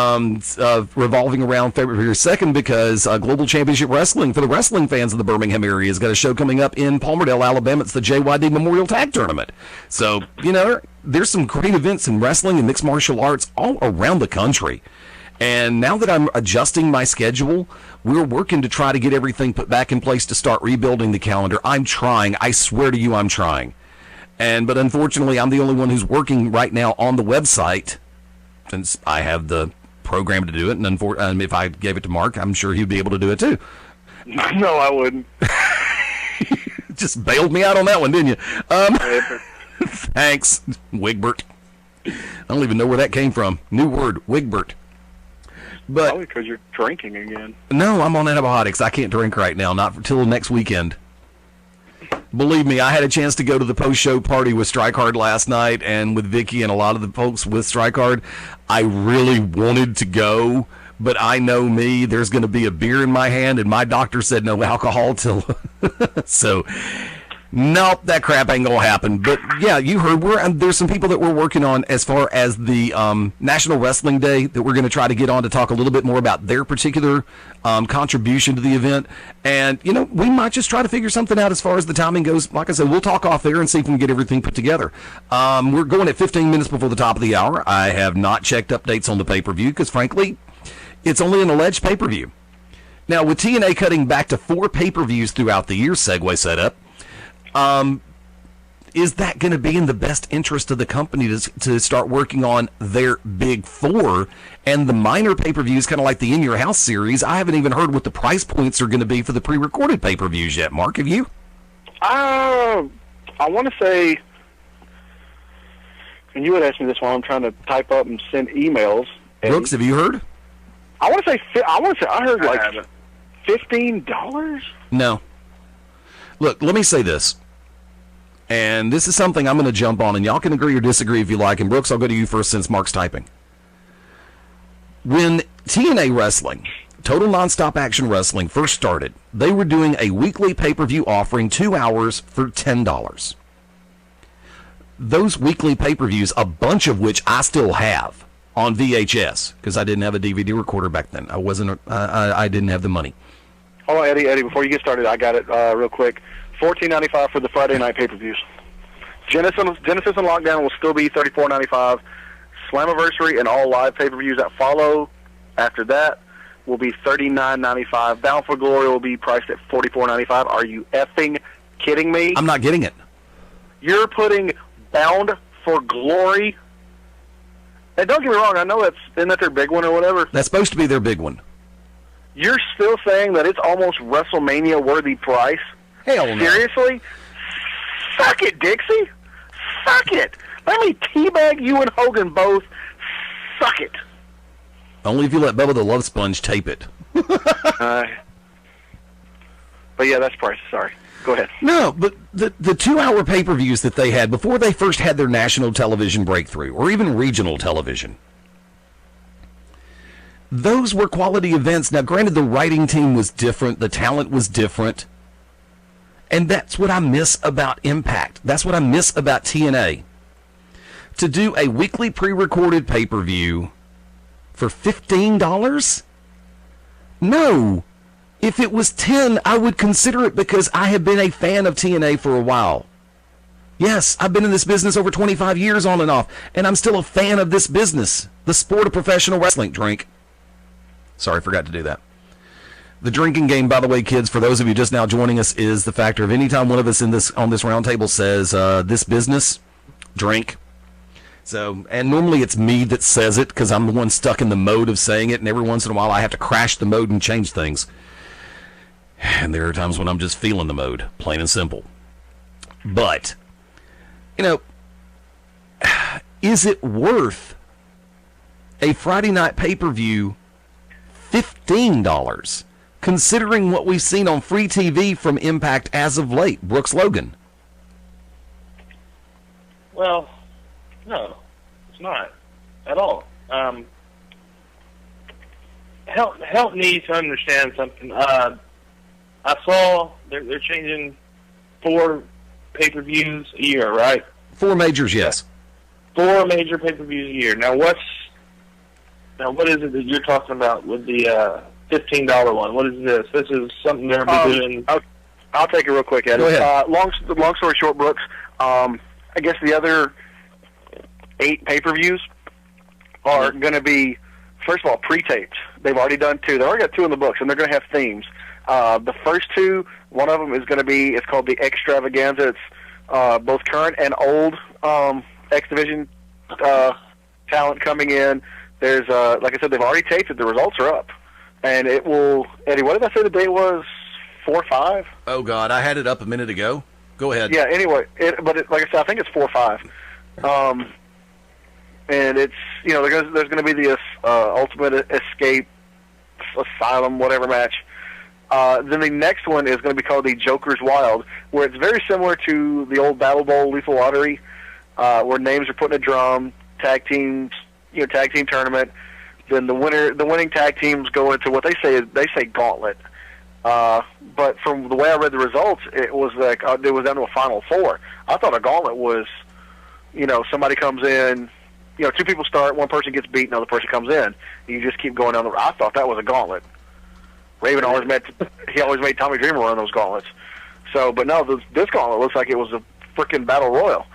revolving around February 2nd, because Global Championship Wrestling for the wrestling fans of the Birmingham area has got a show coming up in Palmerdale, Alabama. It's the JYD Memorial Tag Tournament. So, you know, there's some great events in wrestling and mixed martial arts all around the country. And now that I'm adjusting my schedule, we're working to try to get everything put back in place to start rebuilding the calendar. I'm trying. I swear to you, I'm trying. But unfortunately, I'm the only one who's working right now on the website, since I have the program to do it. And if I gave it to Mark, I'm sure he'd be able to do it too. No, I wouldn't. Just bailed me out on that one, didn't you? Thanks, Wigbert. I don't even know where that came from. New word, Wigbert. But probably because you're drinking again. No, I'm on antibiotics. I can't drink right now, not until next weekend. Believe me, I had a chance to go to the post-show party with Strike Hard last night and with Vicky and a lot of the folks with Strike Hard. I really wanted to go, but I know me. There's going to be a beer in my hand, and my doctor said no alcohol till... So... Nope, that crap ain't gonna happen. But yeah, you heard there's some people that we're working on as far as the National Wrestling Day that we're going to try to get on to talk a little bit more about their particular contribution to the event. And you know, we might just try to figure something out as far as the timing goes. Like I said, we'll talk off there and see if we can get everything put together. We're going at 15 minutes before the top of the hour. I have not checked updates on the pay-per-view because frankly, it's only an alleged pay-per-view. Now with TNA cutting back to 4 pay-per-views throughout the year, segue setup. Is that going to be in the best interest of the company to start working on their big 4 and the minor pay-per-views, kind of like the In Your House series? I haven't even heard what the price points are going to be for the pre-recorded pay-per-views yet. Mark, have you? I want to say, and you would ask me this while I'm trying to type up and send emails. Brooks, have you heard? I want to say I heard like $15. No. Look, let me say this, and this is something I'm going to jump on, and y'all can agree or disagree if you like, and Brooks, I'll go to you first since Mark's typing. When TNA Wrestling, Total Nonstop Action Wrestling, first started, they were doing a weekly pay-per-view offering 2 hours for $10. Those weekly pay-per-views, a bunch of which I still have on VHS because I didn't have a DVD recorder back then. I didn't have the money. Hold on, Eddie, before you get started, I got it real quick. $14.95 for the Friday night pay-per-views. Genesis and Lockdown will still be $34.95. Slammiversary and all live pay-per-views that follow after that will be $39.95. Bound for Glory will be priced at $44.95. Are you effing kidding me? I'm not getting it. You're putting Bound for Glory. And don't get me wrong, I know isn't that their big one or whatever? That's supposed to be their big one. You're still saying that it's almost WrestleMania-worthy price? Hell no. Seriously? Suck it, Dixie. Suck it. Let me teabag you and Hogan both. Suck it. Only if you let Bubba the Love Sponge tape it. But yeah, that's price. Sorry. Go ahead. No, but the 2-hour pay-per-views that they had before they first had their national television breakthrough, or even regional television, those were quality events. Now, granted, the writing team was different, the talent was different, and that's what I miss about Impact. That's what I miss about TNA. To do a weekly pre-recorded pay-per-view for $15? No. If it was $10, I would consider it because I have been a fan of TNA for a while. Yes, I've been in this business over 25 years on and off, and I'm still a fan of this business, the sport of professional wrestling. Drink. Sorry, forgot to do that. The drinking game, by the way, kids, for those of you just now joining us, is the factor of any time one of us on this round table says, this business, drink. So, and normally it's me that says it because I'm the one stuck in the mode of saying it, and every once in a while I have to crash the mode and change things. And there are times when I'm just feeling the mode, plain and simple. But, is it worth a Friday night pay-per-view $15, considering what we've seen on free TV from Impact as of late? Brooks Logan. Well, no, it's not at all. Help me to understand something. I saw they're changing 4 pay-per-views a year, right? 4 majors, yes. 4 major pay-per-views a year. Now, what is it that you're talking about with the $15 one? What is this? This is something they're doing. I'll take it real quick, Ed. Go ahead. Long story short, Brooks. I guess the other 8 pay-per-views are going to be, first of all, pre-taped. They've already done 2. They've already got 2 in the books, and they're going to have themes. The first 2, one of them is going to be, it's called the Extravaganza. It's both current and old X Division talent coming in. There's, like I said, they've already taped it. The results are up. And it will, Eddie, what did I say the date was? 4/5? Oh, God, I had it up a minute ago. Go ahead. Yeah, anyway, like I said, I think it's 4/5. And it's, there's going to be the Ultimate Escape Asylum, whatever match. Then the next one is going to be called the Joker's Wild, where it's very similar to the old Battle Bowl Lethal Lottery, where names are put in a drum, tag team tournament. Then the winning tag teams go into what they say gauntlet. But from the way I read the results, it was like it was down to a final 4. I thought a gauntlet was, somebody comes in, 2 people start, one person gets beat, another person comes in. You just keep going down the. I thought that was a gauntlet. Raven always made Tommy Dreamer run those gauntlets. So, but no, this gauntlet looks like it was a freaking battle royal.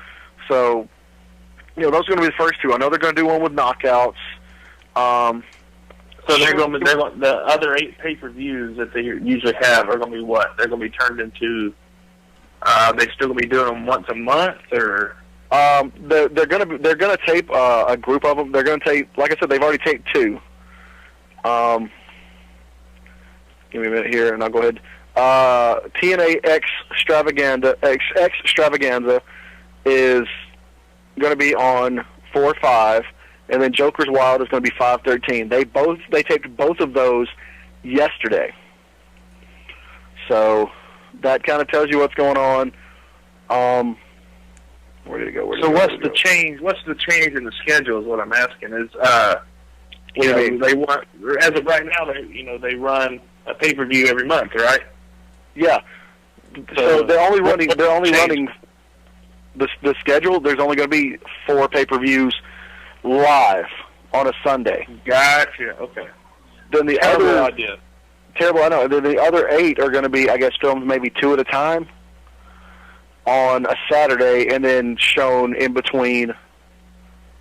So, those are going to be the first 2. I know they're going to do one with knockouts. So they're going to the other 8 pay-per-views that they usually have are going to be what? They're going to be turned into. They still going to be doing them once a month, or? They're going to tape a group of them. They're going to tape, like I said, they've already taped 2. Give me a minute here, and I'll go ahead. TNA Extravaganza is going to be on 4/5, and then Joker's Wild is going to be 5/13. They taped both of those yesterday, so that kind of tells you what's going on. Where did it go? What's the change? What's the change in the schedule? Is what I'm asking. Is they want, as of right now, they run a pay-per-view every month, right? Yeah. So they're only running the schedule. There's only going to be 4 pay-per-views live on a Sunday. Gotcha. Okay. Then the Terrible other idea. terrible. I know. Then the other 8 are going to be, I guess, filmed maybe 2 at a time on a Saturday, and then shown in between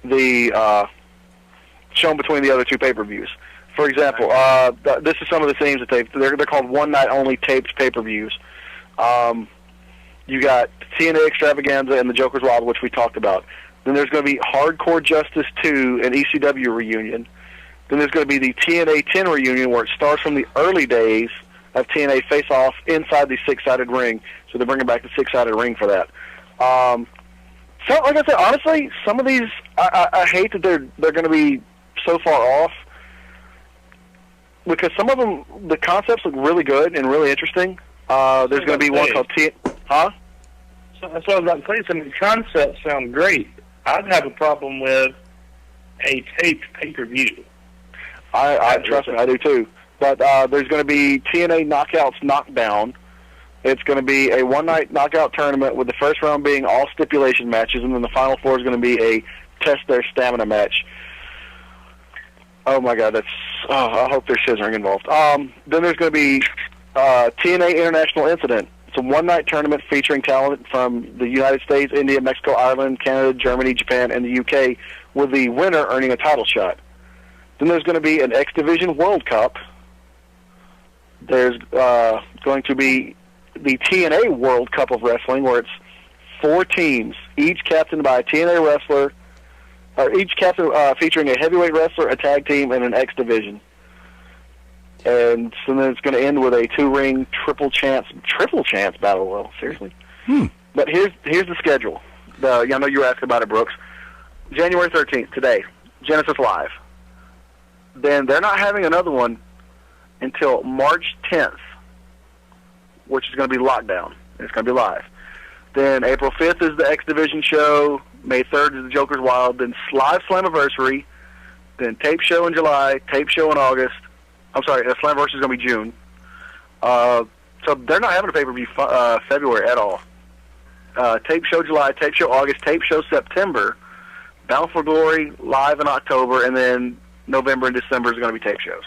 the other 2 pay-per-views. For example, this is some of the things that they're called one-night only taped pay-per-views. You got TNA Extravaganza and the Joker's Wild, which we talked about. Then there's going to be Hardcore Justice 2 and ECW reunion. Then there's going to be the TNA 10 reunion, where it starts from the early days of TNA face-off inside the 6-sided ring. So they're bringing back the 6-sided ring for that. So, like I said, honestly, some of these, I hate that they're going to be so far off, because some of them, the concepts look really good and really interesting. There's going to be one called Huh? So that's what I was about to say. Some of the concepts sound great. I'd have a problem with a taped pay-per-view. I trust me, I do too. But there's going to be TNA Knockouts Knockdown. It's going to be a one-night knockout tournament, with the first round being all stipulation matches, and then the final 4 is going to be a test their stamina match. Oh my God, I hope there's scissoring involved. Then there's going to be TNA International Incident. It's a one-night tournament featuring talent from the United States, India, Mexico, Ireland, Canada, Germany, Japan, and the UK, with the winner earning a title shot. Then there's going to be an X Division World Cup. There's going to be the TNA World Cup of Wrestling, where it's 4 teams, each captained by a TNA wrestler, or each captain featuring a heavyweight wrestler, a tag team, and an X Division. And so then it's going to end with a 2-ring triple chance battle royal. Seriously. But here's the schedule. I know you were asking about it, Brooks. January 13th, today, Genesis Live. Then they're not having another one until March 10th, which is going to be Lockdown. It's going to be live. Then April 5th is the X Division show. May 3rd is the Joker's Wild. Then Live Slammiversary. Then Tape Show in July. Tape Show in August. I'm sorry, Slammiversary is going to be June. So they're not having a pay-per-view February at all. Tape Show July, Tape Show August, Tape Show September, Bound for Glory live in October, and then November and December is going to be tape shows.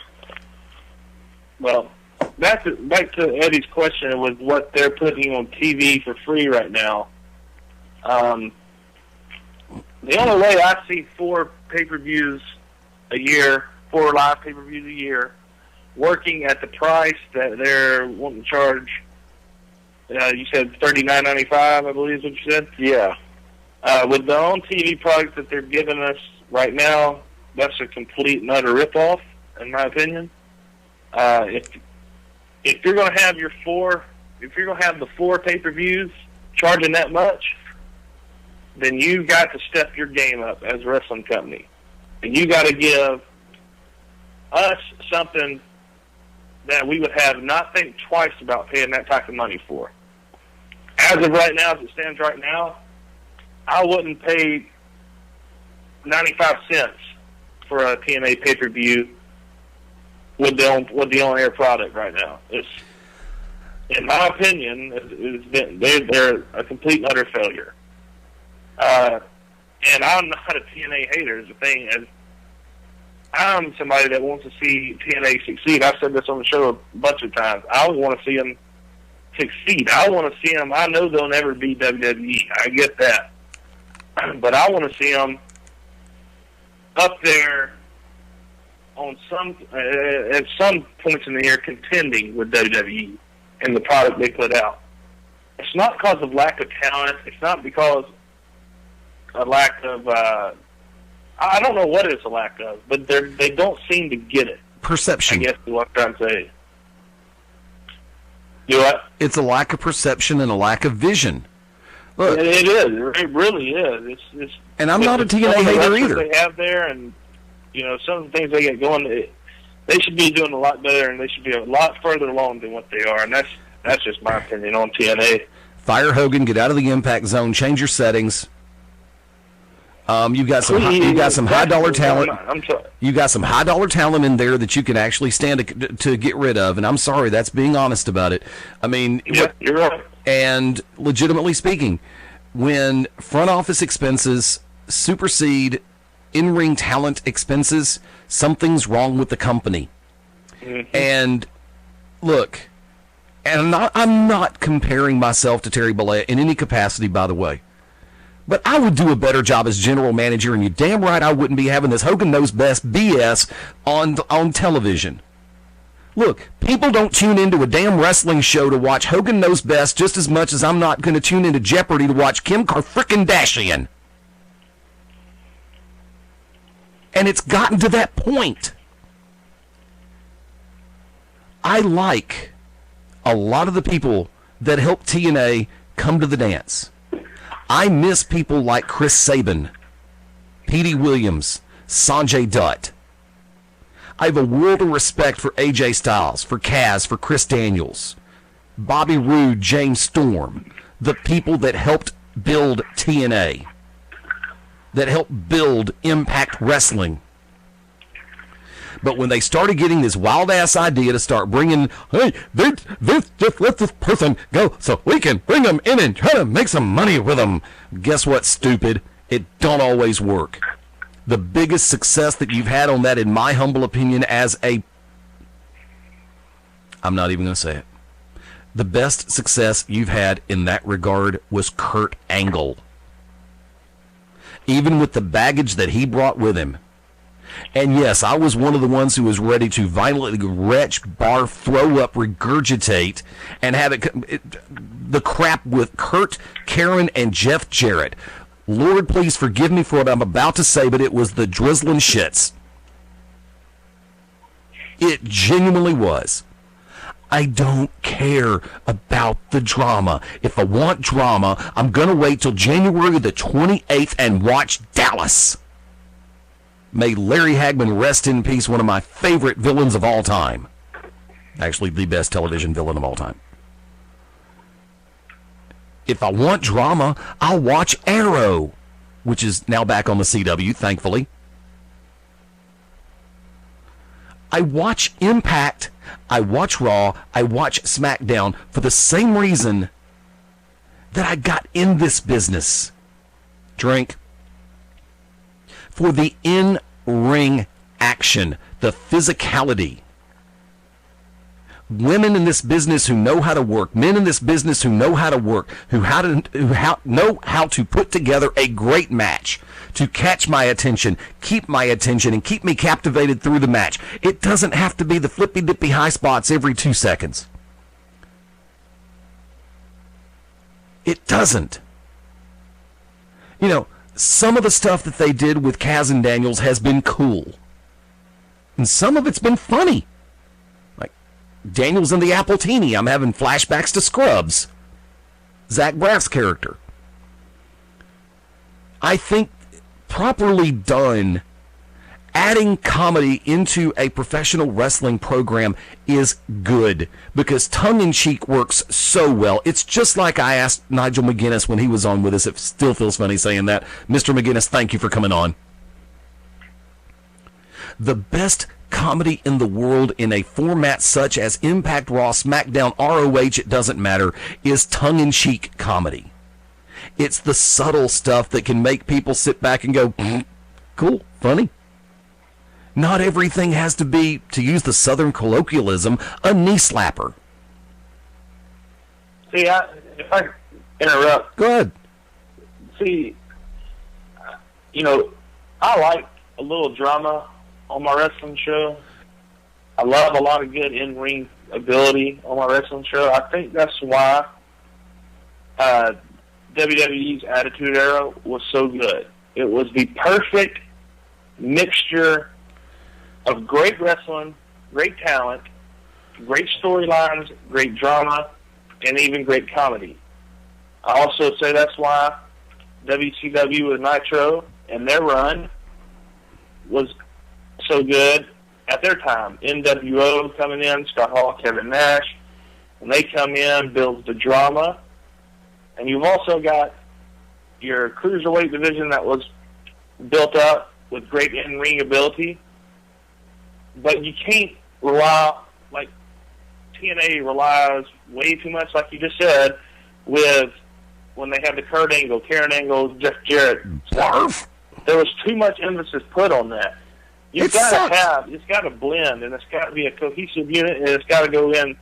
Well, back to Eddie's question with what they're putting on TV for free right now. The only way I see 4 pay-per-views a year, 4 live pay-per-views a year, working at the price that they're wanting to charge, you said $39.95, I believe is what you said? Yeah. With the on-TV product that they're giving us right now, that's a complete and utter ripoff, in my opinion. If you're going to have the 4 pay-per-views charging that much, then you got to step your game up as a wrestling company, and you got to give us something that we would have not think twice about paying that type of money for. As of right now, as it stands right now, I wouldn't pay 95 cents for a TNA pay-per-view with the on-air product right now. It's, in my opinion, they're a complete and utter failure. And I'm not a TNA hater. The thing is, I'm somebody that wants to see TNA succeed. I've said this on the show a bunch of times. I want to see them succeed. I want to see them. I know they'll never be WWE. I get that. But I want to see them up there on at some points in the year contending with WWE and the product they put out. It's not because of lack of talent. It's not because of lack of I don't know what it's a lack of, but they don't seem to get it. Perception. I guess is what I'm trying to say. You what? It's a lack of perception and a lack of vision. Look, it is. It really is. It's and I'm not a TNA hater either. They have there, and some of the things they get going, they should be doing a lot better, and they should be a lot further along than what they are. And that's just my opinion on TNA. Fire Hogan, get out of the impact zone, change your settings. You got some high dollar talent. You got some high dollar talent in there that you can actually stand to get rid of. And I'm sorry, that's being honest about it. I mean, yeah, you're right. And legitimately speaking, when front office expenses supersede in-ring talent expenses, something's wrong with the company. And look, and I'm not comparing myself to Terry Bollea in any capacity, by the way. But I would do a better job as general manager, and you're damn right I wouldn't be having this Hogan Knows Best BS on television. Look, people don't tune into a damn wrestling show to watch Hogan Knows Best just as much as I'm not going to tune into Jeopardy to watch Kim Kardashian. And it's gotten to that point. I like a lot of the people that help TNA come to the dance. I miss people like Chris Sabin, Petey Williams, Sanjay Dutt. I have a world of respect for AJ Styles, for Kaz, for Chris Daniels, Bobby Roode, James Storm, the people that helped build TNA, that helped build Impact Wrestling. But when they started getting this wild-ass idea to start bringing, hey, Vince, just let this person go so we can bring them in and try to make some money with them. Guess what, stupid? It don't always work. The biggest success that you've had on that, in my humble opinion, I'm not even going to say it. The best success you've had in that regard was Kurt Angle. Even with the baggage that he brought with him. And yes, I was one of the ones who was ready to violently retch, barf, throw up, regurgitate, and have the crap with Kurt, Karen, and Jeff Jarrett. Lord, please forgive me for what I'm about to say, but it was the drizzling shits. It genuinely was. I don't care about the drama. If I want drama, I'm going to wait till January the 28th and watch Dallas. May Larry Hagman rest in peace, one of my favorite villains of all time. Actually, the best television villain of all time. If I want drama, I'll watch Arrow, which is now back on the CW, thankfully. I watch Impact, I watch Raw, I watch SmackDown for the same reason that I got in this business. Drink. For the in-ring action, the physicality. Women in this business who know how to work, men in this business who know how to work, who know how to put together a great match to catch my attention, and keep me captivated through the match. It doesn't have to be the flippy-dippy high spots every 2 seconds. It doesn't. You know, some of the stuff that they did with Kaz and Daniels has been cool. And some of it's been funny. Like Daniels and the Appletini. I'm having flashbacks to Scrubs. Zach Braff's character. I think properly done, adding comedy into a professional wrestling program is good because tongue-in-cheek works so well. It's just like I asked Nigel McGuinness when he was on with us. It still feels funny saying that. Mr. McGuinness, thank you for coming on. The best comedy in the world in a format such as Impact, Raw, SmackDown, ROH, it doesn't matter, is tongue-in-cheek comedy. It's the subtle stuff that can make people sit back and go, cool, funny. Not everything has to be, to use the Southern colloquialism, a knee slapper. See, if I interrupt. Go ahead. See, you know, I like a little drama on my wrestling show. I love a lot of good in-ring ability on my wrestling show. I think that's why WWE's Attitude Era was so good. It was the perfect mixture of great wrestling, great talent, great storylines, great drama, and even great comedy. I also say that's why WCW with Nitro and their run was so good at their time. NWO coming in, Scott Hall, Kevin Nash, when they come in, builds the drama. And you've also got your cruiserweight division that was built up with great in-ring ability. But you can't rely, like TNA relies way too much, like you just said, with when they have the Kurt Angle, Karen Angle, Jeff Jarrett. Barf. there was too much emphasis put on that. It's got to blend, and it's got to be a cohesive unit, and it's got to go in.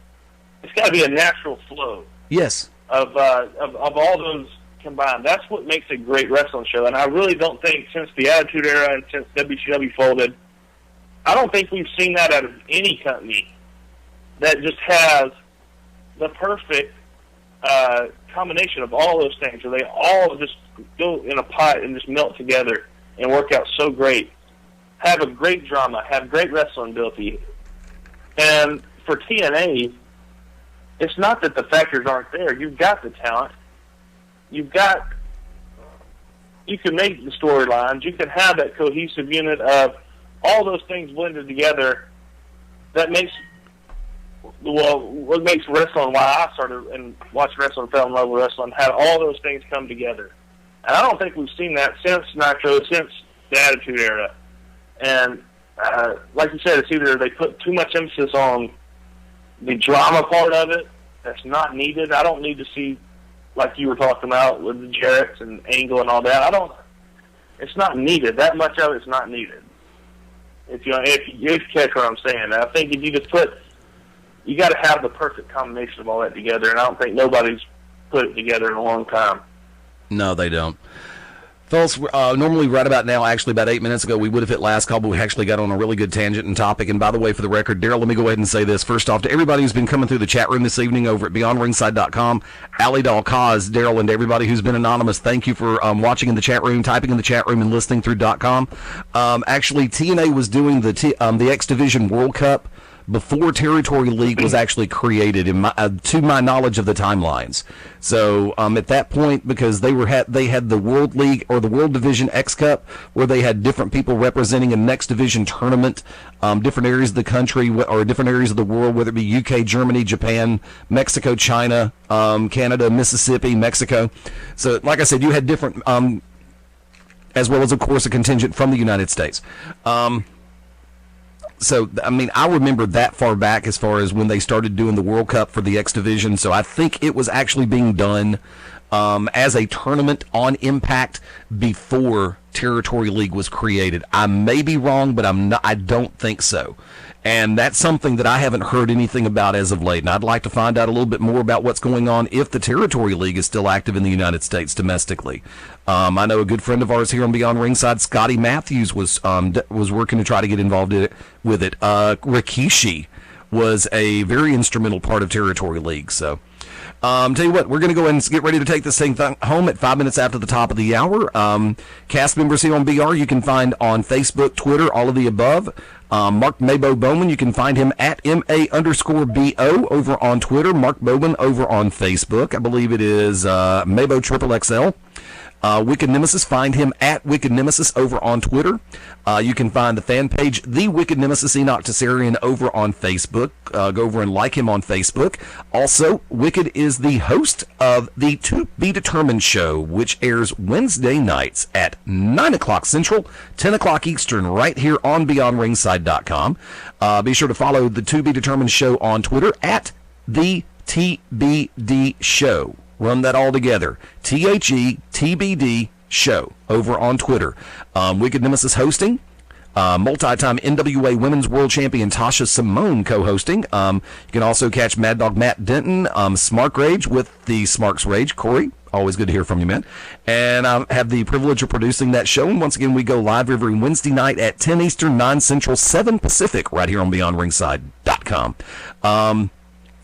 It's got to be a natural flow. Yes. Of all those combined. That's what makes a great wrestling show. And I really don't think since the Attitude Era and since WCW folded, I don't think we've seen that out of any company that just has the perfect combination of all those things, where they all just go in a pot and just melt together and work out so great. Have a great drama, have great wrestling ability. And for TNA, it's not that the factors aren't there. You've got the talent. You can make the storylines. You can have that cohesive unit of all those things blended together. That makes, what makes wrestling, why I started and watched wrestling, fell in love with wrestling, had all those things come together. And I don't think we've seen that since Nitro, since the Attitude Era. And like you said, it's either they put too much emphasis on the drama part of it that's not needed. I don't need to see, like you were talking about with the Jarretts and Angle and all that. It's not needed. That much of it's not needed. If you catch what I'm saying. I think if you just you got to have the perfect combination of all that together, and I don't think nobody's put it together in a long time. No, they don't. Fellas, normally right about now, actually about 8 minutes ago, we would have hit last call, but we actually got on a really good tangent and topic. And by the way, for the record, Daryl, let me go ahead and say this. First off, to everybody who's been coming through the chat room this evening over at BeyondRingside.com, Ali Dalcaz, Daryl, and everybody who's been anonymous, thank you for watching in the chat room, typing in the chat room, and listening through .com. Actually, TNA was doing the X Division World Cup before Territory League was actually created, to my knowledge of the timelines. So at that point, because they had the World League or the World Division X Cup, where they had different people representing a next division tournament, different areas of the country or different areas of the world, whether it be UK, Germany, Japan, Mexico, China, Canada, Mississippi, Mexico. So like I said, you had different, as well as of course a contingent from the United States. So, I mean, I remember that far back as far as when they started doing the World Cup for the X Division. So I think it was actually being done as a tournament on Impact before Territory League was created. I may be wrong, but I don't think so. And that's something that I haven't heard anything about as of late. And I'd like to find out a little bit more about what's going on if the Territory League is still active in the United States domestically. I know a good friend of ours here on Beyond Ringside, Scotty Matthews, was working to try to get involved with it. Rikishi was a very instrumental part of Territory League. So, tell you what, we're going to go ahead and get ready to take this thing home at 5 minutes after the top of the hour. Cast members here on BR, you can find on Facebook, Twitter, all of the above. Mark Mabo Bowman, you can find him at MA_BO over on Twitter. Mark Bowman over on Facebook. I believe it is Mabo XXL. Wicked Nemesis, find him at Wicked Nemesis over on Twitter. You can find the fan page, The Wicked Nemesis Enoch Tessarian, over on Facebook. Go over and like him on Facebook. Also, Wicked is the host of the To Be Determined show, which airs Wednesday nights at 9 o'clock Central, 10 o'clock Eastern, right here on BeyondRingside.com. Be sure to follow the To Be Determined show on Twitter at the TBD show. Run that all together. THETBD show over on Twitter. Wicked Nemesis hosting. Multi-time NWA Women's World Champion Tasha Simone co-hosting. You can also catch Mad Dog Matt Denton, Smark Rage with the Smarks Rage. Corey, always good to hear from you, man. And I have the privilege of producing that show. And once again, we go live every Wednesday night at 10 Eastern, 9 Central, 7 Pacific, right here on BeyondRingside.com.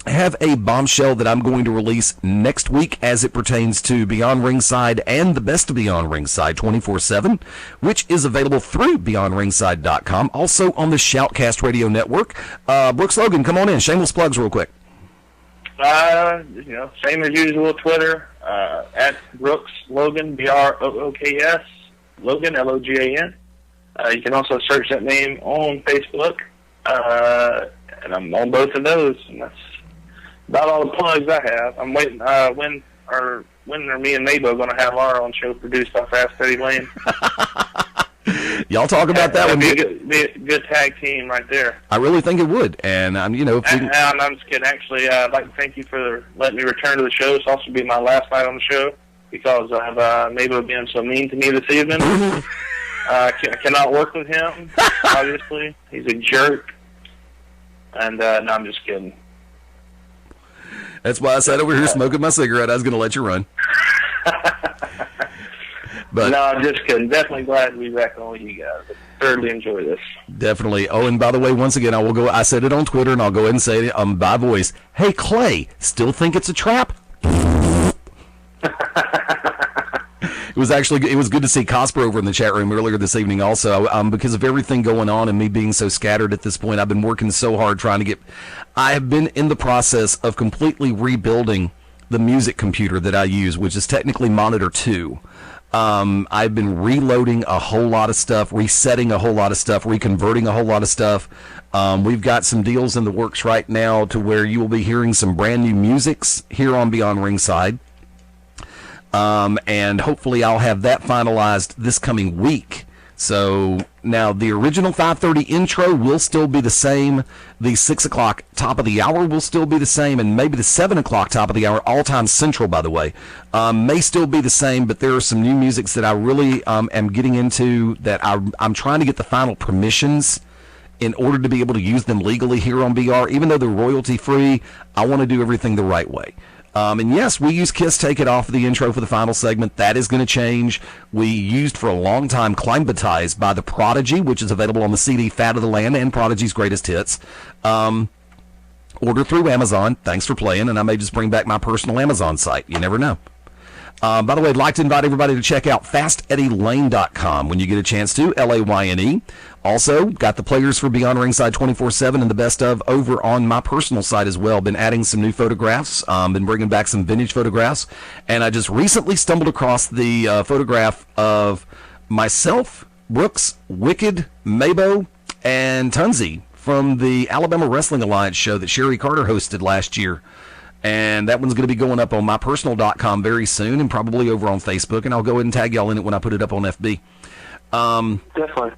I have a bombshell that I'm going to release next week as it pertains to Beyond Ringside and the best of Beyond Ringside 24/7, which is available through BeyondRingside.com, also on the Shoutcast Radio Network. Brooks Logan, come on in. Shameless plugs real quick. Same as usual, Twitter, at Brooks Logan, BROOKS, Logan, LOGAN. You can also search that name on Facebook, and I'm on both of those, and that's about all the plugs I have. I'm waiting. When are me and Mabo going to have our own show produced by Fast Eddie Lane? Y'all talk about that one. Be a good tag team right there. I really think it would, and I'm just kidding. Actually, I'd like to thank you for letting me return to the show. It's also be my last night on the show because of Mabo being so mean to me this evening. I cannot work with him, obviously. He's a jerk. And, no, I'm just kidding. That's why I sat over here smoking my cigarette. I was going to let you run. But no, I'm just kidding. Definitely glad to be back on with you guys. I thoroughly enjoy this. Definitely. Oh, and by the way, once again, I said it on Twitter, and I'll go ahead and say it by voice. Hey, Clay, still think it's a trap? It was good to see Cosper over in the chat room earlier this evening also. Because of everything going on and me being so scattered at this point, I've been working so hard I have been in the process of completely rebuilding the music computer that I use, which is technically Monitor 2. I've been reloading a whole lot of stuff, resetting a whole lot of stuff, reconverting a whole lot of stuff. We've got some deals in the works right now to where you will be hearing some brand new musics here on Beyond Ringside. And hopefully I'll have that finalized this coming week. So now the original 5:30 intro will still be the same. The 6 o'clock top of the hour will still be the same, and maybe the 7 o'clock top of the hour, all time central, by the way, may still be the same. But there are some new musics that I really am getting into that I'm trying to get the final permissions in order to be able to use them legally here on BR. Even though they're royalty free, I want to do everything the right way. And yes, we use Kiss Take It Off of the intro for the final segment. That is going to change. We used for a long time Climatized by The Prodigy, which is available on the CD Fat of the Land and Prodigy's Greatest Hits. Order through Amazon. Thanks for playing, and I may just bring back my personal Amazon site. You never know. By the way, I'd like to invite everybody to check out FastEddieLane.com when you get a chance to, L-A-Y-N-E. Also, got the players for Beyond Ringside 24/7 and the best of over on my personal site as well. Been adding some new photographs, been bringing back some vintage photographs, and I just recently stumbled across the photograph of myself, Brooks, Wicked, Mabo, and Tunzi from the Alabama Wrestling Alliance show that Sherry Carter hosted last year. And that one's going to be going up on mypersonal.com very soon and probably over on Facebook, and I'll go ahead and tag y'all in it when I put it up on FB. Definitely.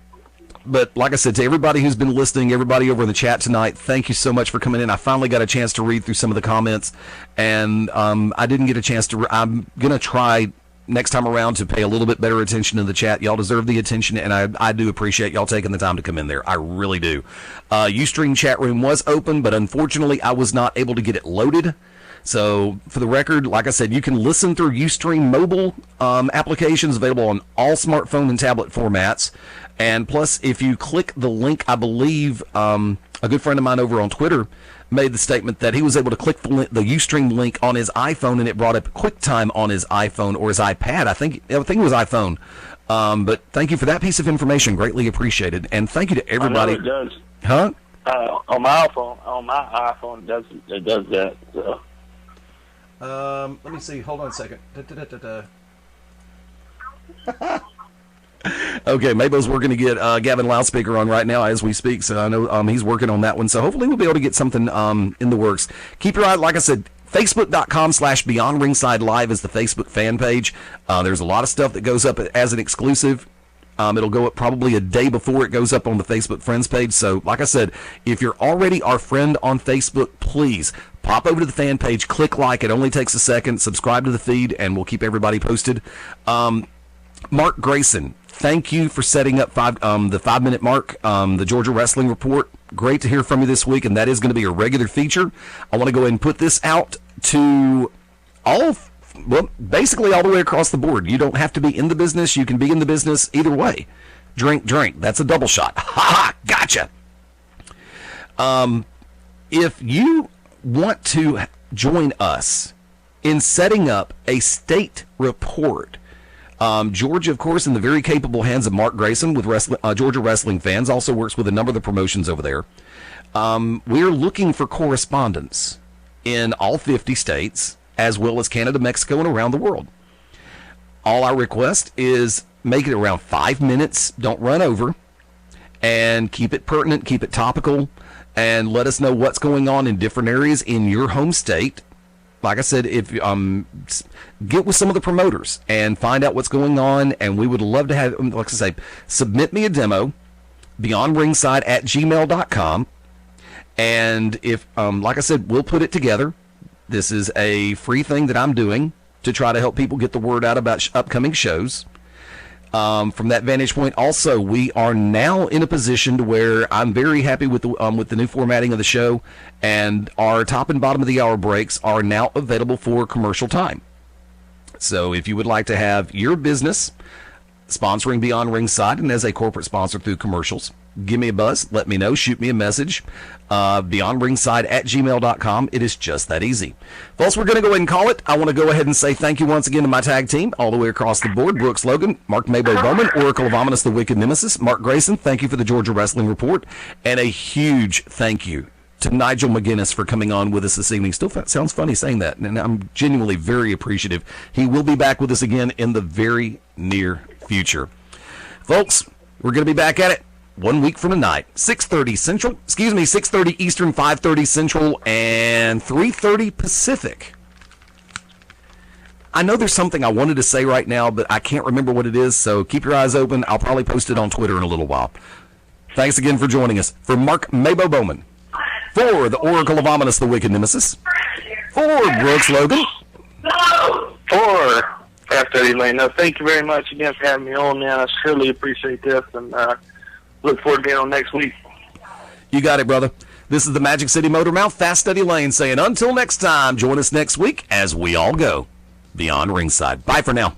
But like I said, to everybody who's been listening, everybody over in the chat tonight, thank you so much for coming in. I finally got a chance to read through some of the comments, and I didn't get a chance to. I'm going to try next time around to pay a little bit better attention to the chat. Y'all deserve the attention, and I do appreciate y'all taking the time to come in there. I really do. Ustream chat room was open, but unfortunately I was not able to get it loaded. So, for the record, like I said, you can listen through Ustream mobile applications available on all smartphone and tablet formats. And plus, if you click the link, I believe a good friend of mine over on Twitter made the statement that he was able to click the Ustream link on his iPhone, and it brought up QuickTime on his iPhone or his iPad. I think it was iPhone. But thank you for that piece of information. Greatly appreciated. And thank you to everybody. I know it does. Huh? On my iPhone, it does that. So. Let me see. Hold on a second. Okay, Mabo's working to get Gavin Loudspeaker on right now as we speak, so I know he's working on that one. So hopefully we'll be able to get something in the works. Keep your eye, like I said, Facebook.com/Beyond Ringside Live is the Facebook fan page. There's a lot of stuff that goes up as an exclusive. It'll go up probably a day before it goes up on the Facebook Friends page. So, like I said, if you're already our friend on Facebook, please pop over to the fan page, click like. It only takes a second. Subscribe to the feed, and we'll keep everybody posted. Mark Grayson, thank you for setting up the 5-minute mark, the Georgia Wrestling Report. Great to hear from you this week, and that is going to be a regular feature. I want to go ahead and put this out to basically all the way across the board. You don't have to be in the business. You can be in the business either way. Drink. That's a double shot. Ha ha! Gotcha. If you want to join us in setting up a state report, Georgia, of course, in the very capable hands of Mark Grayson with Georgia Wrestling Fans, also works with a number of the promotions over there. We're looking for correspondents in all 50 states, as well as Canada, Mexico, and around the world. All our request is make it around 5 minutes, don't run over, and keep it pertinent, keep it topical, and let us know what's going on in different areas in your home state. Like I said, if get with some of the promoters and find out what's going on, and we would love to have, like I say, submit me a demo, beyondringside@gmail.com, and if, like I said, we'll put it together. This is a free thing that I'm doing to try to help people get the word out about upcoming shows. From that vantage point, also, we are now in a position to where I'm very happy with the new formatting of the show, and our top and bottom of the hour breaks are now available for commercial time. So if you would like to have your business sponsoring Beyond Ringside and as a corporate sponsor through commercials, give me a buzz, let me know, shoot me a message, beyondringside@gmail.com. It is just that easy. Folks, we're going to go ahead and call it. I want to go ahead and say thank you once again to my tag team all the way across the board. Brooks Logan, Mark Mabo Bowman, Oracle of Ominous, the Wicked Nemesis, Mark Grayson, thank you for the Georgia Wrestling Report, and a huge thank you to Nigel McGuinness for coming on with us this evening. Still sounds funny saying that, and I'm genuinely very appreciative. He will be back with us again in the very near future. Folks, we're going to be back at it 1 week from tonight, 6:30 Eastern, 5:30 Central, and 3:30 Pacific. I know there's something I wanted to say right now, but I can't remember what it is, so keep your eyes open. I'll probably post it on Twitter in a little while. Thanks again for joining us. For Mark Mabo Bowman, for the Oracle of Ominous, the Wicked Nemesis, for Brooks Logan, for Fast Eddie Lane. No, thank you very much again for having me on, man. I surely appreciate this, and look forward to being on next week. You got it, brother. This is the Magic City Motor Mouth, Fast Eddie Lane, saying until next time, join us next week as we all go Beyond Ringside. Bye for now.